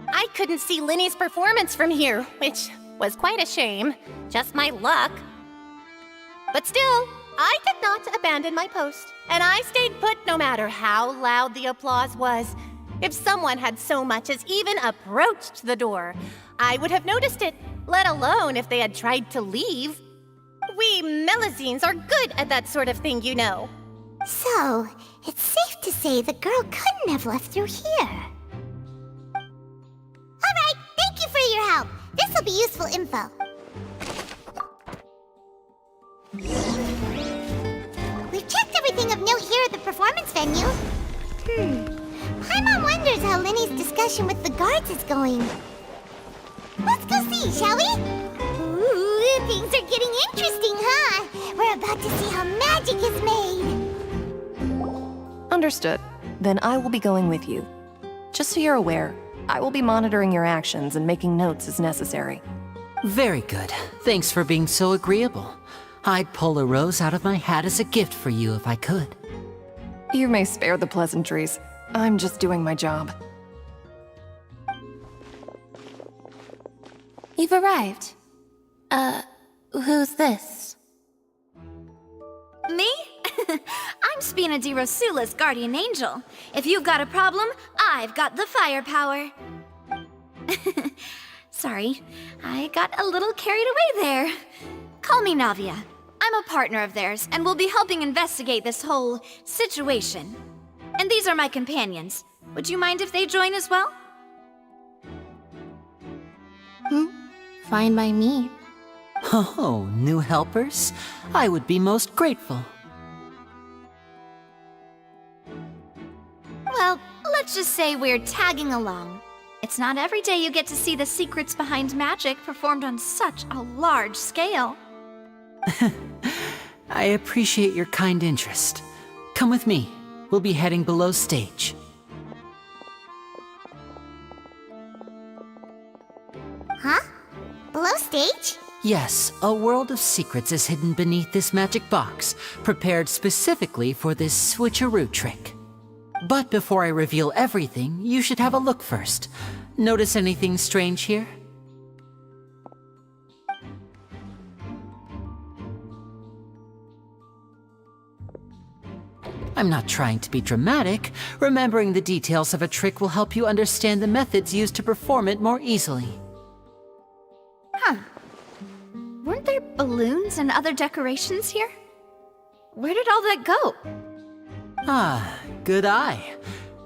I couldn't see Linny's performance from here, which was quite a shame. Just my luck. But still, I did not abandon my post, and I stayed put no matter how loud the applause was. If someone had so much as even approached the door, I would have noticed it, let alone if they had tried to leave. We Melazines are good at that sort of thing, you know. So, it's safe to say the girl couldn't have left through here. Alright, thank you for your help. This'll be useful info. We've checked everything of note here at the performance venue. Paimon wonders how Linny's discussion with the guards is going. Let's go see, shall we? Ooh, things are getting interesting, huh? We're about to see how magic is made. Understood. Then I will be going with you. Just so you're aware, I will be monitoring your actions and making notes as necessary. Very good. Thanks for being so agreeable. I'd pull a rose out of my hat as a gift for you if I could. You may spare the pleasantries. I'm just doing my job. You've arrived. Who's this? Me? I'm Spina di Rosula's guardian angel. If you've got a problem, I've got the firepower. Sorry, I got a little carried away there. Call me Navia. I'm a partner of theirs, and will be helping investigate this whole situation. And these are my companions. Would you mind if they join as well? Fine by me. Oh, new helpers? I would be most grateful. Well, let's just say we're tagging along. It's not every day you get to see the secrets behind magic performed on such a large scale. I appreciate your kind interest. Come with me. We'll be heading below stage. Huh? Below stage? Yes, a world of secrets is hidden beneath this magic box, prepared specifically for this switcheroo trick. But before I reveal everything, you should have a look first. Notice anything strange here? I'm not trying to be dramatic. Remembering the details of a trick will help you understand the methods used to perform it more easily. Huh. Weren't there balloons and other decorations here? Where did all that go? Ah, good eye.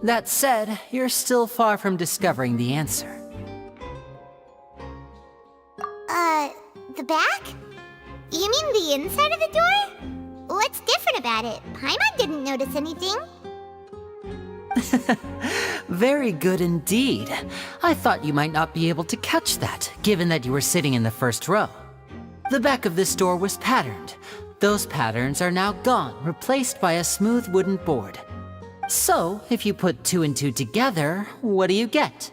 That said, you're still far from discovering the answer. The back? You mean the inside of the door? What's different about it? Paimon didn't notice anything. Very good indeed. I thought you might not be able to catch that, given that you were sitting in the first row. The back of this door was patterned. Those patterns are now gone, replaced by a smooth wooden board. So, if you put 2 and 2 together, what do you get?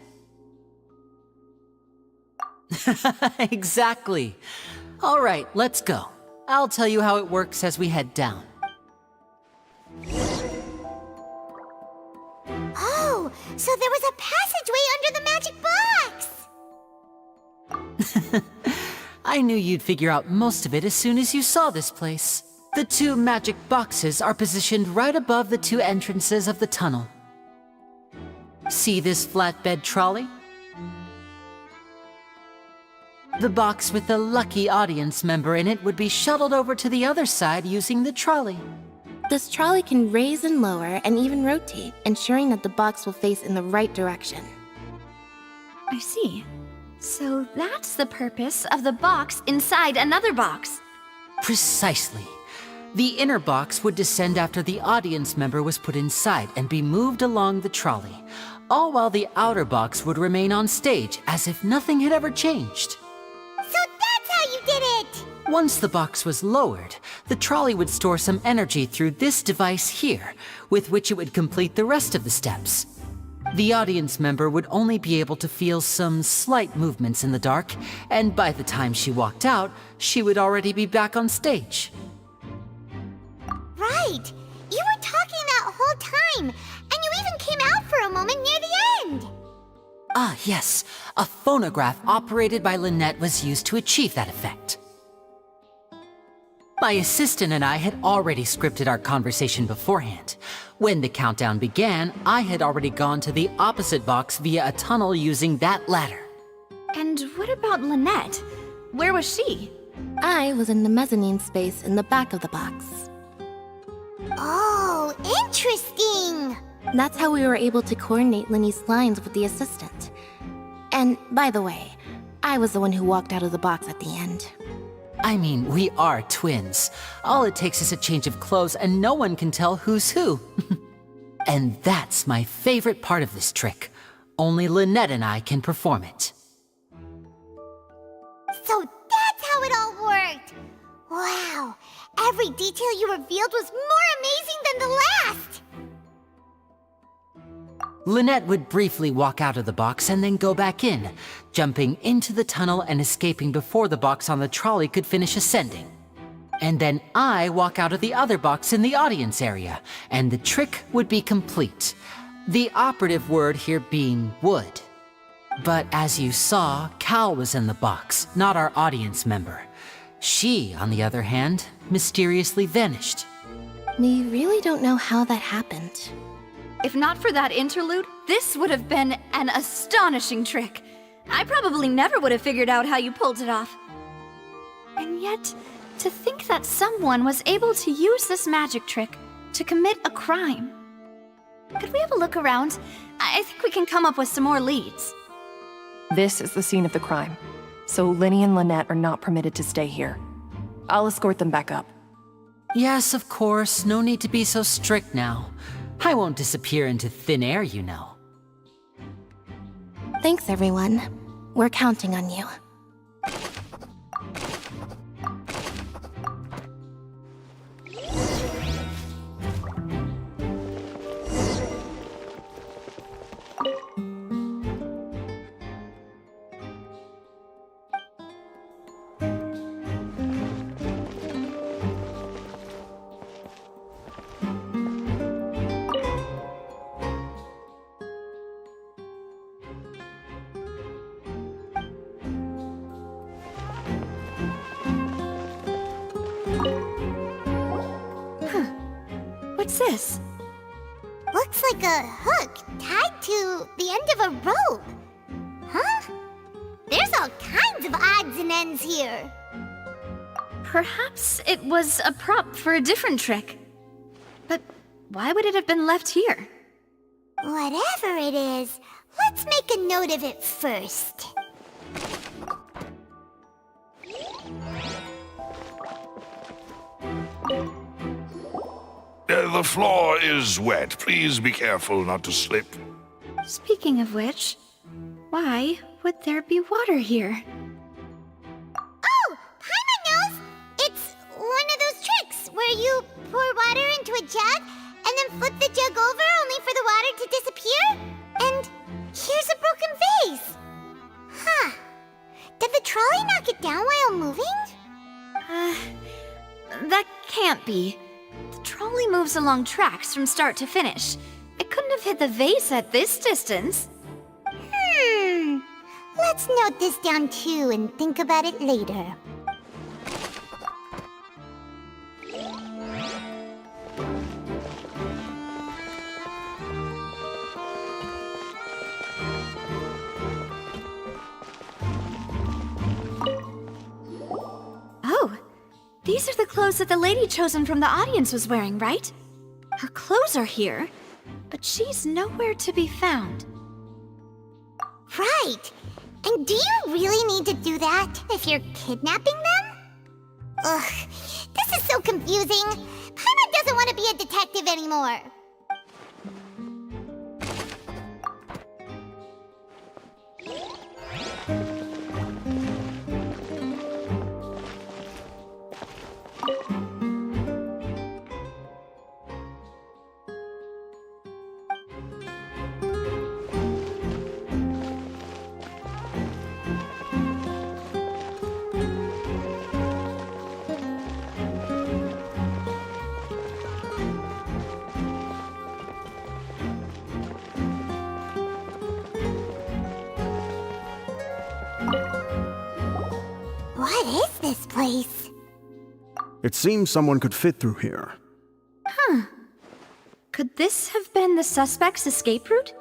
Exactly. All right, let's go. I'll tell you how it works as we head down. Oh, so there was a passageway under the magic box! I knew you'd figure out most of it as soon as you saw this place. The 2 magic boxes are positioned right above the 2 entrances of the tunnel. See this flatbed trolley? The box with the lucky audience member in it would be shuttled over to the other side using the trolley. This trolley can raise and lower and even rotate, ensuring that the box will face in the right direction. I see. So that's the purpose of the box inside another box. Precisely. The inner box would descend after the audience member was put inside and be moved along the trolley, all while the outer box would remain on stage as if nothing had ever changed. So that's how you did it! Once the box was lowered, the trolley would store some energy through this device here, with which it would complete the rest of the steps. The audience member would only be able to feel some slight movements in the dark, and by the time she walked out, she would already be back on stage. Right! You were talking that whole time, and you even came out for a moment near the end! Ah, yes. A phonograph operated by Lynette was used to achieve that effect. My assistant and I had already scripted our conversation beforehand. When the countdown began, I had already gone to the opposite box via a tunnel using that ladder. And what about Lynette? Where was she? I was in the mezzanine space in the back of the box. Oh, interesting! That's how we were able to coordinate Linny's lines with the assistant. And, by the way, I was the one who walked out of the box at the end. I mean, we are twins. All it takes is a change of clothes and no one can tell who's who. And that's my favorite part of this trick. Only Lynette and I can perform it. So that's how it all worked! Wow, every detail you revealed was more amazing than the last! Lynette would briefly walk out of the box and then go back in, jumping into the tunnel and escaping before the box on the trolley could finish ascending. And then I walk out of the other box in the audience area, and the trick would be complete. The operative word here being would. But as you saw, Cal was in the box, not our audience member. She, on the other hand, mysteriously vanished. We really don't know how that happened. If not for that interlude, this would have been an astonishing trick. I probably never would have figured out how you pulled it off. And yet, to think that someone was able to use this magic trick to commit a crime. Could we have a look around? I think we can come up with some more leads. This is the scene of the crime, so Linny and Lynette are not permitted to stay here. I'll escort them back up. Yes, of course. No need to be so strict now. I won't disappear into thin air, you know. Thanks, everyone. We're counting on you. What's this? Looks like a hook tied to the end of a rope. Huh? There's all kinds of odds and ends here. Perhaps it was a prop for a different trick. But why would it have been left here? Whatever it is, let's make a note of it first. The floor is wet. Please be careful not to slip. Speaking of which, why would there be water here? Oh, Paimon knows! It's one of those tricks where you pour water into a jug and then flip the jug over only for the water to disappear? And here's a broken vase! Huh. Did the trolley knock it down while moving? That can't be. The trolley moves along tracks from start to finish. It couldn't have hit the vase at this distance. Let's note this down too and think about it later. These are the clothes that the lady chosen from the audience was wearing, right? Her clothes are here, but she's nowhere to be found. Right. And do you really need to do that if you're kidnapping them? Ugh, this is so confusing. Paimon doesn't want to be a detective anymore. What is this place? It seems someone could fit through here. Huh. Could this have been the suspect's escape route?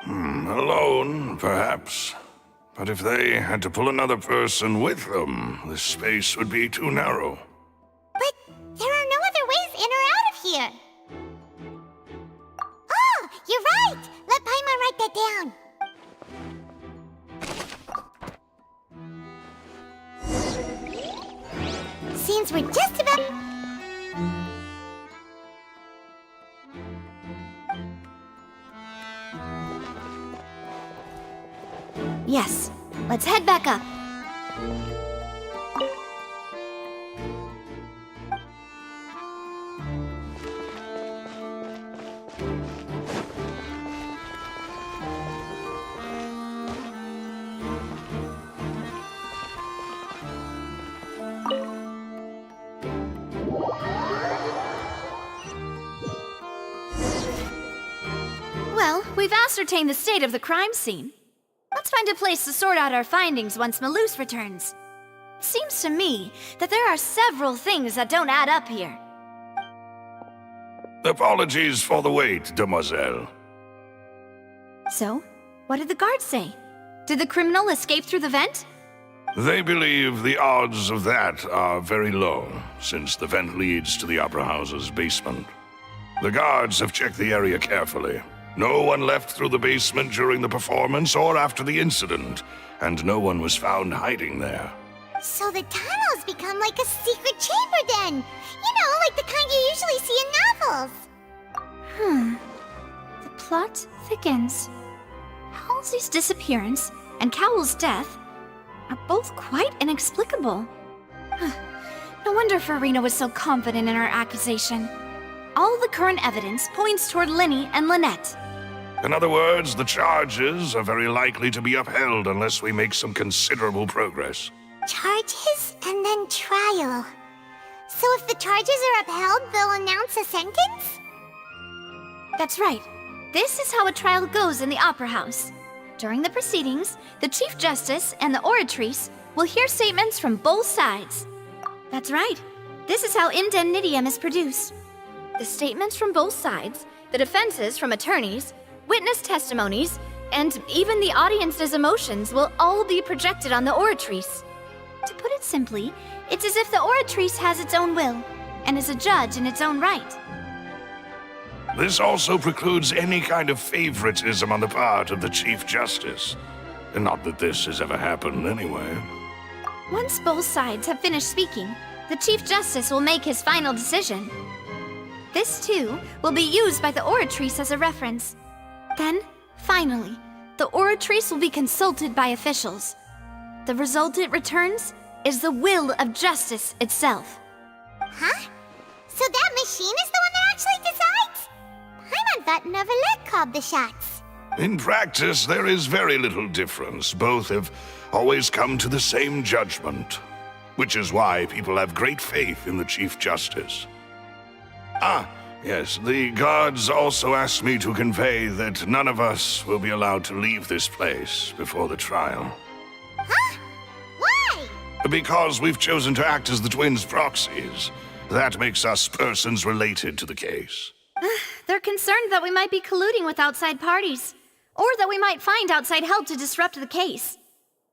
Alone, perhaps. But if they had to pull another person with them, the space would be too narrow. But there are no other ways in or out of here. Oh, you're right! Let Paimon write that down. Seems we're just about... Yes. Let's head back up. Well, we've ascertained the state of the crime scene. Let's find a place to sort out our findings once Malus returns. Seems to me that there are several things that don't add up here. Apologies for the wait, demoiselle. So, what did the guards say? Did the criminal escape through the vent? They believe the odds of that are very low, since the vent leads to the Opera House's basement. The guards have checked the area carefully. No one left through the basement during the performance or after the incident, and no one was found hiding there. So the tunnels become like a secret chamber then! You know, like the kind you usually see in novels! The plot thickens. Halsey's disappearance and Cowell's death are both quite inexplicable. No wonder Farina was so confident in her accusation. All the current evidence points toward Linny and Lynette. In other words, the charges are very likely to be upheld unless we make some considerable progress. Charges and then trial. So if the charges are upheld, they'll announce a sentence? That's right. This is how a trial goes in the Opera House. During the proceedings, the Chief Justice and the Oratrice will hear statements from both sides. That's right. This is how indemnitium is produced. The statements from both sides, the defenses from attorneys, witness testimonies, and even the audience's emotions will all be projected on the Oratrice. To put it simply, it's as if the Oratrice has its own will, and is a judge in its own right. This also precludes any kind of favoritism on the part of the Chief Justice. And not that this has ever happened anyway. Once both sides have finished speaking, the Chief Justice will make his final decision. This, too, will be used by the Oratrice as a reference. Then, finally, the Oratrice will be consulted by officials. The result it returns is the will of justice itself. Huh? So that machine is the one that actually decides? Paimon thought Neverlet called the shots. In practice, there is very little difference. Both have always come to the same judgment, which is why people have great faith in the Chief Justice. Ah, yes, the guards also asked me to convey that none of us will be allowed to leave this place before the trial. Huh? Why? Because we've chosen to act as the twins' proxies. That makes us persons related to the case. They're concerned that we might be colluding with outside parties, or that we might find outside help to disrupt the case.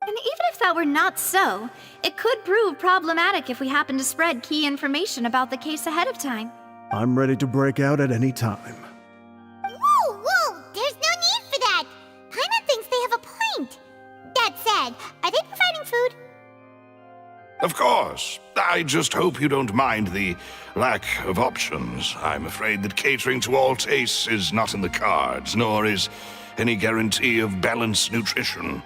And even if that were not so, it could prove problematic if we happen to spread key information about the case ahead of time. I'm ready to break out at any time. Whoa, whoa! There's no need for that! Paimon thinks they have a point. That said, are they providing food? Of course. I just hope you don't mind the lack of options. I'm afraid that catering to all tastes is not in the cards, nor is any guarantee of balanced nutrition.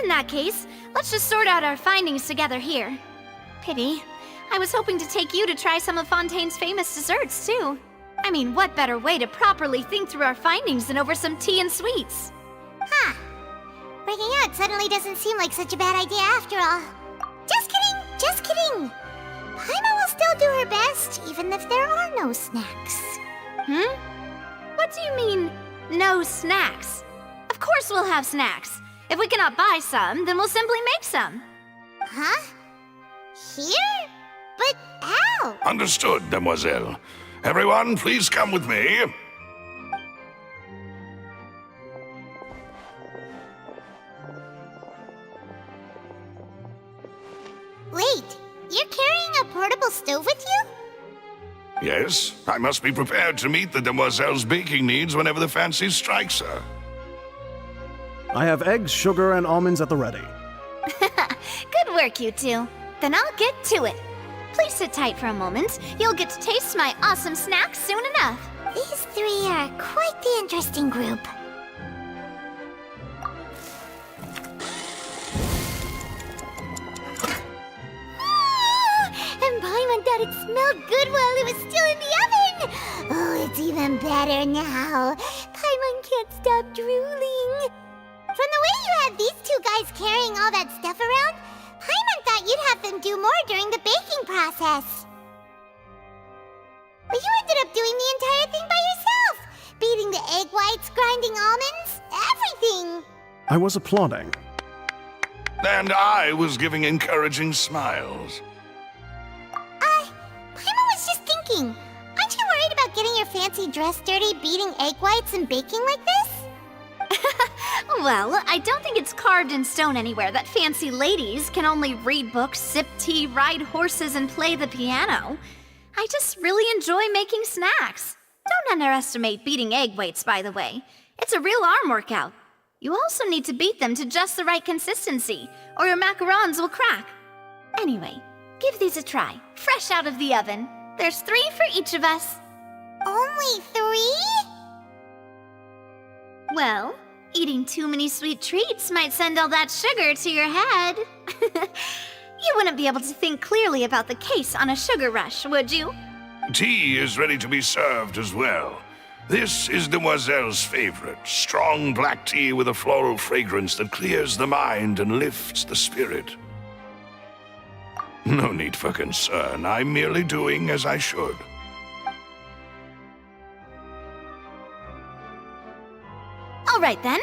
In that case, let's just sort out our findings together here. Pity. I was hoping to take you to try some of Fontaine's famous desserts, too. I mean, what better way to properly think through our findings than over some tea and sweets? Huh. Breaking out suddenly doesn't seem like such a bad idea after all. Just kidding, just kidding. Paimon will still do her best, even if there are no snacks. What do you mean, no snacks? Of course we'll have snacks. If we cannot buy some, then we'll simply make some. Huh? Here? But how? Understood, Demoiselle. Everyone, please come with me. Wait, you're carrying a portable stove with you? Yes, I must be prepared to meet the Demoiselle's baking needs whenever the fancy strikes her. I have eggs, sugar, and almonds at the ready. Good work, you two. Then I'll get to it. Please sit tight for a moment. You'll get to taste my awesome snacks soon enough. These three are quite the interesting group. And Paimon thought it smelled good while it was still in the oven! Oh, it's even better now. Paimon can't stop drooling. From the way you had these two guys carrying all that stuff around, Paimon thought you'd have them do more during the baking process. But you ended up doing the entire thing by yourself! Beating the egg whites, grinding almonds, everything! I was applauding. And I was giving encouraging smiles. Paimon was just thinking, aren't you worried about getting your fancy dress dirty beating egg whites and baking like this? Well, I don't think it's carved in stone anywhere that fancy ladies can only read books, sip tea, ride horses, and play the piano. I just really enjoy making snacks. Don't underestimate beating egg whites, by the way. It's a real arm workout. You also need to beat them to just the right consistency, or your macarons will crack. Anyway, give these a try, fresh out of the oven. There's 3 for each of us. Only 3? Well, eating too many sweet treats might send all that sugar to your head. You wouldn't be able to think clearly about the case on a sugar rush, would you? Tea is ready to be served as well. This is Demoiselle's favorite, strong black tea with a floral fragrance that clears the mind and lifts the spirit. No need for concern. I'm merely doing as I should. All right then.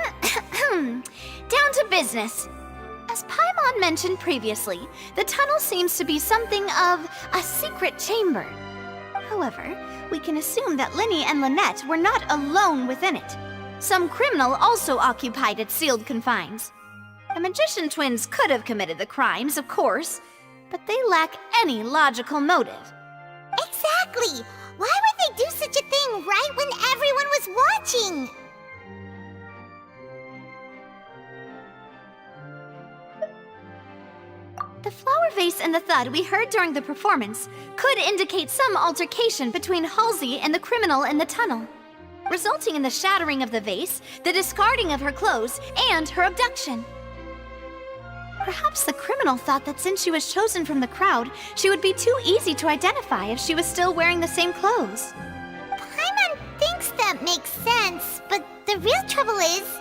Down to business. As Paimon mentioned previously, the tunnel seems to be something of a secret chamber. However, we can assume that Linny and Lynette were not alone within it. Some criminal also occupied its sealed confines. The magician twins could have committed the crimes, of course, but they lack any logical motive. Exactly! Why would they do such a thing right when everyone was watching? The flower vase and the thud we heard during the performance could indicate some altercation between Halsey and the criminal in the tunnel, resulting in the shattering of the vase, the discarding of her clothes, and her abduction. Perhaps the criminal thought that since she was chosen from the crowd, she would be too easy to identify if she was still wearing the same clothes. Paimon thinks that makes sense, but the real trouble is...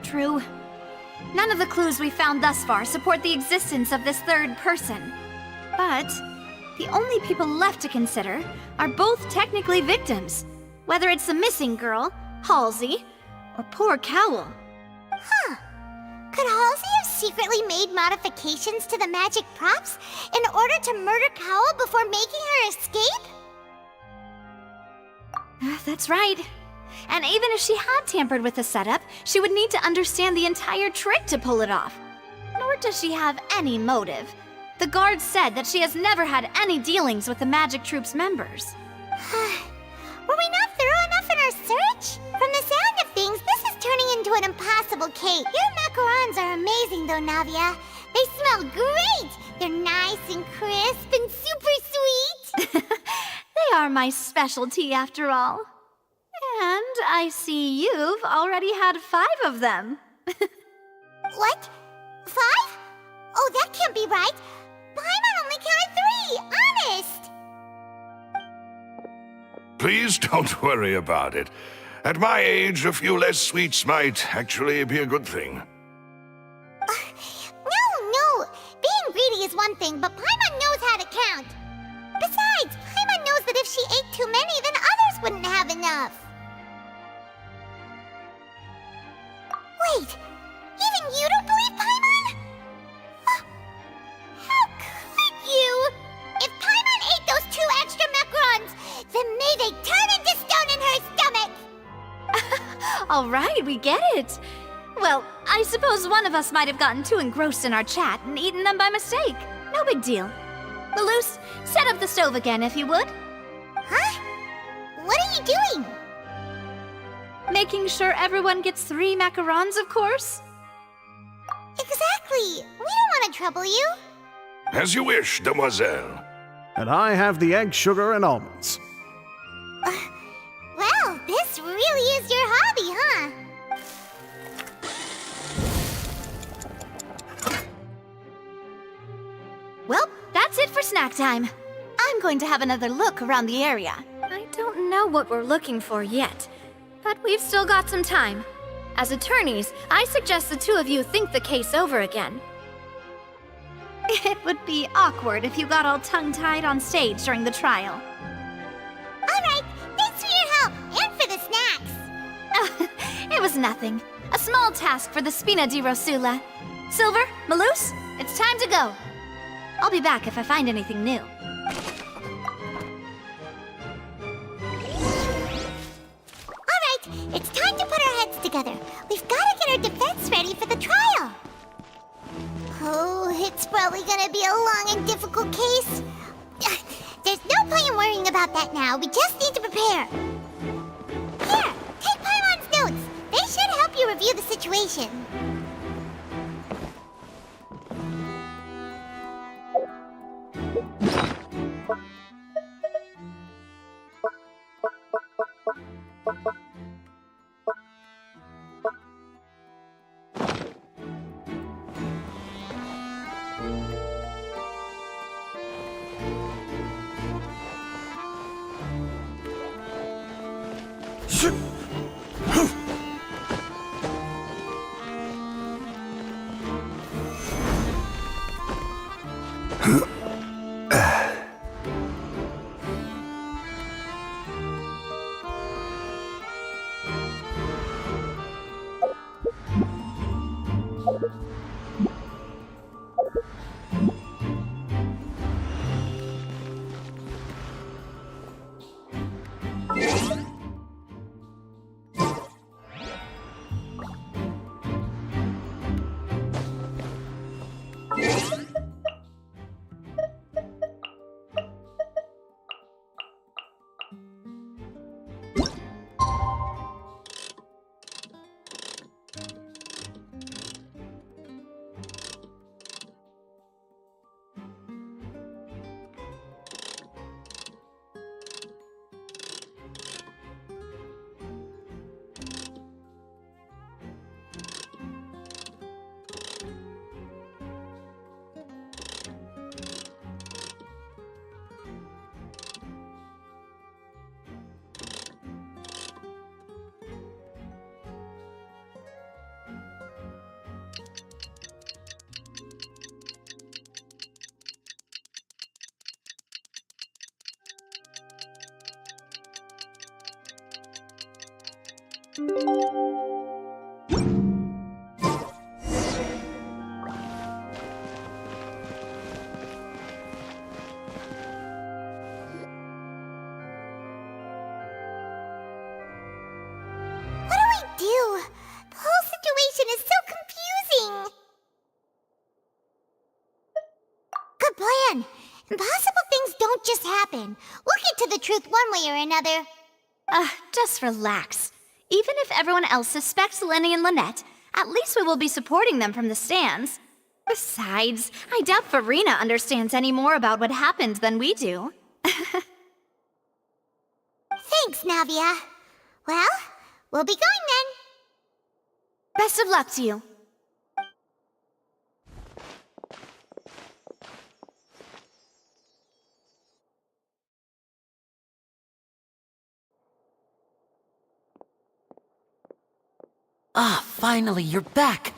True. None of the clues we found thus far support the existence of this third person. But the only people left to consider are both technically victims, whether it's the missing girl, Halsey, or poor Cowell. Huh. Could Halsey have secretly made modifications to the magic props in order to murder Cowell before making her escape? That's right. And even if she had tampered with the setup, she would need to understand the entire trick to pull it off. Nor does she have any motive. The guard said that she has never had any dealings with the Magic Troop's members. Were we not thorough enough in our search? From the sound of things, this is turning into an impossible case. Your macarons are amazing though, Navia. They smell great! They're nice and crisp and super sweet! They are my specialty after all. And I see you've already had 5 of them. What? 5? Oh, that can't be right! Paimon only counted 3! Honest! Please don't worry about it. At my age, a few less sweets might actually be a good thing. No! Being greedy is one thing, but Paimon knows how to count. Besides, Paimon knows that if she ate too many, then others wouldn't have enough. Wait, even you don't believe Paimon? How could you? If Paimon ate those 2 extra macarons, then may they turn into stone in her stomach! All right, we get it. Well, I suppose one of us might have gotten too engrossed in our chat and eaten them by mistake. No big deal. Malus, set up the stove again if you would. Huh? What are you doing? Making sure everyone gets 3 macarons, of course. Exactly. We don't want to trouble you. As you wish, demoiselle. And I have the egg, sugar, and almonds. Well, this really is your hobby, huh? Well, that's it for snack time. I'm going to have another look around the area. I don't know what we're looking for yet, but we've still got some time. As attorneys, I suggest the 2 of you think the case over again. It would be awkward if you got all tongue-tied on stage during the trial. All right, thanks for your help and for the snacks. It was nothing. A small task for the Spina di Rosula. Silver, Malus, it's time to go. I'll be back if I find anything new. All right, it's time to put our heads together. We've got to get our defense ready for the trial. Oh, it's probably gonna be a long and difficult case. There's no point in worrying about that now. We just need to prepare. Here, take Paimon's notes. They should help you review the situation. understand. Impossible things don't just happen. We'll get to the truth one way or another. Just relax. Even if everyone else suspects Lenny and Lynette, at least we will be supporting them from the stands. Besides, I doubt Farina understands any more about what happened than we do. Thanks, Navia. Well, we'll be going then. Best of luck to you. Ah, finally, you're back.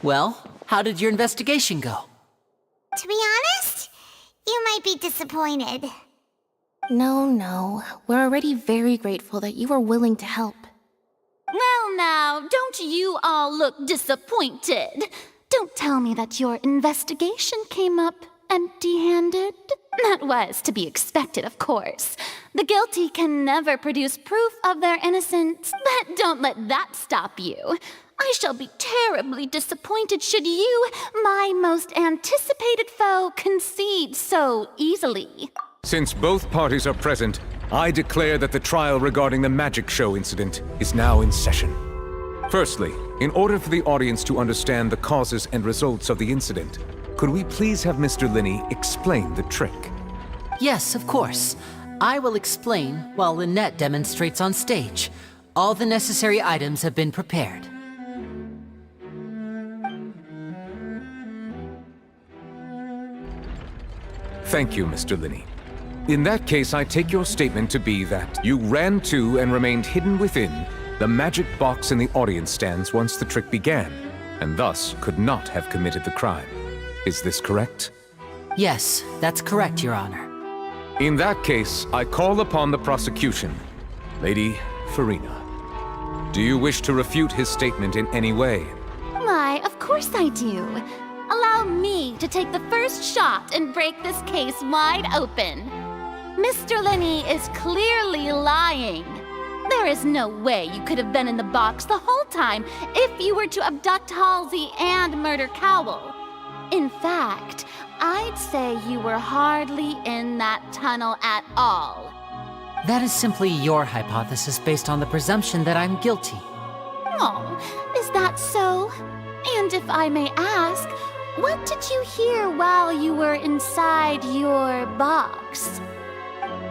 Well, how did your investigation go? To be honest, you might be disappointed. No. We're already very grateful that you were willing to help. Well now, don't you all look disappointed. Don't tell me that your investigation came up empty-handed. That was to be expected, of course. The guilty can never produce proof of their innocence, but don't let that stop you. I shall be terribly disappointed should you, my most anticipated foe, concede so easily. Since both parties are present, I declare that the trial regarding the magic show incident is now in session. Firstly, in order for the audience to understand the causes and results of the incident, could we please have Mr. Linney explain the trick? Yes, of course. I will explain while Lynette demonstrates on stage. All the necessary items have been prepared. Thank you, Mr. Linney. In that case, I take your statement to be that you ran to and remained hidden within the magic box in the audience stands once the trick began, and thus could not have committed the crime. Is this correct? Yes, that's correct, Your Honor. In that case, I call upon the prosecution. Lady Farina, do you wish to refute his statement in any way? Why, of course I do. Allow me to take the first shot and break this case wide open. Mr. Linney is clearly lying. There is no way you could have been in the box the whole time if you were to abduct Halsey and murder Cowell. In fact, I'd say you were hardly in that tunnel at all. That is simply your hypothesis based on the presumption that I'm guilty. Oh, is that so? And if I may ask, what did you hear while you were inside your box?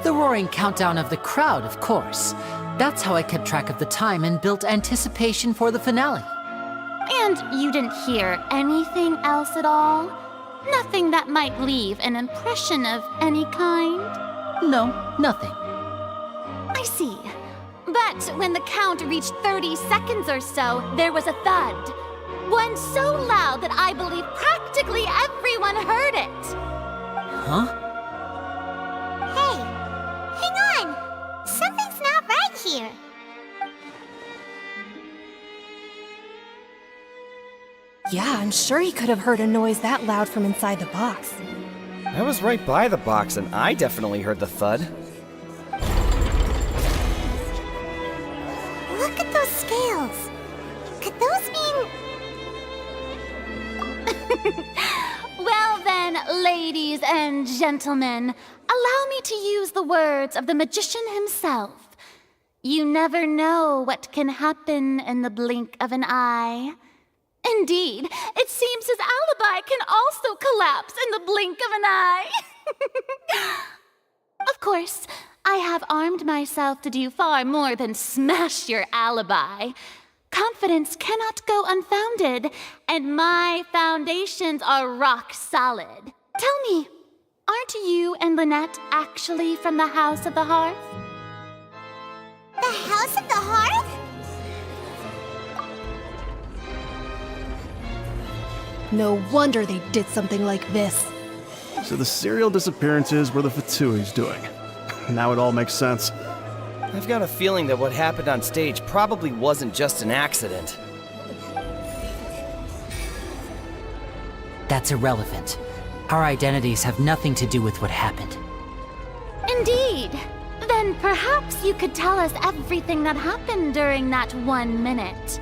The roaring countdown of the crowd, of course. That's how I kept track of the time and built anticipation for the finale. And you didn't hear anything else at all? Nothing that might leave an impression of any kind? No, nothing. I see. But when the count reached 30 seconds or so, there was a thud. One so loud that I believe practically everyone heard it. Huh? Hey, hang on! Something's not right here. Yeah, I'm sure he could have heard a noise that loud from inside the box. I was right by the box and I definitely heard the thud. Look at those scales. Could those mean... Well then, ladies and gentlemen, allow me to use the words of the magician himself. You never know what can happen in the blink of an eye. Indeed, it seems his alibi can also collapse in the blink of an eye. Of course, I have armed myself to do far more than smash your alibi. Confidence cannot go unfounded, and my foundations are rock solid. Tell me, aren't you and Lynette actually from the House of the Hearth? The House of the Hearth? No wonder they did something like this. So the serial disappearances were the Fatui's doing. Now it all makes sense. I've got a feeling that what happened on stage probably wasn't just an accident. That's irrelevant. Our identities have nothing to do with what happened. Indeed. Then perhaps you could tell us everything that happened during that 1 minute.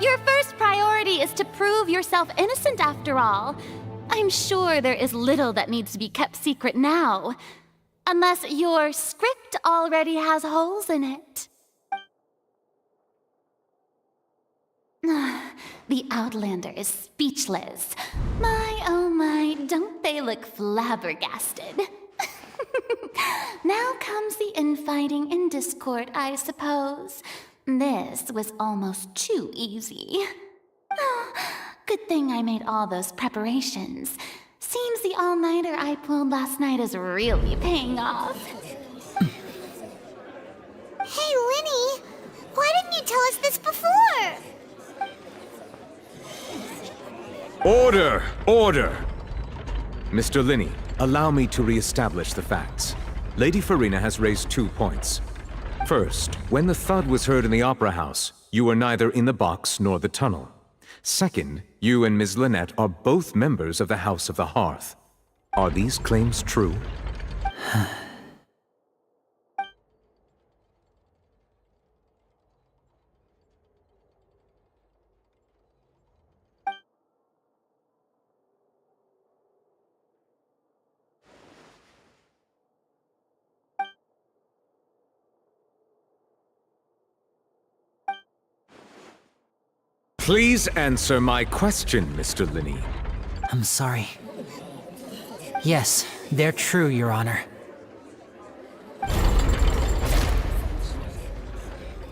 Your first priority is to prove yourself innocent after all. I'm sure there is little that needs to be kept secret now. Unless your script already has holes in it. The Outlander is speechless. My, oh my, don't they look flabbergasted? Now comes the infighting and discord, I suppose. This was almost too easy. Oh, good thing I made all those preparations. Seems the all-nighter I pulled last night is really paying off. Hey, Linny! Why didn't you tell us this before? Order! Order! Mr. Linney, allow me to re-establish the facts. Lady Farina has raised 2 points. First, when the thud was heard in the Opera House, you were neither in the box nor the tunnel. Second, you and Ms. Lynette are both members of the House of the Hearth. Are these claims true? Please answer my question, Mr. Linney. I'm sorry. Yes, they're true, Your Honor.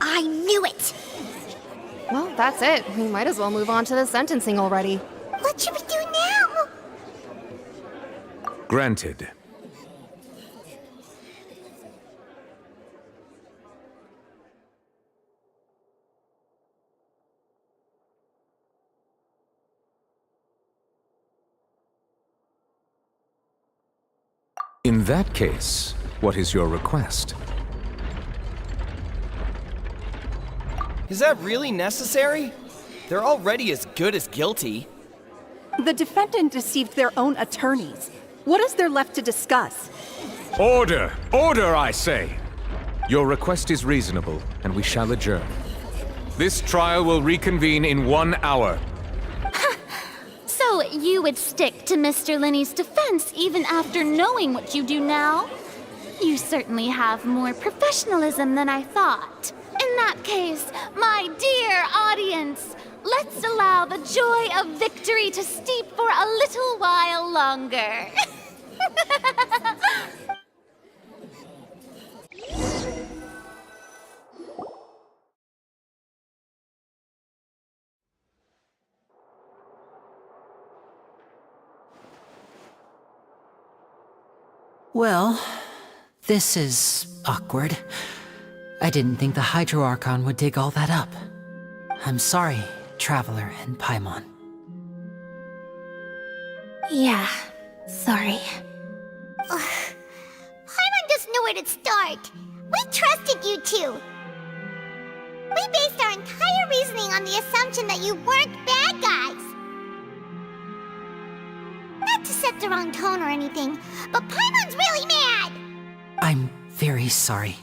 I knew it! Well, that's it. We might as well move on to the sentencing already. What should we do now? Granted. In that case, what is your request? Is that really necessary? They're already as good as guilty. The defendant deceived their own attorneys. What is there left to discuss? Order! Order, I say! Your request is reasonable, and we shall adjourn. This trial will reconvene in 1 hour. So you would stick to Mr. Linney's defense even after knowing what you do now? You certainly have more professionalism than I thought. In that case, my dear audience, let's allow the joy of victory to steep for a little while longer. Well, this is awkward. I didn't think the Hydro Archon would dig all that up. I'm sorry, Traveler and Paimon. Yeah, sorry. Paimon doesn't know where to start. We trusted you two. We based our entire reasoning on the assumption that you weren't bad guys. Not to set the wrong tone or anything, but Paimon's really mad! I'm very sorry.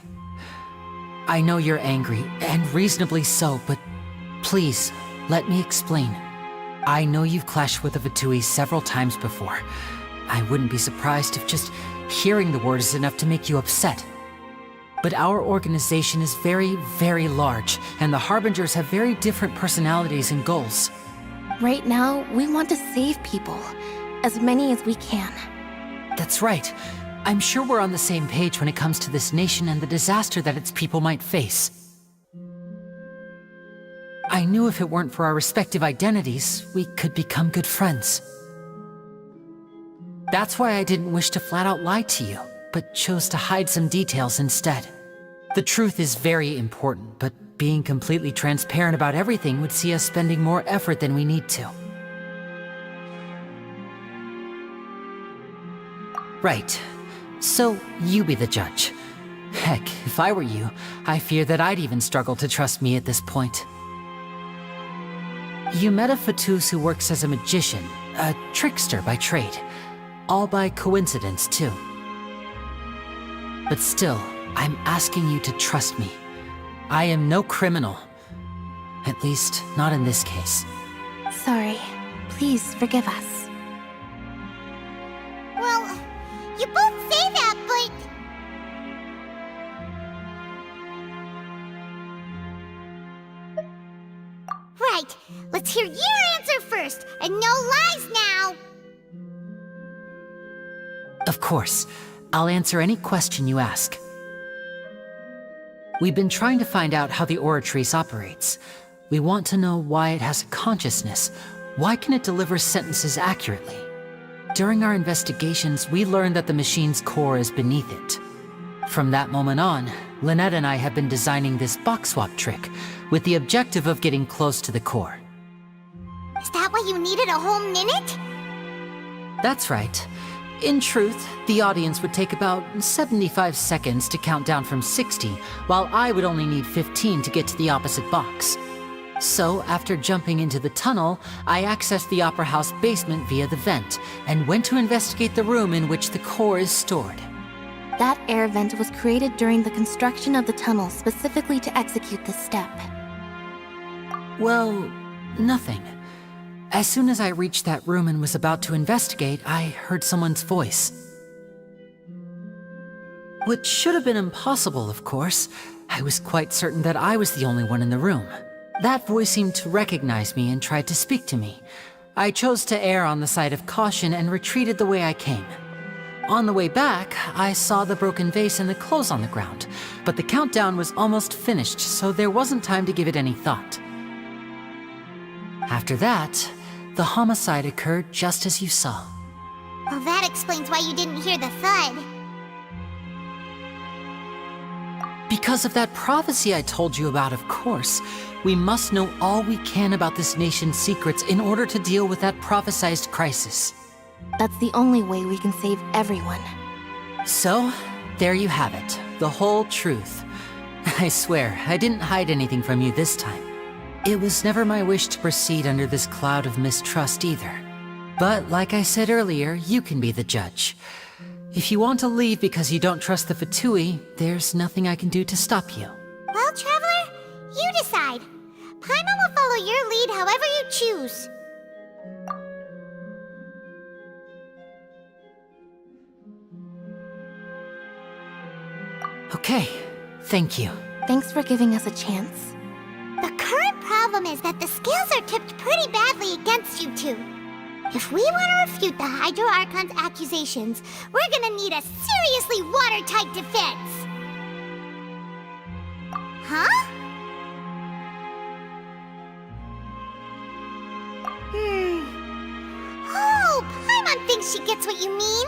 I know you're angry, and reasonably so, but please, let me explain. I know you've clashed with the Fatui several times before. I wouldn't be surprised if just hearing the word is enough to make you upset. But our organization is very, very large, and the Harbingers have very different personalities and goals. Right now, we want to save people. As many as we can. That's right. I'm sure we're on the same page when it comes to this nation and the disaster that its people might face. I knew if it weren't for our respective identities, we could become good friends. That's why I didn't wish to flat out lie to you, but chose to hide some details instead. The truth is very important, but being completely transparent about everything would see us spending more effort than we need to. Right. So, you be the judge. Heck, if I were you, I fear that I'd even struggle to trust me at this point. You met a Fatus who works as a magician, a trickster by trade. All by coincidence, too. But still, I'm asking you to trust me. I am no criminal. At least, not in this case. Sorry. Please forgive us. You both say that, but... Right, let's hear your answer first, and no lies now! Of course. I'll answer any question you ask. We've been trying to find out how the Oratrice operates. We want to know why it has a consciousness. Why can it deliver sentences accurately? During our investigations, we learned that the machine's core is beneath it. From that moment on, Lynette and I have been designing this box swap trick with the objective of getting close to the core. Is that why you needed a whole minute? That's right. In truth, the audience would take about 75 seconds to count down from 60, while I would only need 15 to get to the opposite box. So, after jumping into the tunnel, I accessed the Opera House basement via the vent, and went to investigate the room in which the core is stored. That air vent was created during the construction of the tunnel specifically to execute this step. Well, nothing. As soon as I reached that room and was about to investigate, I heard someone's voice. Which should have been impossible, of course. I was quite certain that I was the only one in the room. That voice seemed to recognize me and tried to speak to me. I chose to err on the side of caution and retreated the way I came. On the way back, I saw the broken vase and the clothes on the ground, but the countdown was almost finished, so there wasn't time to give it any thought. After that, the homicide occurred just as you saw. Well, that explains why you didn't hear the thud. Because of that prophecy I told you about, of course. We must know all we can about this nation's secrets in order to deal with that prophesized crisis. That's the only way we can save everyone. So, there you have it. The whole truth. I swear, I didn't hide anything from you this time. It was never my wish to proceed under this cloud of mistrust either. But like I said earlier, you can be the judge. If you want to leave because you don't trust the Fatui, there's nothing I can do to stop you. Well, Traveler, you decide. Paimon will follow your lead however you choose. Okay, thank you. Thanks for giving us a chance. The current problem is that the scales are tipped pretty badly against you two. If we want to refute the Hydro Archon's accusations, we're gonna need a seriously watertight defense. Huh? Oh, Paimon thinks she gets what you mean.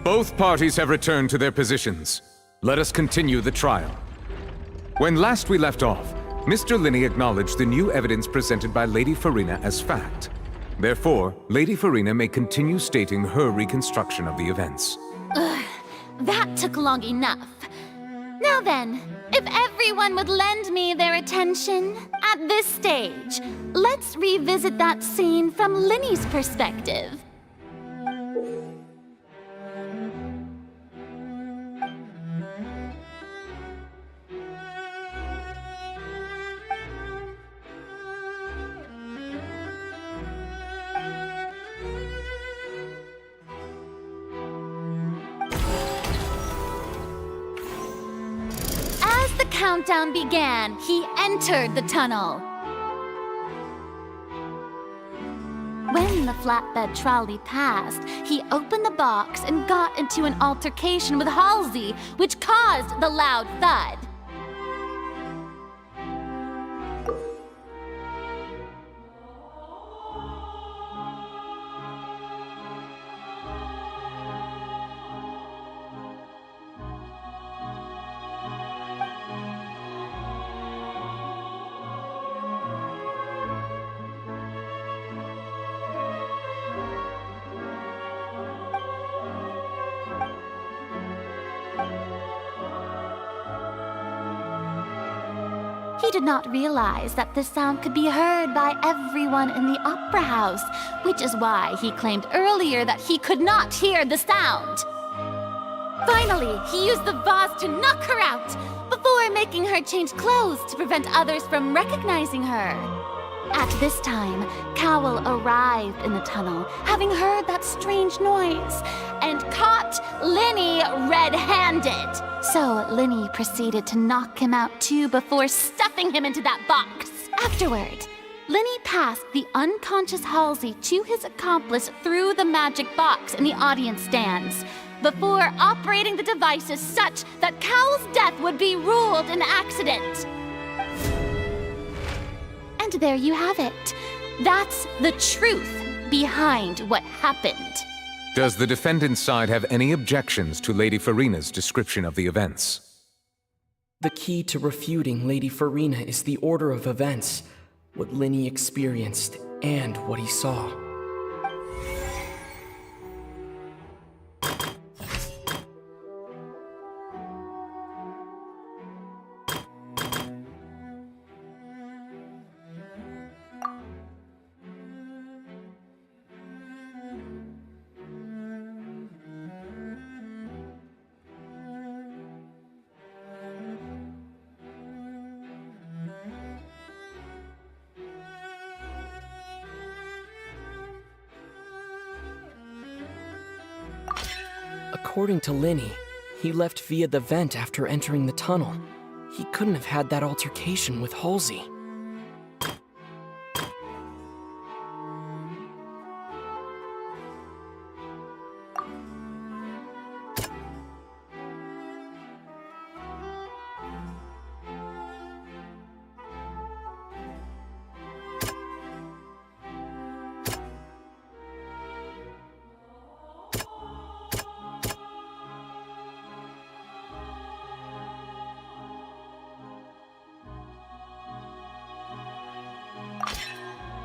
Both parties have returned to their positions. Let us continue the trial. When last we left off, Mr. Linney acknowledged the new evidence presented by Lady Farina as fact. Therefore, Lady Farina may continue stating her reconstruction of the events. Ugh, that took long enough. Now then, if everyone would lend me their attention at this stage, let's revisit that scene from Linney's perspective. Countdown began, he entered the tunnel. When the flatbed trolley passed, he opened the box and got into an altercation with Halsey, which caused the loud thud. did not realize that the sound could be heard by everyone in the opera house, which is why he claimed earlier that he could not hear the sound. Finally, he used the vase to knock her out, before making her change clothes to prevent others from recognizing her. At this time, Cowell arrived in the tunnel, having heard that strange noise, and caught Linny red-handed. So Linny proceeded to knock him out too before stuffing him into that box. Afterward, Linny passed the unconscious Halsey to his accomplice through the magic box in the audience stands, before operating the devices such that Cowell's death would be ruled an accident. And there you have it. That's the truth behind what happened. Does the defendant's side have any objections to Lady Farina's description of the events? The key to refuting Lady Farina is the order of events, what Linny experienced, and what he saw. According to Linny, he left via the vent after entering the tunnel. He couldn't have had that altercation with Halsey.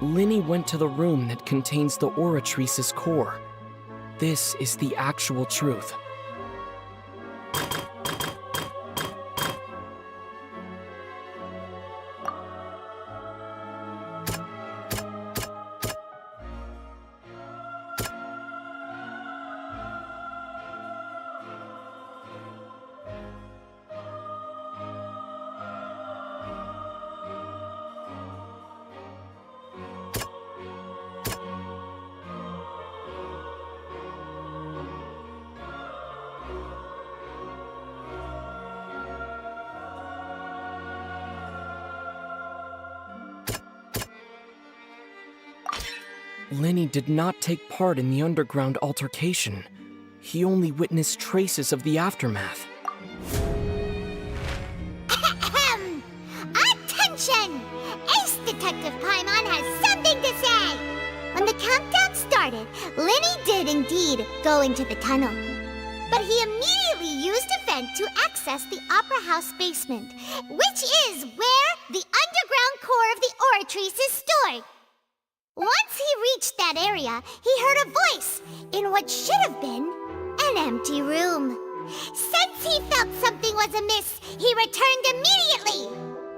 Linny went to the room that contains the Oratrice's core. This is the actual truth. Linny did not take part in the underground altercation. He only witnessed traces of the aftermath. Attention! Ace Detective Paimon has something to say! When the countdown started, Linny did indeed go into the tunnel. But he immediately used a vent to access the Opera House basement, which is where the underground core of the Oratrice is stored. Once he reached that area, he heard a voice in what should have been an empty room. Since he felt something was amiss, he returned immediately.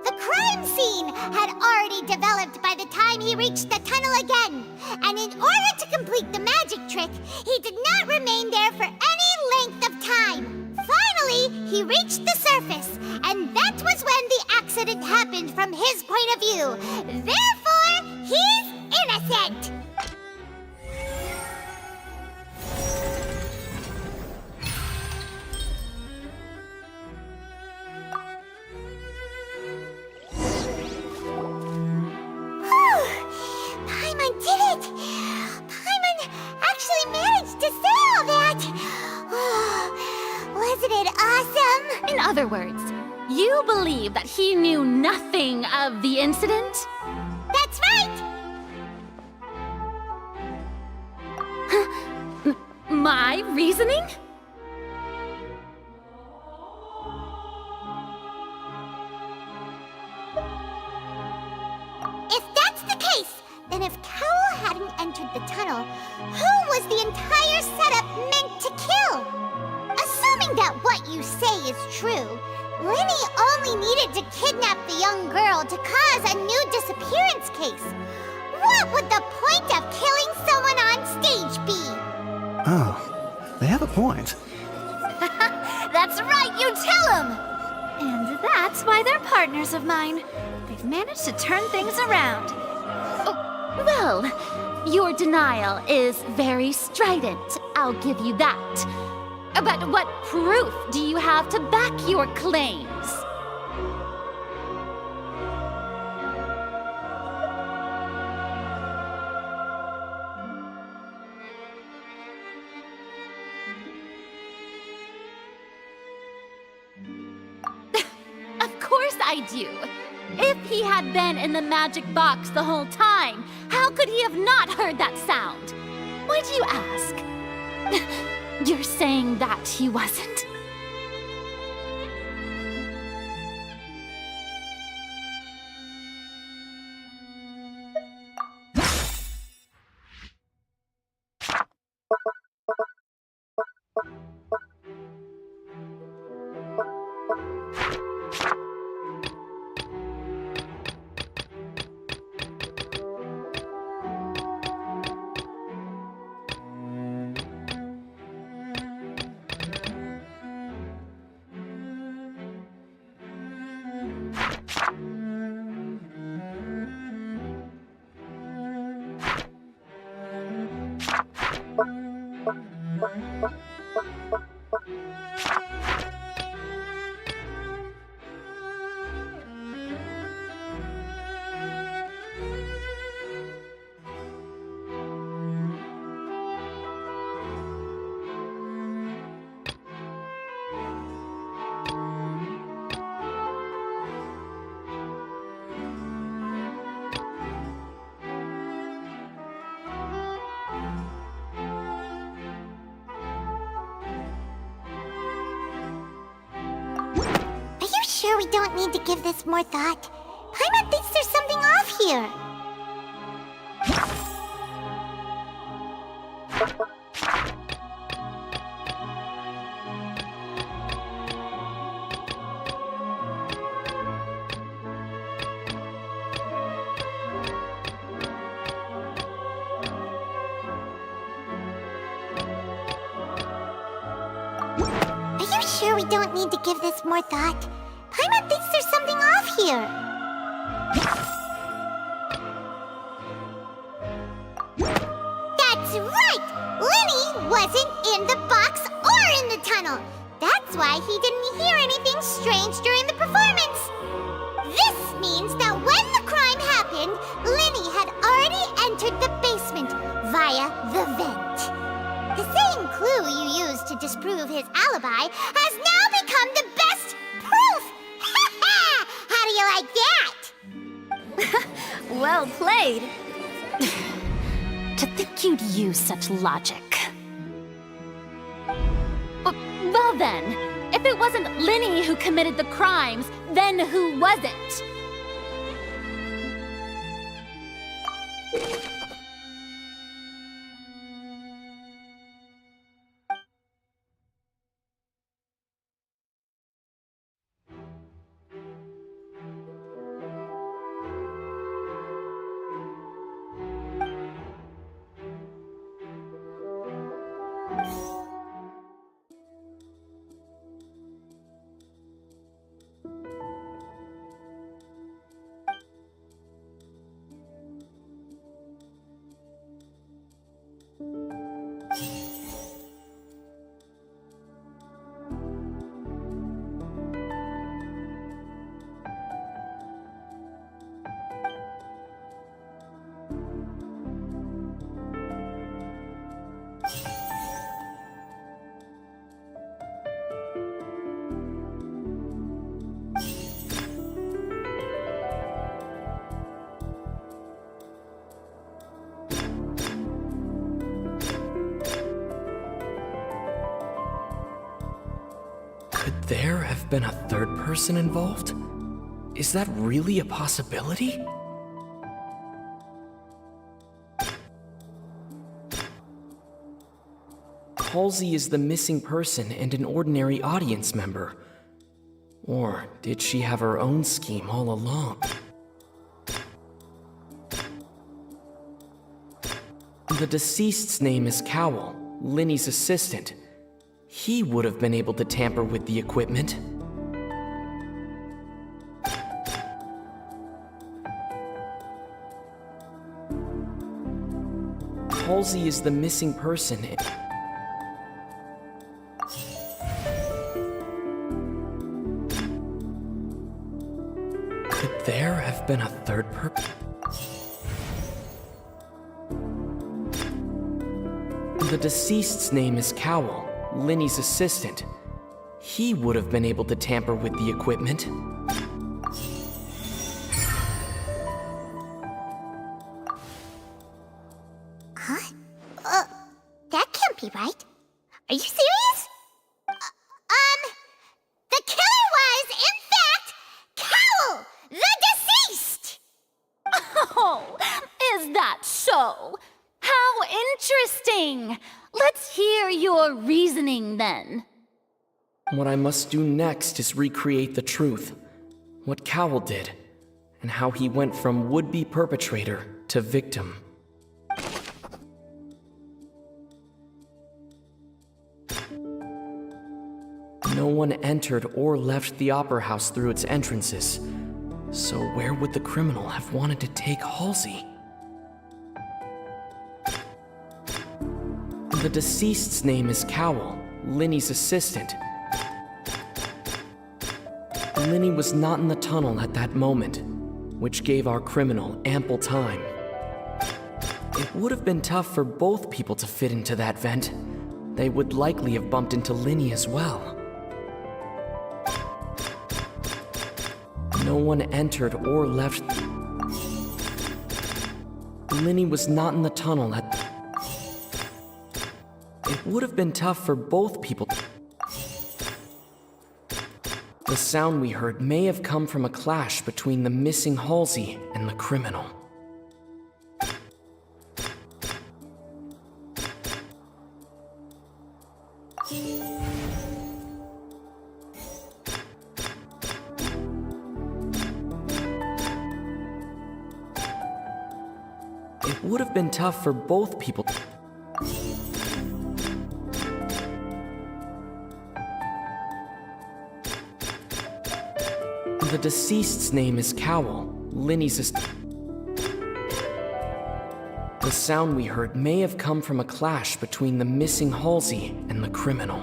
The crime scene had already developed by the time he reached the tunnel again, and in order to complete the magic trick, he did not remain there for any length of time. Finally, he reached the surface, and that was when the accident happened from his point of view. Therefore, he's innocent! Paimon did it! Paimon actually managed to say all that! Wasn't it awesome? In other words, you believe that he knew nothing of the incident? That's right! My reasoning? If that's the case, then if Cowell hadn't entered the tunnel, who was the entire setup meant to kill? Assuming that what you say is true, Linny only needed to kidnap the young girl to cause a new disappearance case. What would the point of killing someone on stage be? Oh, they have a point. That's right, you tell them! And that's why they're partners of mine. They've managed to turn things around. Oh, well, your denial is very strident, I'll give you that. But what proof do you have to back your claims? Of course I do. If he had been in the magic box the whole time, how could he have not heard that sound? Why do you ask? You're saying that he wasn't. Sure we don't need to give this more thought? Paimon thinks there's something off here. Are you sure we don't need to give this more thought? Paimon thinks there's something off here. That's right! Linny wasn't in the box or in the tunnel. That's why he didn't hear anything strange during the performance. This means that when the crime happened, Linny had already entered the basement via the vent. The same clue you used to disprove his alibi has now become the best proof! How do you like that? Well played. To think you'd use such logic. Well then, if it wasn't Linny who committed the crimes, then who was it? Could there have been a third person involved? Is that really a possibility? Halsey is the missing person and an ordinary audience member. Or did she have her own scheme all along? The deceased's name is Cowell, Linny's assistant. He would have been able to tamper with the equipment. Halsey is the missing person. Could there have been a third person? The deceased's name is Cowell, Linny's assistant. He would have been able to tamper with the equipment. Huh? That can't be right. Are you serious? The killer was, in fact, Cowell, the deceased! Oh, is that so? How interesting! Let's hear your reasoning then. What I must do next is recreate the truth. What Cowell did, and how he went from would-be perpetrator to victim. No one entered or left the Opera House through its entrances. So where would the criminal have wanted to take Halsey? The deceased's name is Cowell, Linny's assistant. Linny was not in the tunnel at that moment, which gave our criminal ample time. It would have been tough for both people to fit into that vent. They would likely have bumped into Linny as well. No one entered or left. Linny was not in the tunnel at... It would have been tough for both people. The sound we heard may have come from a clash between the missing Halsey and the criminal. It would have been tough for both people. The deceased's name is Cowell, Linny's The sound we heard may have come from a clash between the missing Halsey and the criminal.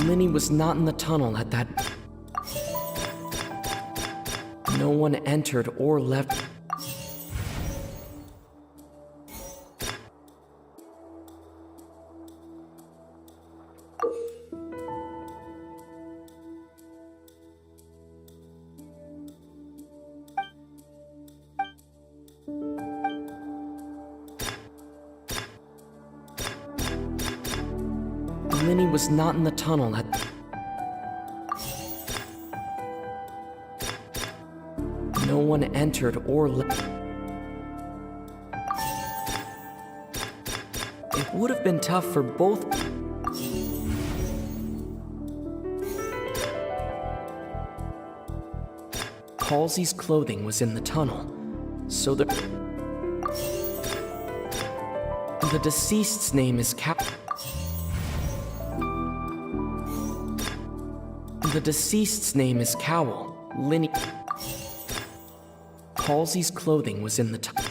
Linny was not in the tunnel at that... No one entered or left... Linny was not in the tunnel at... No one entered or left... It would have been tough for both... Halsey's clothing was in the tunnel, so the deceased's name is The deceased's name is Cowell, Linny... Halsey's clothing was in the tunnel.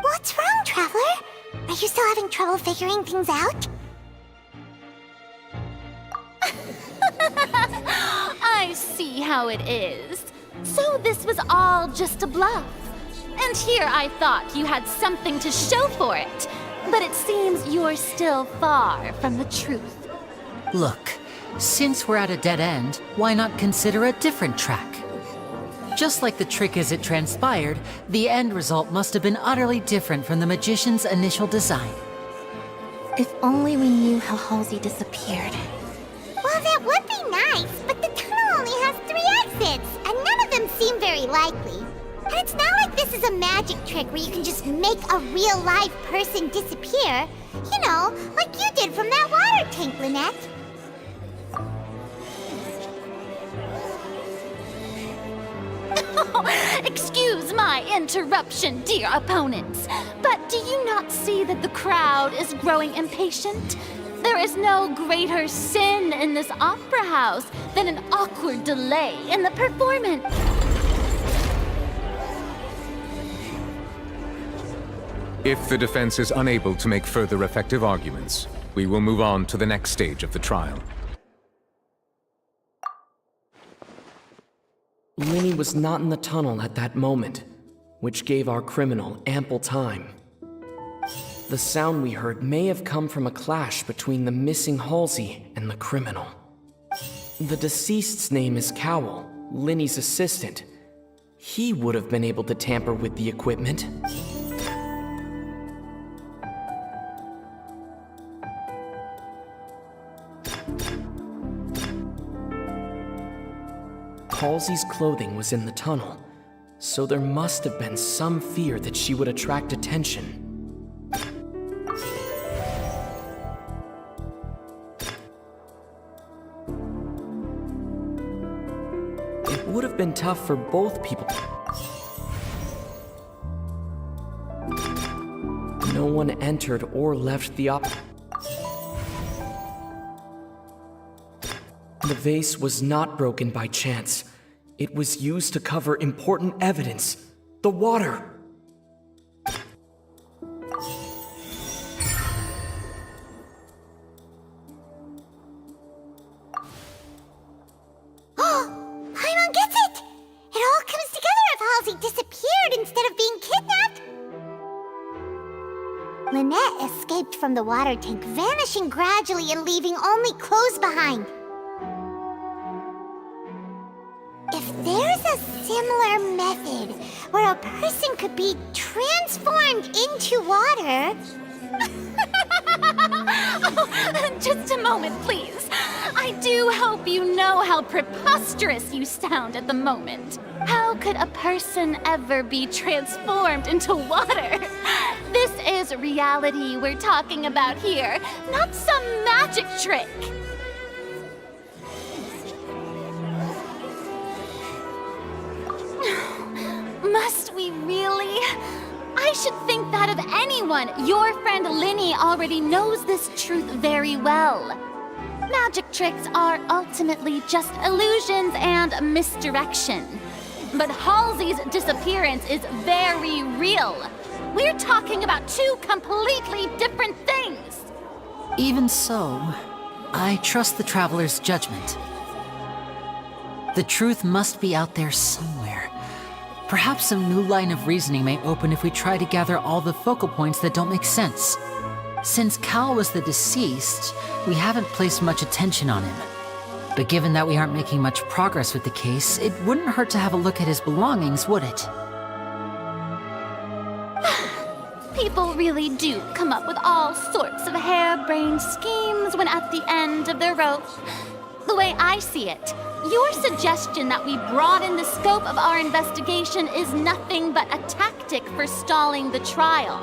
What's wrong, Traveler? Are you still having trouble figuring things out? I see how it is. So this was all just a bluff. And here I thought you had something to show for it. But it seems you're still far from the truth. Look, Since we're at a dead end, why not consider a different track? Just like the trick as it transpired, the end result must have been utterly different from the magician's initial design. If only we knew how Halsey disappeared. Well, that would be nice, but the tunnel only has 3 exits, and none of them seem very likely. And it's not like this is a magic trick where you can just make a real live person disappear. You know, like you did from that water tank, Lynette. Excuse my interruption, dear opponents, but do you not see that the crowd is growing impatient? There is no greater sin in this opera house than an awkward delay in the performance. If the defense is unable to make further effective arguments, we will move on to the next stage of the trial. Linny was not in the tunnel at that moment, which gave our criminal ample time. The sound we heard may have come from a clash between the missing Halsey and the criminal. The deceased's name is Cowell, Linny's assistant. He would have been able to tamper with the equipment. Halsey's clothing was in the tunnel, so there must have been some fear that she would attract attention. It would have been tough for both people. No one entered or left the The vase was not broken by chance. It was used to cover important evidence. The water. Paimon gets it! It all comes together if Halsey disappeared instead of being kidnapped. Lynette escaped from the water tank, vanishing gradually and leaving only clothes behind. If there's a similar method where a person could be transformed into water... Just a moment, please. I do hope you know how preposterous you sound at the moment. How could a person ever be transformed into water? This is reality we're talking about here, not some magic trick. Must we really? I should think that of anyone. Your friend Linny already knows this truth very well. Magic tricks are ultimately just illusions and misdirection. But Halsey's disappearance is very real. We're talking about 2 completely different things. Even so, I trust the traveler's judgment. The truth must be out there somewhere. Perhaps some new line of reasoning may open if we try to gather all the focal points that don't make sense. Since Cal was the deceased, we haven't placed much attention on him. But given that we aren't making much progress with the case, it wouldn't hurt to have a look at his belongings, would it? People really do come up with all sorts of harebrained schemes when at the end of their rope. The way I see it, your suggestion that we broaden the scope of our investigation is nothing but a tactic for stalling the trial.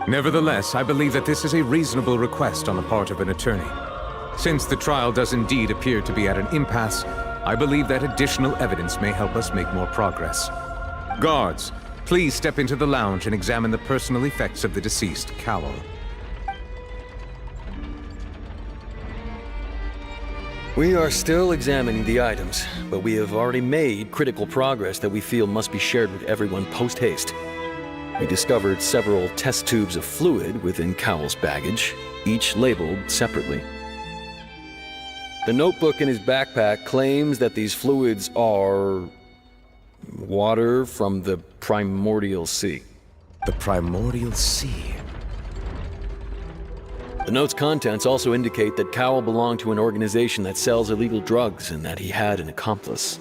Nevertheless, I believe that this is a reasonable request on the part of an attorney. Since the trial does indeed appear to be at an impasse, I believe that additional evidence may help us make more progress. Guards, please step into the lounge and examine the personal effects of the deceased Cowell. We are still examining the items, but we have already made critical progress that we feel must be shared with everyone post-haste. We discovered several test tubes of fluid within Cowell's baggage, each labeled separately. The notebook in his backpack claims that these fluids are... water from the Primordial Sea. The Primordial Sea? The note's contents also indicate that Cowell belonged to an organization that sells illegal drugs and that he had an accomplice.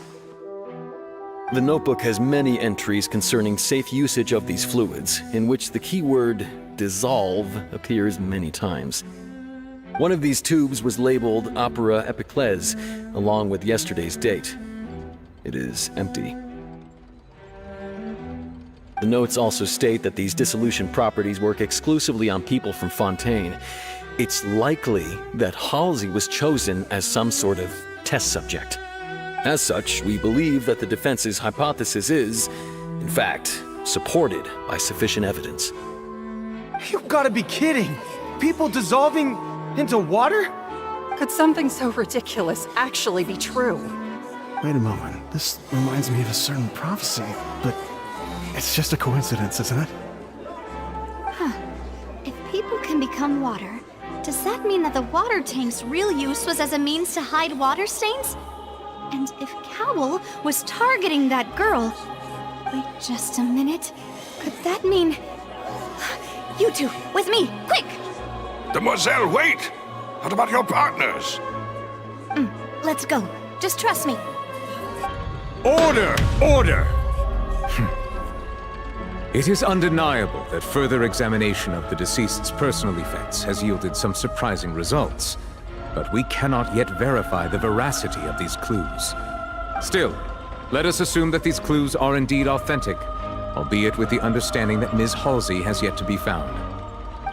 The notebook has many entries concerning safe usage of these fluids, in which the keyword dissolve appears many times. One of these tubes was labeled Opera Epiclese, along with yesterday's date. It is empty. The notes also state that these dissolution properties work exclusively on people from Fontaine. It's likely that Halsey was chosen as some sort of test subject. As such, we believe that the defense's hypothesis is, in fact, supported by sufficient evidence. You've gotta be kidding! People dissolving into water? Could something so ridiculous actually be true? Wait a moment. This reminds me of a certain prophecy, but it's just a coincidence, isn't it? Huh. If people can become water, does that mean that the water tank's real use was as a means to hide water stains? And if Cowell was targeting that girl... Wait just a minute. Could that mean... You two, with me, quick! Demoiselle, wait! What about your partners? Let's go. Just trust me. Order! Order! It is undeniable that further examination of the deceased's personal effects has yielded some surprising results, but we cannot yet verify the veracity of these clues. Still, let us assume that these clues are indeed authentic, albeit with the understanding that Ms. Halsey has yet to be found.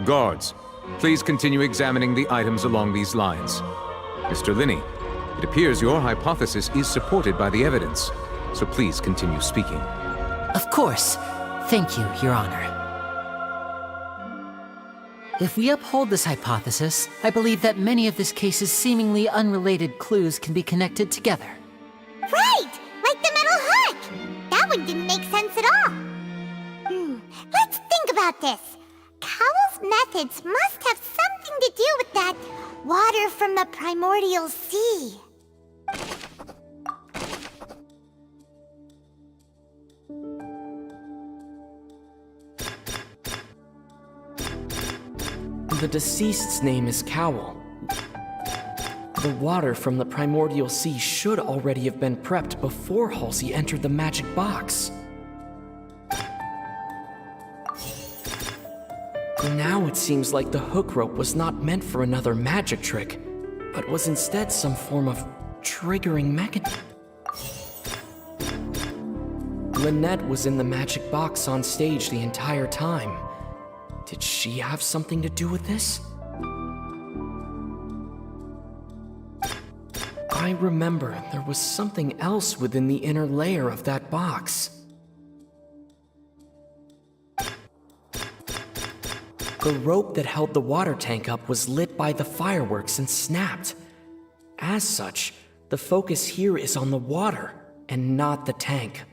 Guards, please continue examining the items along these lines. Mr. Linney, it appears your hypothesis is supported by the evidence, so please continue speaking. Of course. Thank you, Your Honor. If we uphold this hypothesis, I believe that many of this case's seemingly unrelated clues can be connected together. Right! Like the metal hook! That one didn't make sense at all. Let's think about this. Cowell's methods must have something to do with that water from the primordial sea. The deceased's name is Cowell. The water from the primordial sea should already have been prepped before Halsey entered the magic box. Now it seems like the hook rope was not meant for another magic trick, but was instead some form of triggering mechanism. Lynette was in the magic box on stage the entire time. Did she have something to do with this? I remember there was something else within the inner layer of that box. The rope that held the water tank up was lit by the fireworks and snapped. As such, the focus here is on the water and not the tank.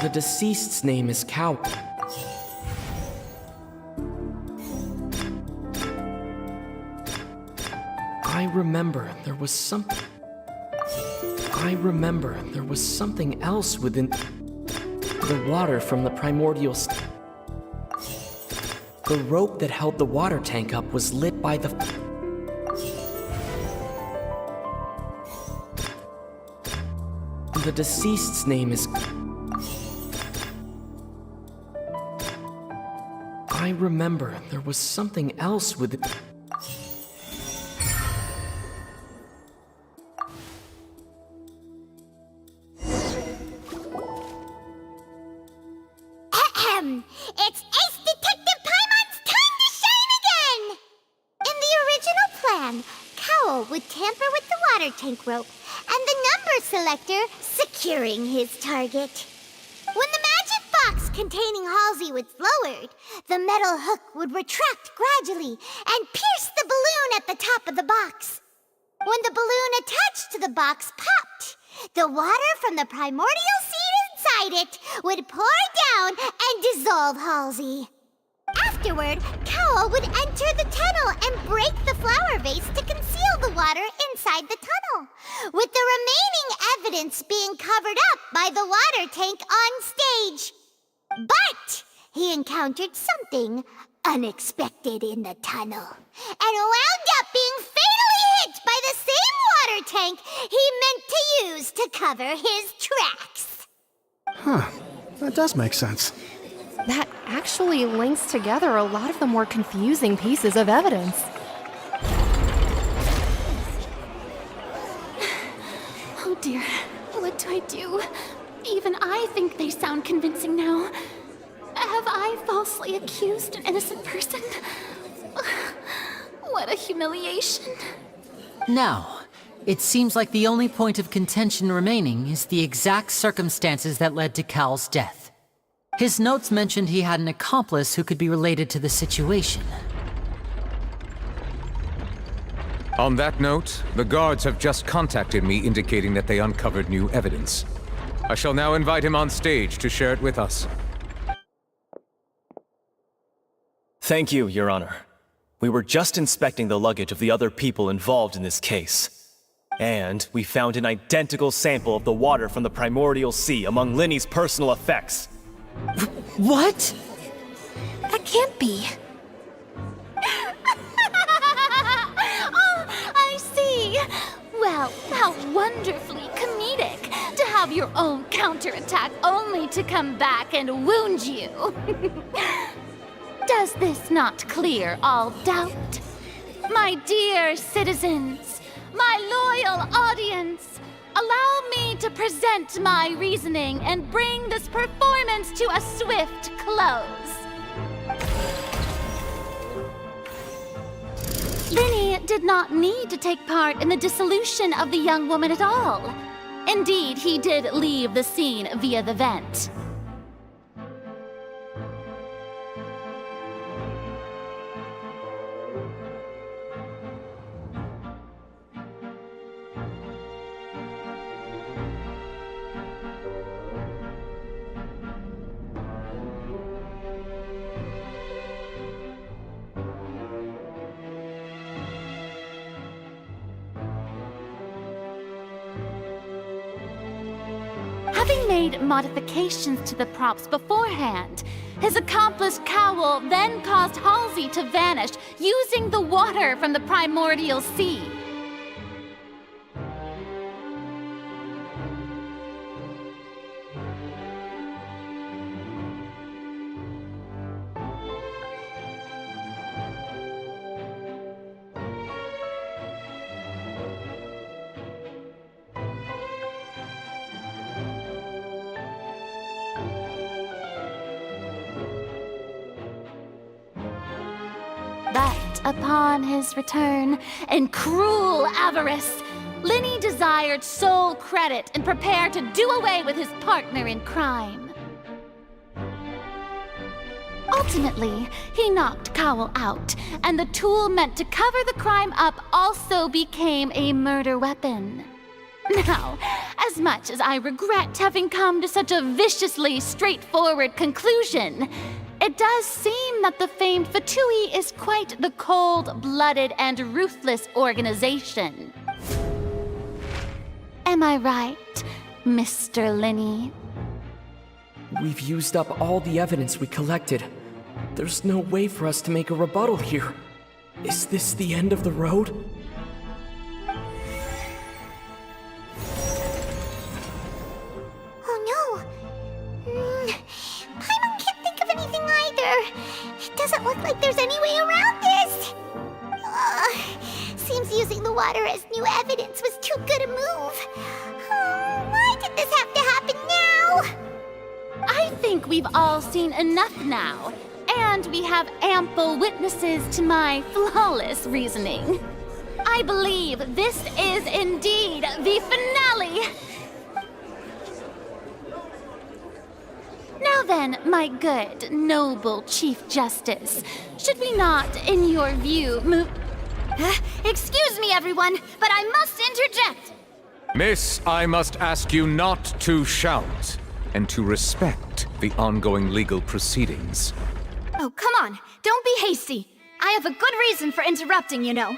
The deceased's name is Cowell. I remember there was something else within the water from the primordial The rope that held the water tank up was lit by the deceased's name is I remember there was something else with it. It's Ace Detective Paimon's time to shine again! In the original plan, Cowell would tamper with the water tank rope and the number selector securing his target. When the magic box containing Halsey was lowered, the metal hook would retract gradually and pierce the balloon at the top of the box. When the balloon attached to the box popped, the water from the primordial seed inside it would pour down and dissolve Halsey. Afterward, Cowell would enter the tunnel and break the flower vase to conceal the water inside the tunnel. With the remaining evidence being covered up by the water tank on stage. But he encountered something unexpected in the tunnel and wound up being fatally hit by the same water tank he meant to use to cover his tracks. Huh. That does make sense. That actually links together a lot of the more confusing pieces of evidence. Oh dear, what do I do? Even I think they sound convincing now. Have I falsely accused an innocent person? What a humiliation. Now, it seems like the only point of contention remaining is the exact circumstances that led to Cal's death. His notes mentioned he had an accomplice who could be related to the situation. On that note, the guards have just contacted me indicating that they uncovered new evidence. I shall now invite him on stage to share it with us. Thank you, Your Honor. We were just inspecting the luggage of the other people involved in this case. And we found an identical sample of the water from the primordial sea among Linny's personal effects. What? That can't be. Oh, I see. Well, how wonderfully comedic to have your own counterattack only to come back and wound you. Does this not clear all doubt? My dear citizens, my loyal audience, allow me to present my reasoning and bring this performance to a swift close. Linny did not need to take part in the dissolution of the young woman at all. Indeed, he did leave the scene via the vent. Having made modifications to the props beforehand, his accomplice Cowell then caused Halsey to vanish using the water from the primordial sea. But upon his return, in cruel avarice, Linny desired sole credit and prepared to do away with his partner in crime. Ultimately, he knocked Cowell out, and the tool meant to cover the crime up also became a murder weapon. Now, as much as I regret having come to such a viciously straightforward conclusion, it does seem that the famed Fatui is quite the cold-blooded and ruthless organization. Am I right, Mr. Linny? We've used up all the evidence we collected. There's no way for us to make a rebuttal here. Is this the end of the road? Oh no! Paimon can't think of anything either. It doesn't look like there's any way around this. Seems using the water as new evidence was too good a move. Why did this have to happen now? I think we've all seen enough now, and we have ample witnesses to my flawless reasoning. I believe this is indeed the finale. Now then, my good, noble Chief Justice, should we not, in your view, move... Excuse me, everyone, but I must interject. Miss, I must ask you not to shout and to respect the ongoing legal proceedings. Oh, come on. Don't be hasty. I have a good reason for interrupting, you know.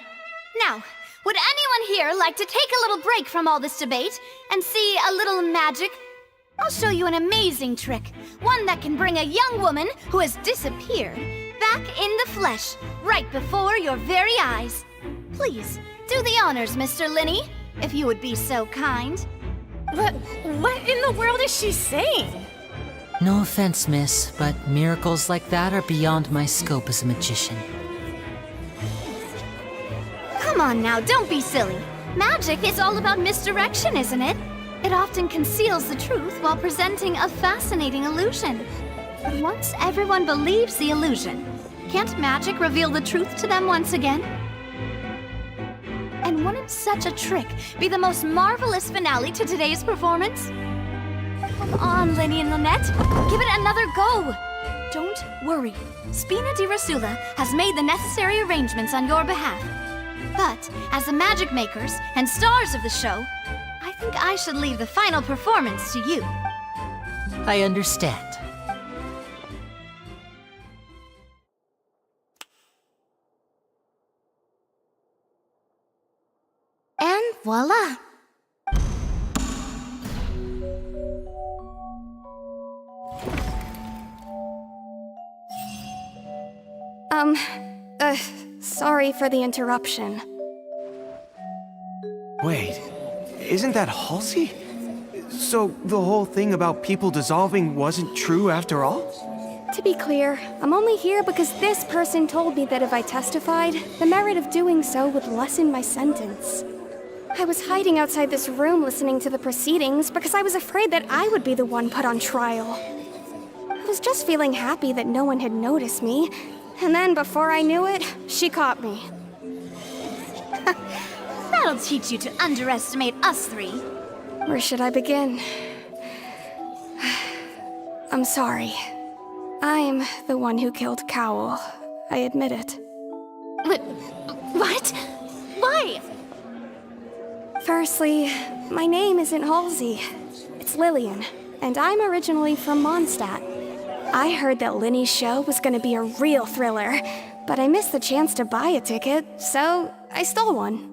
Now, Would anyone here like to take a little break from all this debate and see a little magic? I'll show you an amazing trick, one that can bring a young woman who has disappeared back in the flesh, right before your very eyes. Please, do the honors, Mr. Linny, if you would be so kind. What in the world is she saying? No offense, miss, but miracles like that are beyond my scope as a magician. Come on now, don't be silly. Magic is all about misdirection, isn't it? It often conceals the truth while presenting a fascinating illusion. But once everyone believes the illusion, can't magic reveal the truth to them once again? And wouldn't such a trick be the most marvelous finale to today's performance? Come on, Linny and Lynette, give it another go. Don't worry, Spina di Rasula has made the necessary arrangements on your behalf. But as the magic makers and stars of the show, I think I should leave the final performance to you. I understand. And voila! Sorry for the interruption. Wait, isn't that Halsey? So the whole thing about people dissolving wasn't true after all? To be clear, I'm only here because this person told me that if I testified, the merit of doing so would lessen my sentence. I was hiding outside this room listening to the proceedings because I was afraid that I would be the one put on trial. I was just feeling happy that no one had noticed me, and then before I knew it, she caught me. That'll teach you to underestimate us three. Where should I begin? I'm sorry. I'm the one who killed Cowl. I admit it. What? Why? Firstly, my name isn't Halsey. It's Lillian, and I'm originally from Mondstadt. I heard that Linny's show was gonna be a real thriller, but I missed the chance to buy a ticket, so I stole one.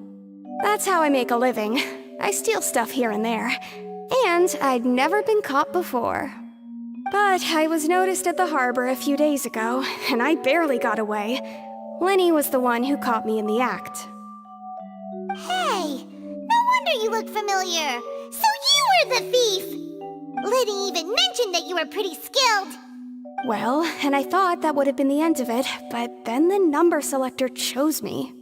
That's how I make a living. I steal stuff here and there, and I'd never been caught before. But I was noticed at the harbor a few days ago, and I barely got away. Linny was the one who caught me in the act. Hey, no wonder you look familiar. So you were the thief! Liddy even mentioned that you were pretty skilled. Well, and I thought that would have been the end of it, but then the number selector chose me.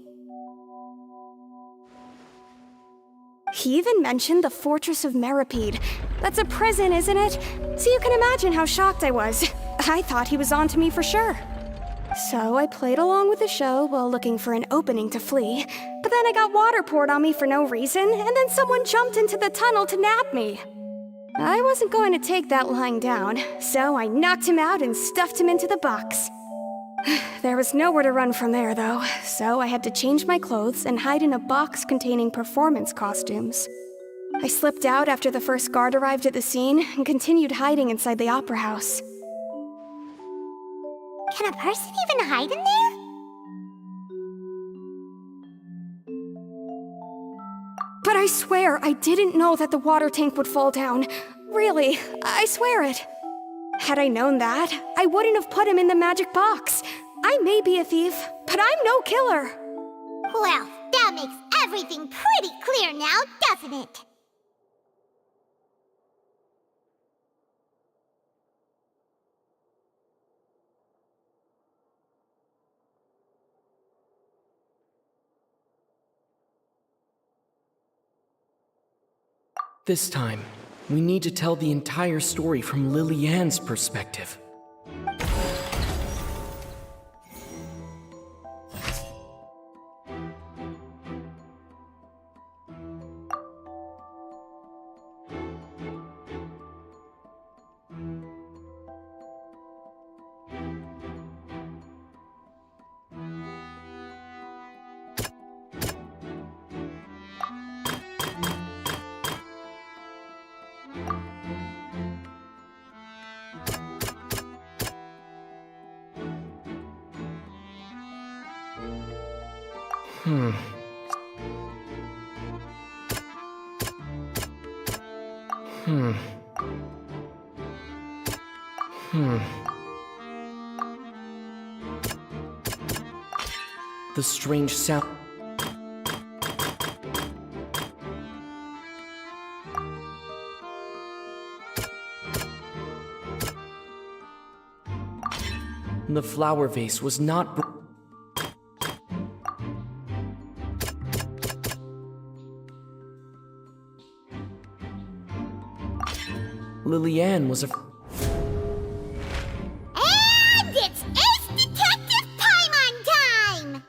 He even mentioned the Fortress of Meripede. That's a prison, isn't it? So you can imagine how shocked I was. I thought he was onto me for sure. So I played along with the show while looking for an opening to flee, but then I got water poured on me for no reason, and then someone jumped into the tunnel to nab me. I wasn't going to take that lying down, so I knocked him out and stuffed him into the box. There was nowhere to run from there, though, so I had to change my clothes and hide in a box containing performance costumes. I slipped out after the first guard arrived at the scene and continued hiding inside the opera house. Can a person even hide in there? But I swear I didn't know that the water tank would fall down. Really, I swear it. Had I known that, I wouldn't have put him in the magic box. I may be a thief, but I'm no killer. Well, that makes everything pretty clear now, doesn't it? This time, we need to tell the entire story from Lily-Ann's perspective. The strange sound. The flower vase was not. Lillian was a. And it's Ace Detective Paimon time!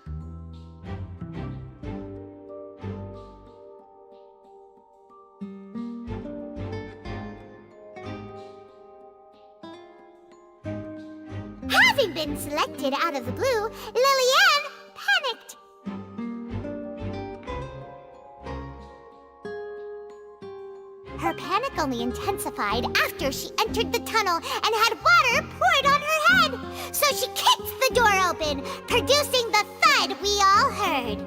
Having been selected out of the blue, Lillian panicked. Her panic only intensified after she entered the tunnel and had water poured on her head. So she kicked the door open, producing the thud we all heard.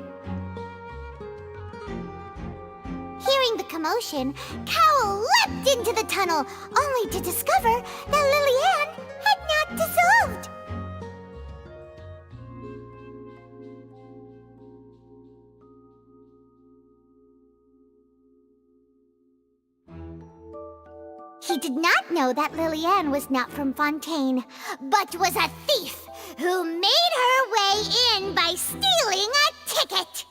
Hearing the commotion, Cowl leapt into the tunnel, only to discover that Lillian had not dissolved. He did not know that Lillian was not from Fontaine, but was a thief who made her way in by stealing a ticket.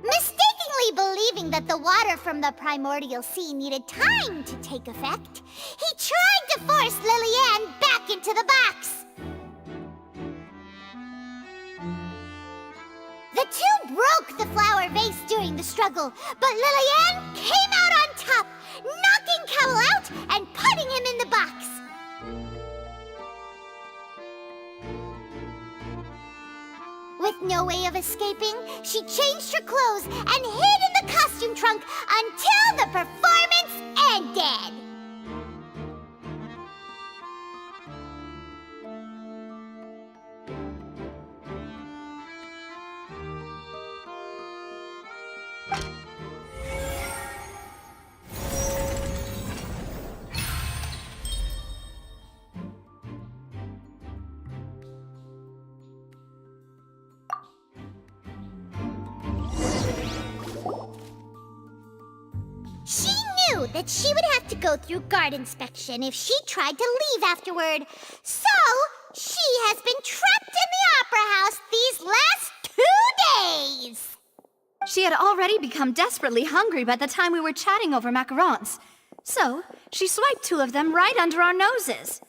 Mistakenly believing that the water from the primordial sea needed time to take effect, he tried to force Lillian back into the box. The two broke the flower vase during the struggle, but Lillian came out on top, knocking Cowl out and putting him in the box. With no way of escaping, she changed her clothes and hid in the costume trunk until the performance ended. She knew that she would have to go through guard inspection if she tried to leave afterward. So, she has been trapped in the Opera House these last 2 days. She had already become desperately hungry by the time we were chatting over macarons. So, she swiped 2 of them right under our noses.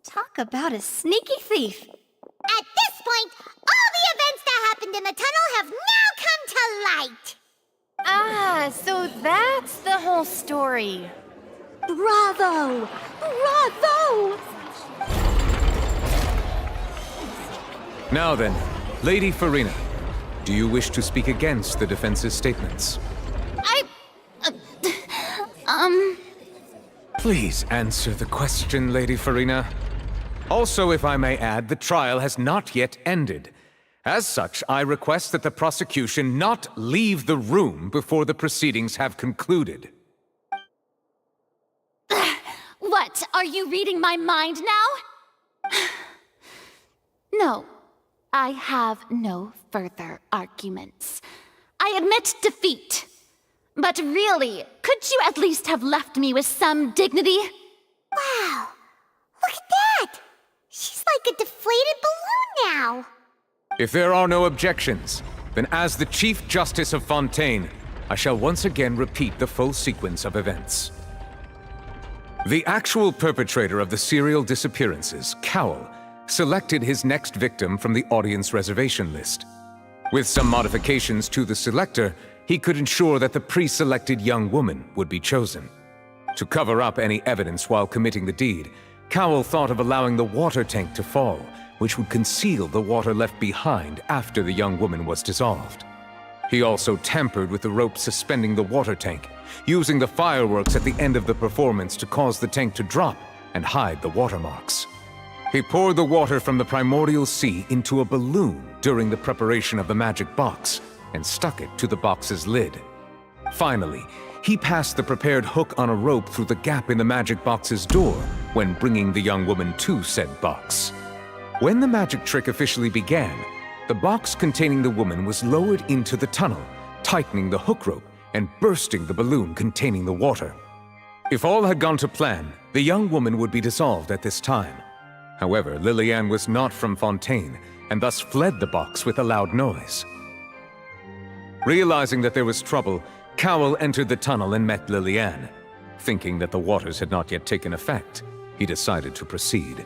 Talk about a sneaky thief. At this point, all the events that happened in the tunnel have now come to light. Ah, so that's the whole story. Bravo! Bravo! Now then, Lady Farina, do you wish to speak against the defense's statements? Please answer the question, Lady Farina. Also, if I may add, the trial has not yet ended. As such, I request that the prosecution not leave the room before the proceedings have concluded. What? Are you reading my mind now? No, I have no further arguments. I admit defeat. But really, could you at least have left me with some dignity? Wow, look at that! She's like a deflated balloon now. If there are no objections, then as the Chief Justice of Fontaine, I shall once again repeat the full sequence of events. The actual perpetrator of the serial disappearances, Cowl, selected his next victim from the audience reservation list. With some modifications to the selector, he could ensure that the pre-selected young woman would be chosen. To cover up any evidence while committing the deed, Cowl thought of allowing the water tank to fall, which would conceal the water left behind after the young woman was dissolved. He also tampered with the rope suspending the water tank, using the fireworks at the end of the performance to cause the tank to drop and hide the watermarks. He poured the water from the primordial sea into a balloon during the preparation of the magic box and stuck it to the box's lid. Finally, he passed the prepared hook on a rope through the gap in the magic box's door when bringing the young woman to said box. When the magic trick officially began, the box containing the woman was lowered into the tunnel, tightening the hook rope and bursting the balloon containing the water. If all had gone to plan, the young woman would be dissolved at this time. However, Liliane was not from Fontaine, and thus fled the box with a loud noise. Realizing that there was trouble, Cowell entered the tunnel and met Liliane. Thinking that the waters had not yet taken effect, he decided to proceed.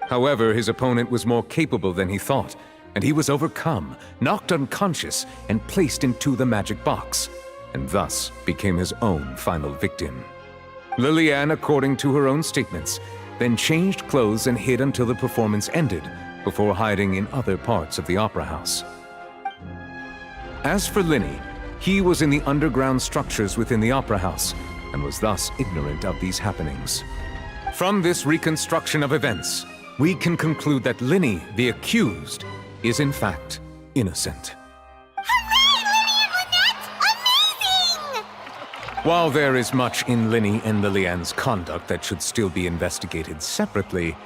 However, his opponent was more capable than he thought, and he was overcome, knocked unconscious, and placed into the magic box, and thus became his own final victim. Liliane, according to her own statements, then changed clothes and hid until the performance ended, before hiding in other parts of the opera house. As for Linny, he was in the underground structures within the opera house, and was thus ignorant of these happenings. From this reconstruction of events, we can conclude that Linny, the accused, is in fact innocent. While there is much in Linny and Liliane's conduct that should still be investigated separately,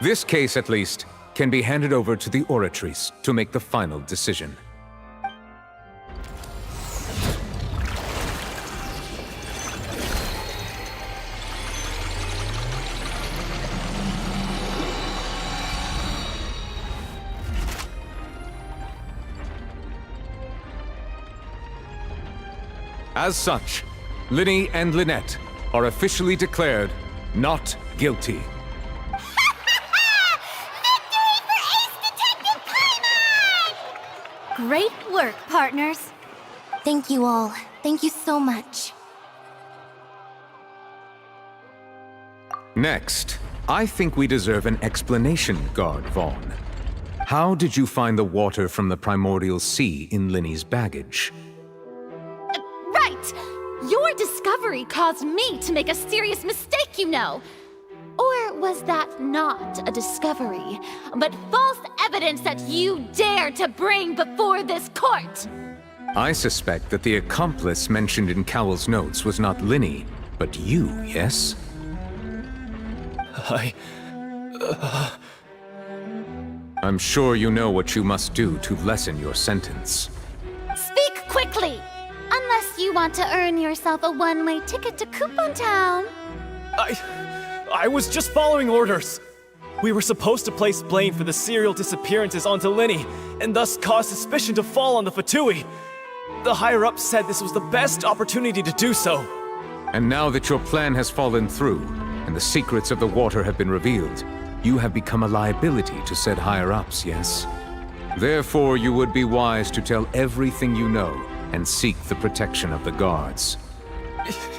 this case, at least, can be handed over to the Oratrice to make the final decision. As such, Linny and Lynette are officially declared not guilty. Great work, partners. Thank you all. Thank you so much. Next, I think we deserve an explanation, Guard Vaughn. How did you find the water from the primordial sea in Linny's baggage? Right! Your discovery caused me to make a serious mistake, you know. Or was that not a discovery, but false evidence that you dared to bring before this court? I suspect that the accomplice mentioned in Cowell's notes was not Linny, but you, yes? I'm sure you know what you must do to lessen your sentence. Speak quickly! Unless you want to earn yourself a one-way ticket to Coupon Town. I was just following orders. We were supposed to place blame for the serial disappearances onto Linny, and thus cause suspicion to fall on the Fatui. The higher-ups said this was the best opportunity to do so. And now that your plan has fallen through, and the secrets of the water have been revealed, you have become a liability to said higher-ups, yes? Therefore, you would be wise to tell everything you know, and seek the protection of the guards.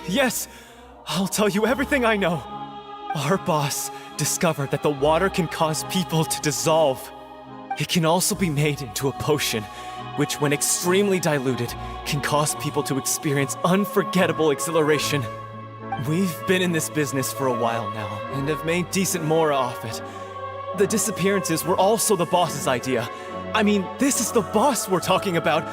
Yes, I'll tell you everything I know. Our boss discovered that the water can cause people to dissolve. It can also be made into a potion, which when extremely diluted, can cause people to experience unforgettable exhilaration. We've been in this business for a while now, and have made decent more off it. The disappearances were also the boss's idea. I mean, this is the boss we're talking about.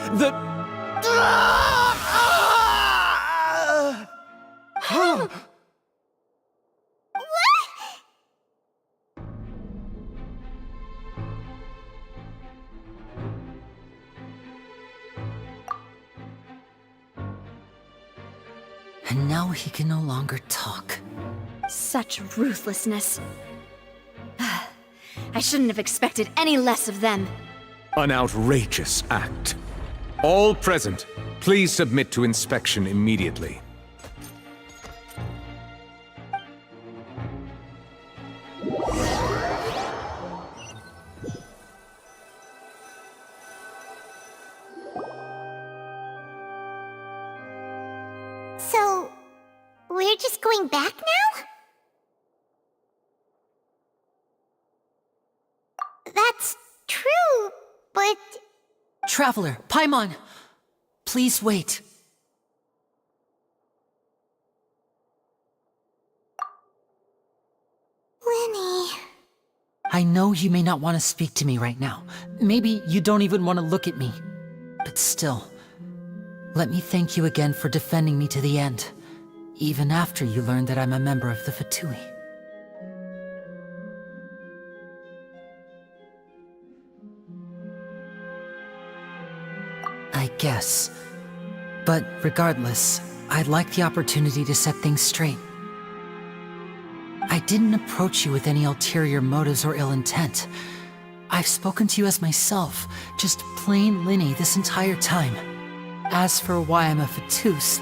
And now he can no longer talk. Such ruthlessness. I shouldn't have expected any less of them. An outrageous act. All present, please submit to inspection immediately. So, we're just going back now? That's true, but... Traveler, Paimon! Please wait. Linny... I know you may not want to speak to me right now. Maybe you don't even want to look at me. But still, let me thank you again for defending me to the end, even after you learned that I'm a member of the Fatui. I guess. But regardless, I'd like the opportunity to set things straight. I didn't approach you with any ulterior motives or ill intent. I've spoken to you as myself, just plain Linny this entire time. As for why I'm a Fatus,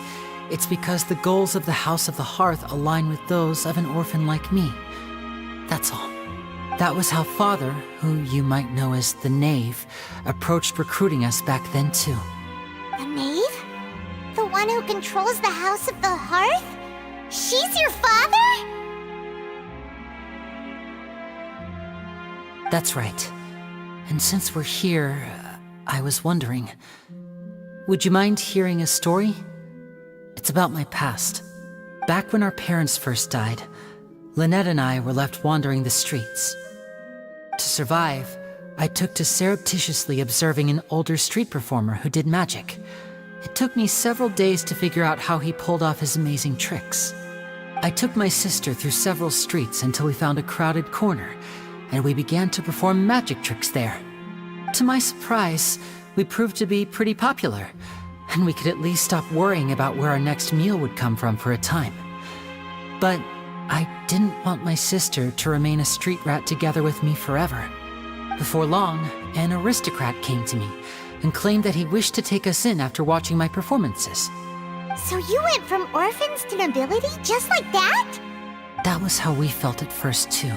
it's because the goals of the House of the Hearth align with those of an orphan like me. That's all. That was how Father, who you might know as the Knave, approached recruiting us back then too. The Knave? The one who controls the House of the Hearth? She's your father? That's right. And since we're here, I was wondering, would you mind hearing a story? It's about my past. Back when our parents first died, Lynette and I were left wandering the streets. To survive, I took to surreptitiously observing an older street performer who did magic. It took me several days to figure out how he pulled off his amazing tricks. I took my sister through several streets until we found a crowded corner, and we began to perform magic tricks there. To my surprise, we proved to be pretty popular, and we could at least stop worrying about where our next meal would come from for a time. But I didn't want my sister to remain a street rat together with me forever. Before long, an aristocrat came to me and claimed that he wished to take us in after watching my performances. So you went from orphans to nobility just like that? That was how we felt at first too.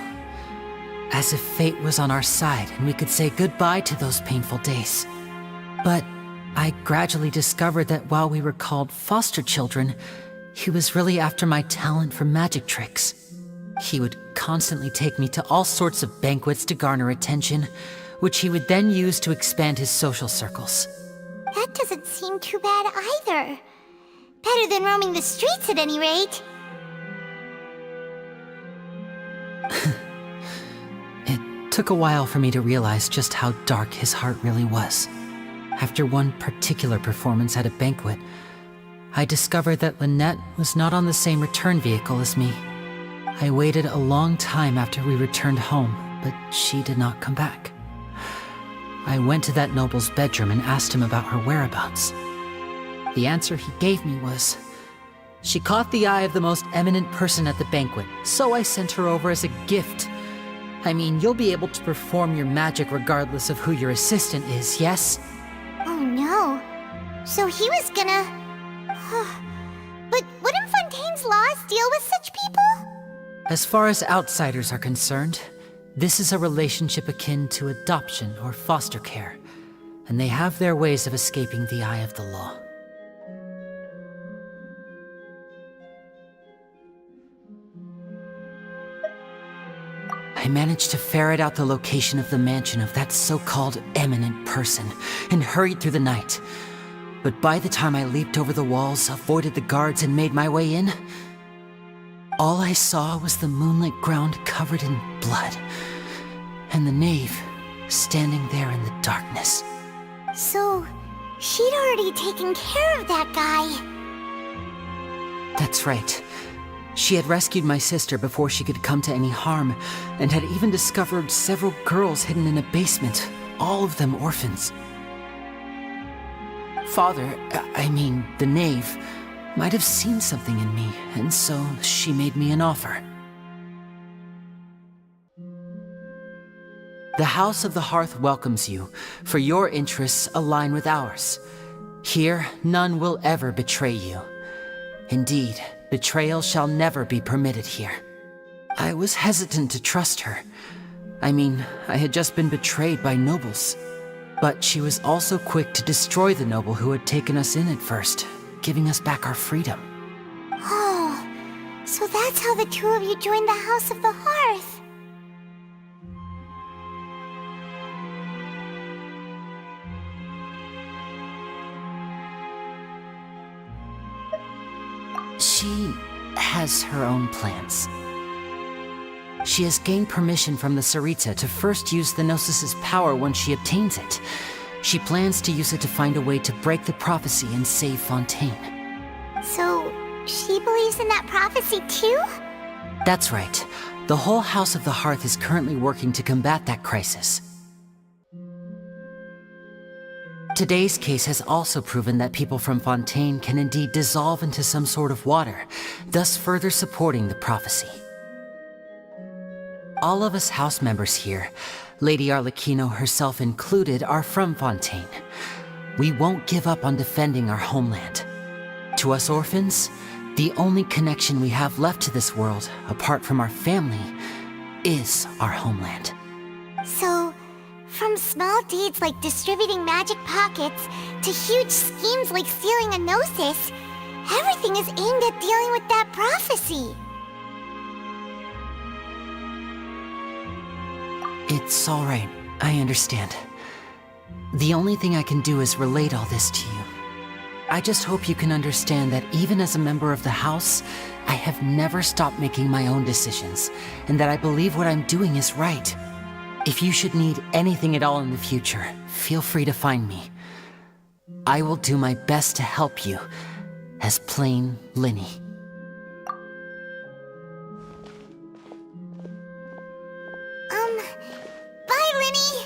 As if fate was on our side and we could say goodbye to those painful days. But I gradually discovered that while we were called foster children, he was really after my talent for magic tricks. He would constantly take me to all sorts of banquets to garner attention, which he would then use to expand his social circles. That doesn't seem too bad either. Better than roaming the streets at any rate. It took a while for me to realize just how dark his heart really was. After one particular performance at a banquet, I discovered that Lynette was not on the same return vehicle as me. I waited a long time after we returned home, but she did not come back. I went to that noble's bedroom and asked him about her whereabouts. The answer he gave me was, she caught the eye of the most eminent person at the banquet, so I sent her over as a gift. I mean, you'll be able to perform your magic regardless of who your assistant is, yes? Oh no. So he was gonna... But wouldn't Fontaine's laws deal with such people? As far as outsiders are concerned, this is a relationship akin to adoption or foster care, and they have their ways of escaping the eye of the law. I managed to ferret out the location of the mansion of that so-called eminent person and hurried through the night. But by the time I leaped over the walls, avoided the guards, and made my way in, all I saw was the moonlit ground covered in blood, and the knave standing there in the darkness. So, she'd already taken care of that guy. That's right. She had rescued my sister before she could come to any harm, and had even discovered several girls hidden in a basement, all of them orphans. Father, I mean, the knave, might have seen something in me, and so she made me an offer. The House of the Hearth welcomes you, for your interests align with ours. Here, none will ever betray you. Indeed, betrayal shall never be permitted here. I was hesitant to trust her. I mean, I had just been betrayed by nobles. But she was also quick to destroy the noble who had taken us in at first, giving us back our freedom. Oh, so that's how the two of you joined the House of the Hearth. She has her own plans. She has gained permission from the Tsaritsa to first use the Gnosis's power once she obtains it. She plans to use it to find a way to break the prophecy and save Fontaine. So, she believes in that prophecy too? That's right. The whole House of the Hearth is currently working to combat that crisis. Today's case has also proven that people from Fontaine can indeed dissolve into some sort of water, thus further supporting the prophecy. All of us house members here, Lady Arlecchino herself included, are from Fontaine. We won't give up on defending our homeland. To us orphans, the only connection we have left to this world, apart from our family, is our homeland. So, from small deeds like distributing magic pockets to huge schemes like stealing a Gnosis, everything is aimed at dealing with that prophecy. It's all right. I understand. The only thing I can do is relate all this to you. I just hope you can understand that even as a member of the House, I have never stopped making my own decisions, and that I believe what I'm doing is right. If you should need anything at all in the future, feel free to find me. I will do my best to help you, as plain Linny. Bye, Linny!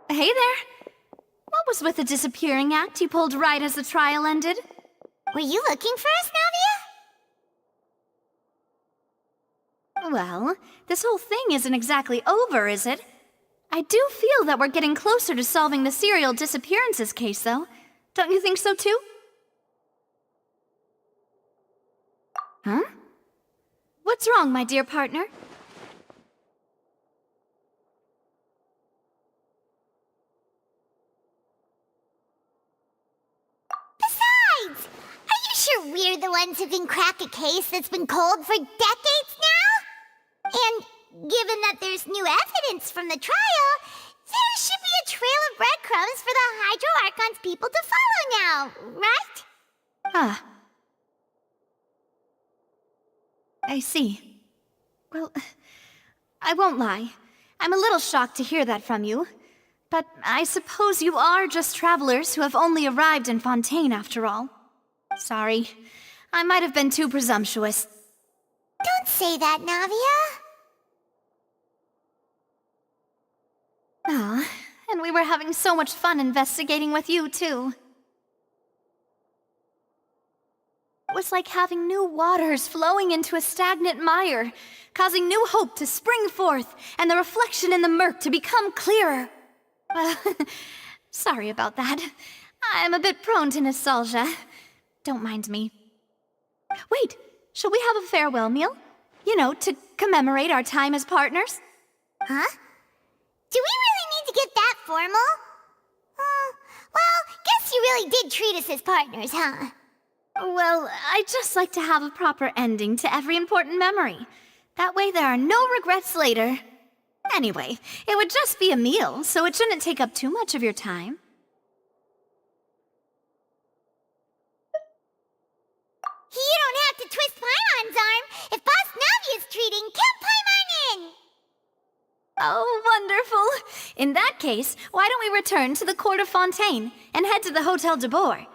Hey there. What was with the disappearing act you pulled right as the trial ended? Were you looking for us, Navia? Well, this whole thing isn't exactly over, is it? I do feel that we're getting closer to solving the serial disappearances case, though. Don't you think so, too? Huh? What's wrong, my dear partner? Besides, are you sure we're the ones who can crack a case that's been cold for decades now? And given that there's new evidence from the trial, there should be a trail of breadcrumbs for the Hydro Archon's people to follow now, right? Huh. I see. Well, I won't lie. I'm a little shocked to hear that from you. But I suppose you are just travelers who have only arrived in Fontaine after all. Sorry. I might have been too presumptuous. Don't say that, Navia. Ah, and we were having so much fun investigating with you, too. It was like having new waters flowing into a stagnant mire, causing new hope to spring forth, and the reflection in the murk to become clearer. Well, sorry about that. I'm a bit prone to nostalgia. Don't mind me. Wait, shall we have a farewell meal? You know, to commemorate our time as partners? Huh? Do we really need to get that formal? Well, guess you really did treat us as partners, huh? Well, I'd just like to have a proper ending to every important memory. That way there are no regrets later. Anyway, it would just be a meal, so it shouldn't take up too much of your time. You don't have to twist Paimon's arm. If Boss Navia's treating, count Paimon in! Oh, wonderful! In that case, why don't we return to the court of Fontaine and head to the Hotel de Boer?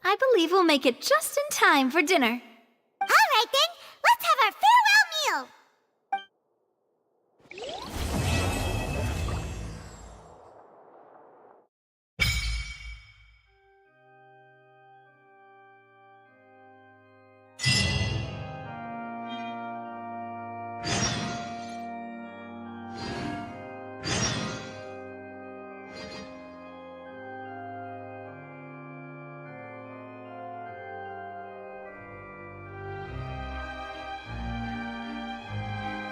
I believe we'll make it just in time for dinner. All right then, let's have our farewell meal!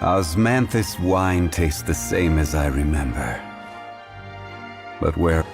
Osmanthus wine tastes the same as I remember. But where...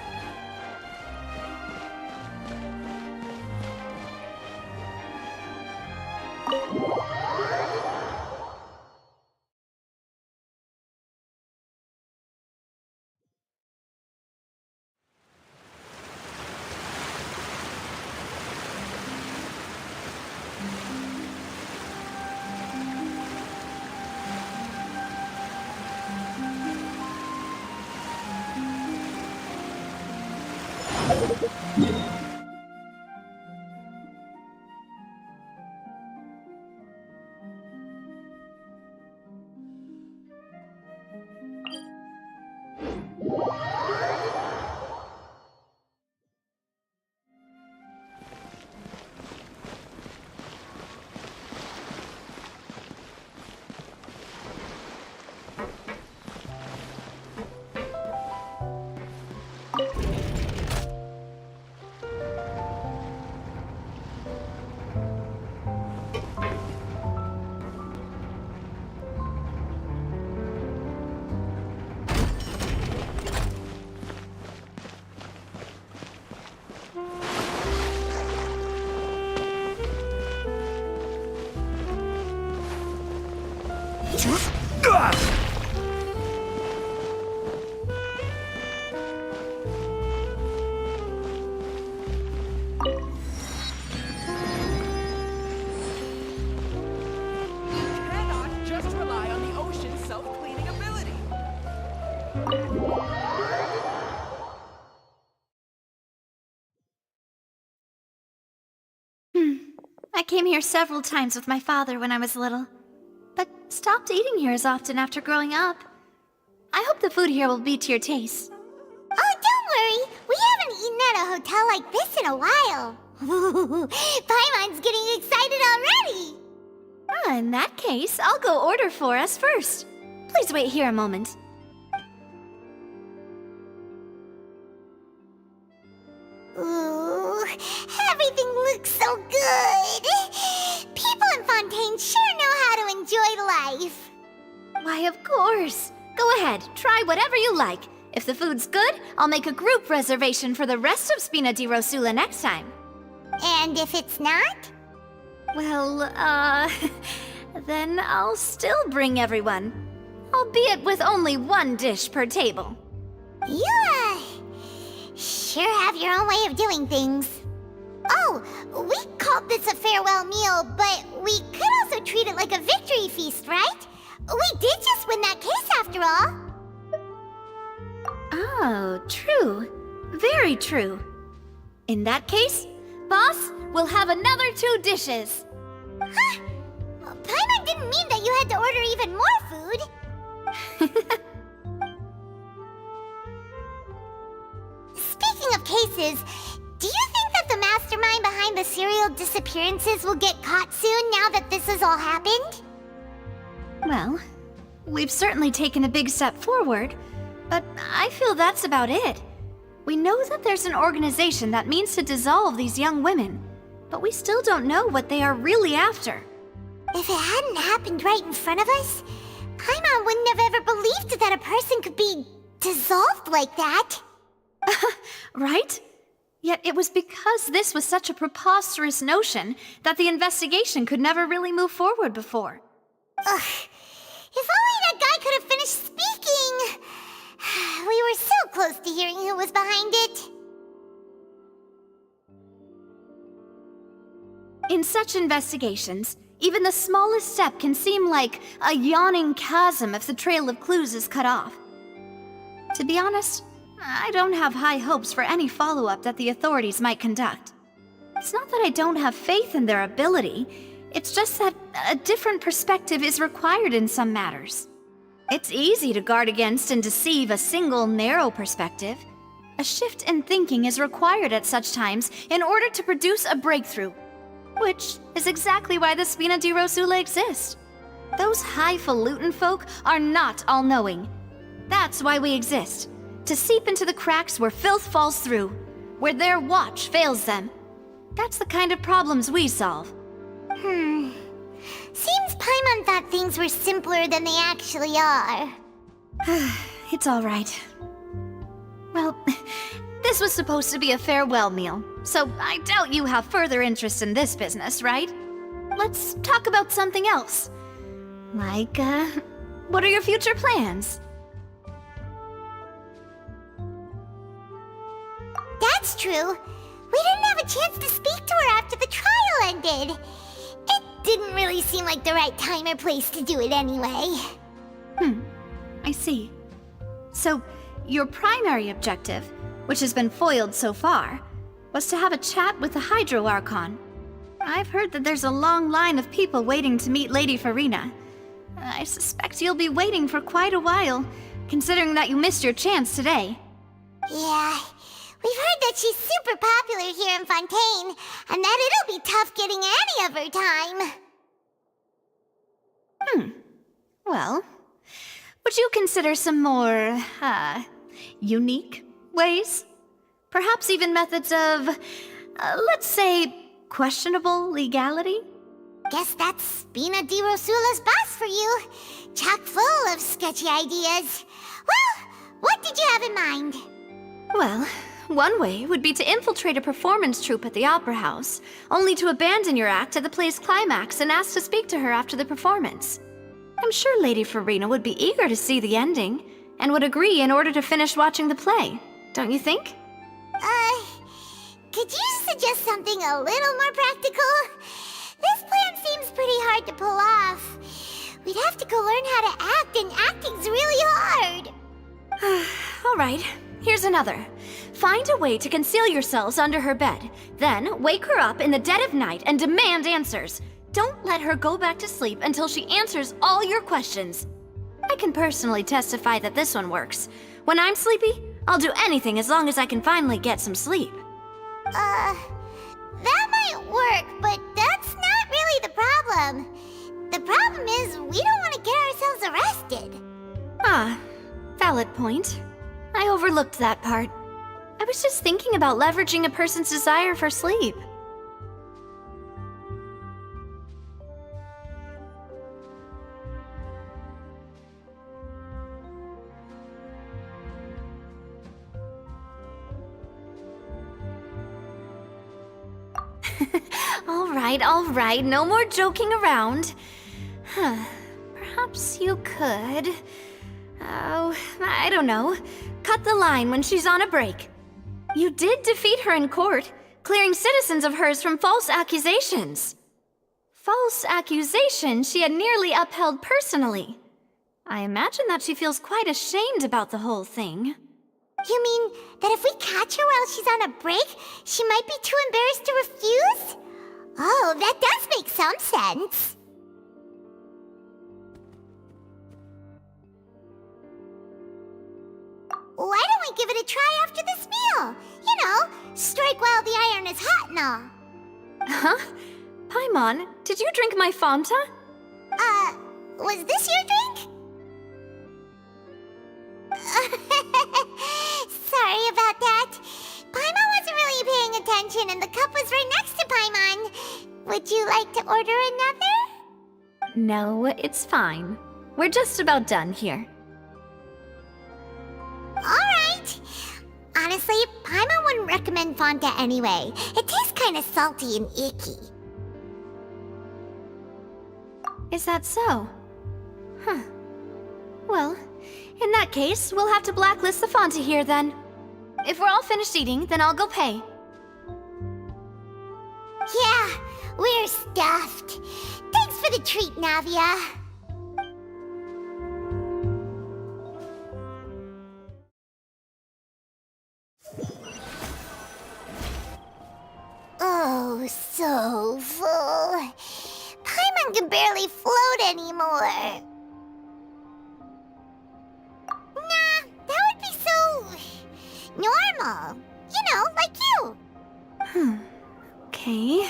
I came here several times with my father when I was little, but stopped eating here as often after growing up. I hope the food here will be to your taste. Oh, don't worry. We haven't eaten at a hotel like this in a while. Paimon's getting excited already. In that case, I'll go order for us first. Please wait here a moment. Ooh, everything looks so good. People in Fontaine sure know how to enjoy life. Why, of course. Go ahead, try whatever you like. If the food's good, I'll make a group reservation for the rest of Spina di Rosula next time. And if it's not? Well, then I'll still bring everyone. Albeit with only one dish per table. You, sure have your own way of doing things. Oh, we called this a farewell meal, but we could also treat it like a victory feast, right? We did just win that case after all. Oh, true. Very true. In that case, boss, we'll have another 2 dishes. Huh? Paimon didn't mean that you had to order even more food. Speaking of cases, do you think that the mastermind behind the serial disappearances will get caught soon now that this has all happened? Well, we've certainly taken a big step forward, but I feel that's about it. We know that there's an organization that means to dissolve these young women, but we still don't know what they are really after. If it hadn't happened right in front of us, Paimon wouldn't have ever believed that a person could be dissolved like that. Right? Yet it was because this was such a preposterous notion that the investigation could never really move forward before. Ugh. If only that guy could have finished speaking! We were so close to hearing who was behind it. In such investigations, even the smallest step can seem like a yawning chasm if the trail of clues is cut off. To be honest, I don't have high hopes for any follow-up that the authorities might conduct. It's not that I don't have faith in their ability, it's just that a different perspective is required in some matters. It's easy to guard against and deceive a single narrow perspective. A shift in thinking is required at such times in order to produce a breakthrough, which is exactly why the Spina di Rosula exist. Those highfalutin folk are not all-knowing. That's why we exist. To seep into the cracks where filth falls through, where their watch fails them. That's the kind of problems we solve. Seems Paimon thought things were simpler than they actually are. It's all right. Well, this was supposed to be a farewell meal, so I doubt you have further interest in this business, right? let's talk about something else. Like, what are your future plans? That's true. We didn't have a chance to speak to her after the trial ended. It didn't really seem like the right time or place to do it anyway. I see. So, your primary objective, which has been foiled so far, was to have a chat with the Hydro Archon. I've heard that there's a long line of people waiting to meet Lady Farina. I suspect you'll be waiting for quite a while, considering that you missed your chance today. Yeah, we've heard that she's super popular here in Fontaine, and that it'll be tough getting any of her time. Well, would you consider some more, unique ways? Perhaps even methods of, let's say, questionable legality? Guess that's Spina di Rosula's boss for you. Chock full of sketchy ideas. Well, what did you have in mind? Well, one way would be to infiltrate a performance troupe at the Opera House, only to abandon your act at the play's climax and ask to speak to her after the performance. I'm sure Lady Farina would be eager to see the ending, and would agree in order to finish watching the play, don't you think? Could you suggest something a little more practical? This plan seems pretty hard to pull off. We'd have to go learn how to act, and acting's really hard. Alright, here's another. Find a way to conceal yourselves under her bed. Then, wake her up in the dead of night and demand answers. Don't let her go back to sleep until she answers all your questions. I can personally testify that this one works. When I'm sleepy, I'll do anything as long as I can finally get some sleep. That might work, but that's not really the problem. The problem is we don't want to get ourselves arrested. Valid point. I overlooked that part. I was just thinking about leveraging a person's desire for sleep. All right, no more joking around. Perhaps you could... Oh, I don't know. Cut the line when she's on a break. You did defeat her in court, clearing citizens of hers from false accusations. False accusations she had nearly upheld personally. I imagine that she feels quite ashamed about the whole thing. You mean that if we catch her while she's on a break, she might be too embarrassed to refuse? Oh, that does make some sense. Why don't we give it a try after this meal? You know, strike while the iron is hot and all. Huh? Paimon, did you drink my Fanta? Was this your drink? Sorry about that. Paimon wasn't really paying attention and the cup was right next to Paimon. Would you like to order another? No, it's fine. We're just about done here. Alright. Honestly, Paimon wouldn't recommend Fanta anyway. It tastes kind of salty and icky. Is that so? Huh. Well, in that case, we'll have to blacklist the Fanta here then. If we're all finished eating, then I'll go pay. Yeah, we're stuffed. Thanks for the treat, Navia. Oh, so full. Paimon can barely float anymore. Nah, that would be so... normal. You know, like you. Okay.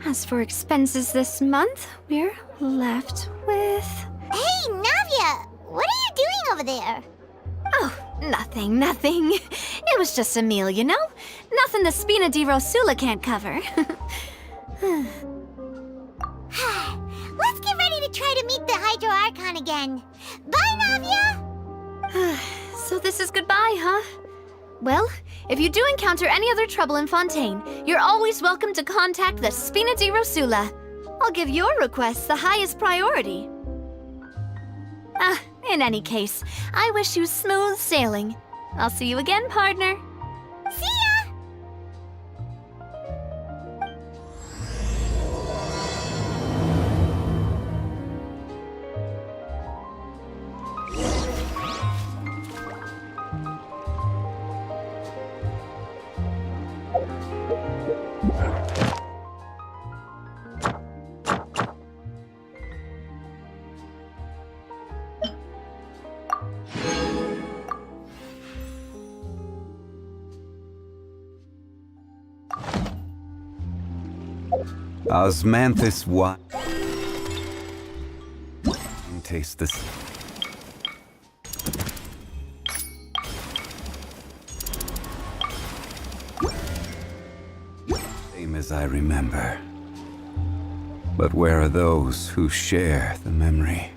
As for expenses this month, we're left with... Hey, Navia! What are you doing over there? Oh, nothing. It was just a meal, you know? Nothing the Spina di Rosula can't cover. Let's get ready to try to meet the Hydro Archon again. Bye, Navia! So this is goodbye, huh? Well, if you do encounter any other trouble in Fontaine, you're always welcome to contact the Spina di Rosula. I'll give your requests the highest priority. In any case, I wish you smooth sailing. I'll see you again, partner. See ya! Osmanthus wine. Taste this. Same as I remember. But where are those who share the memory?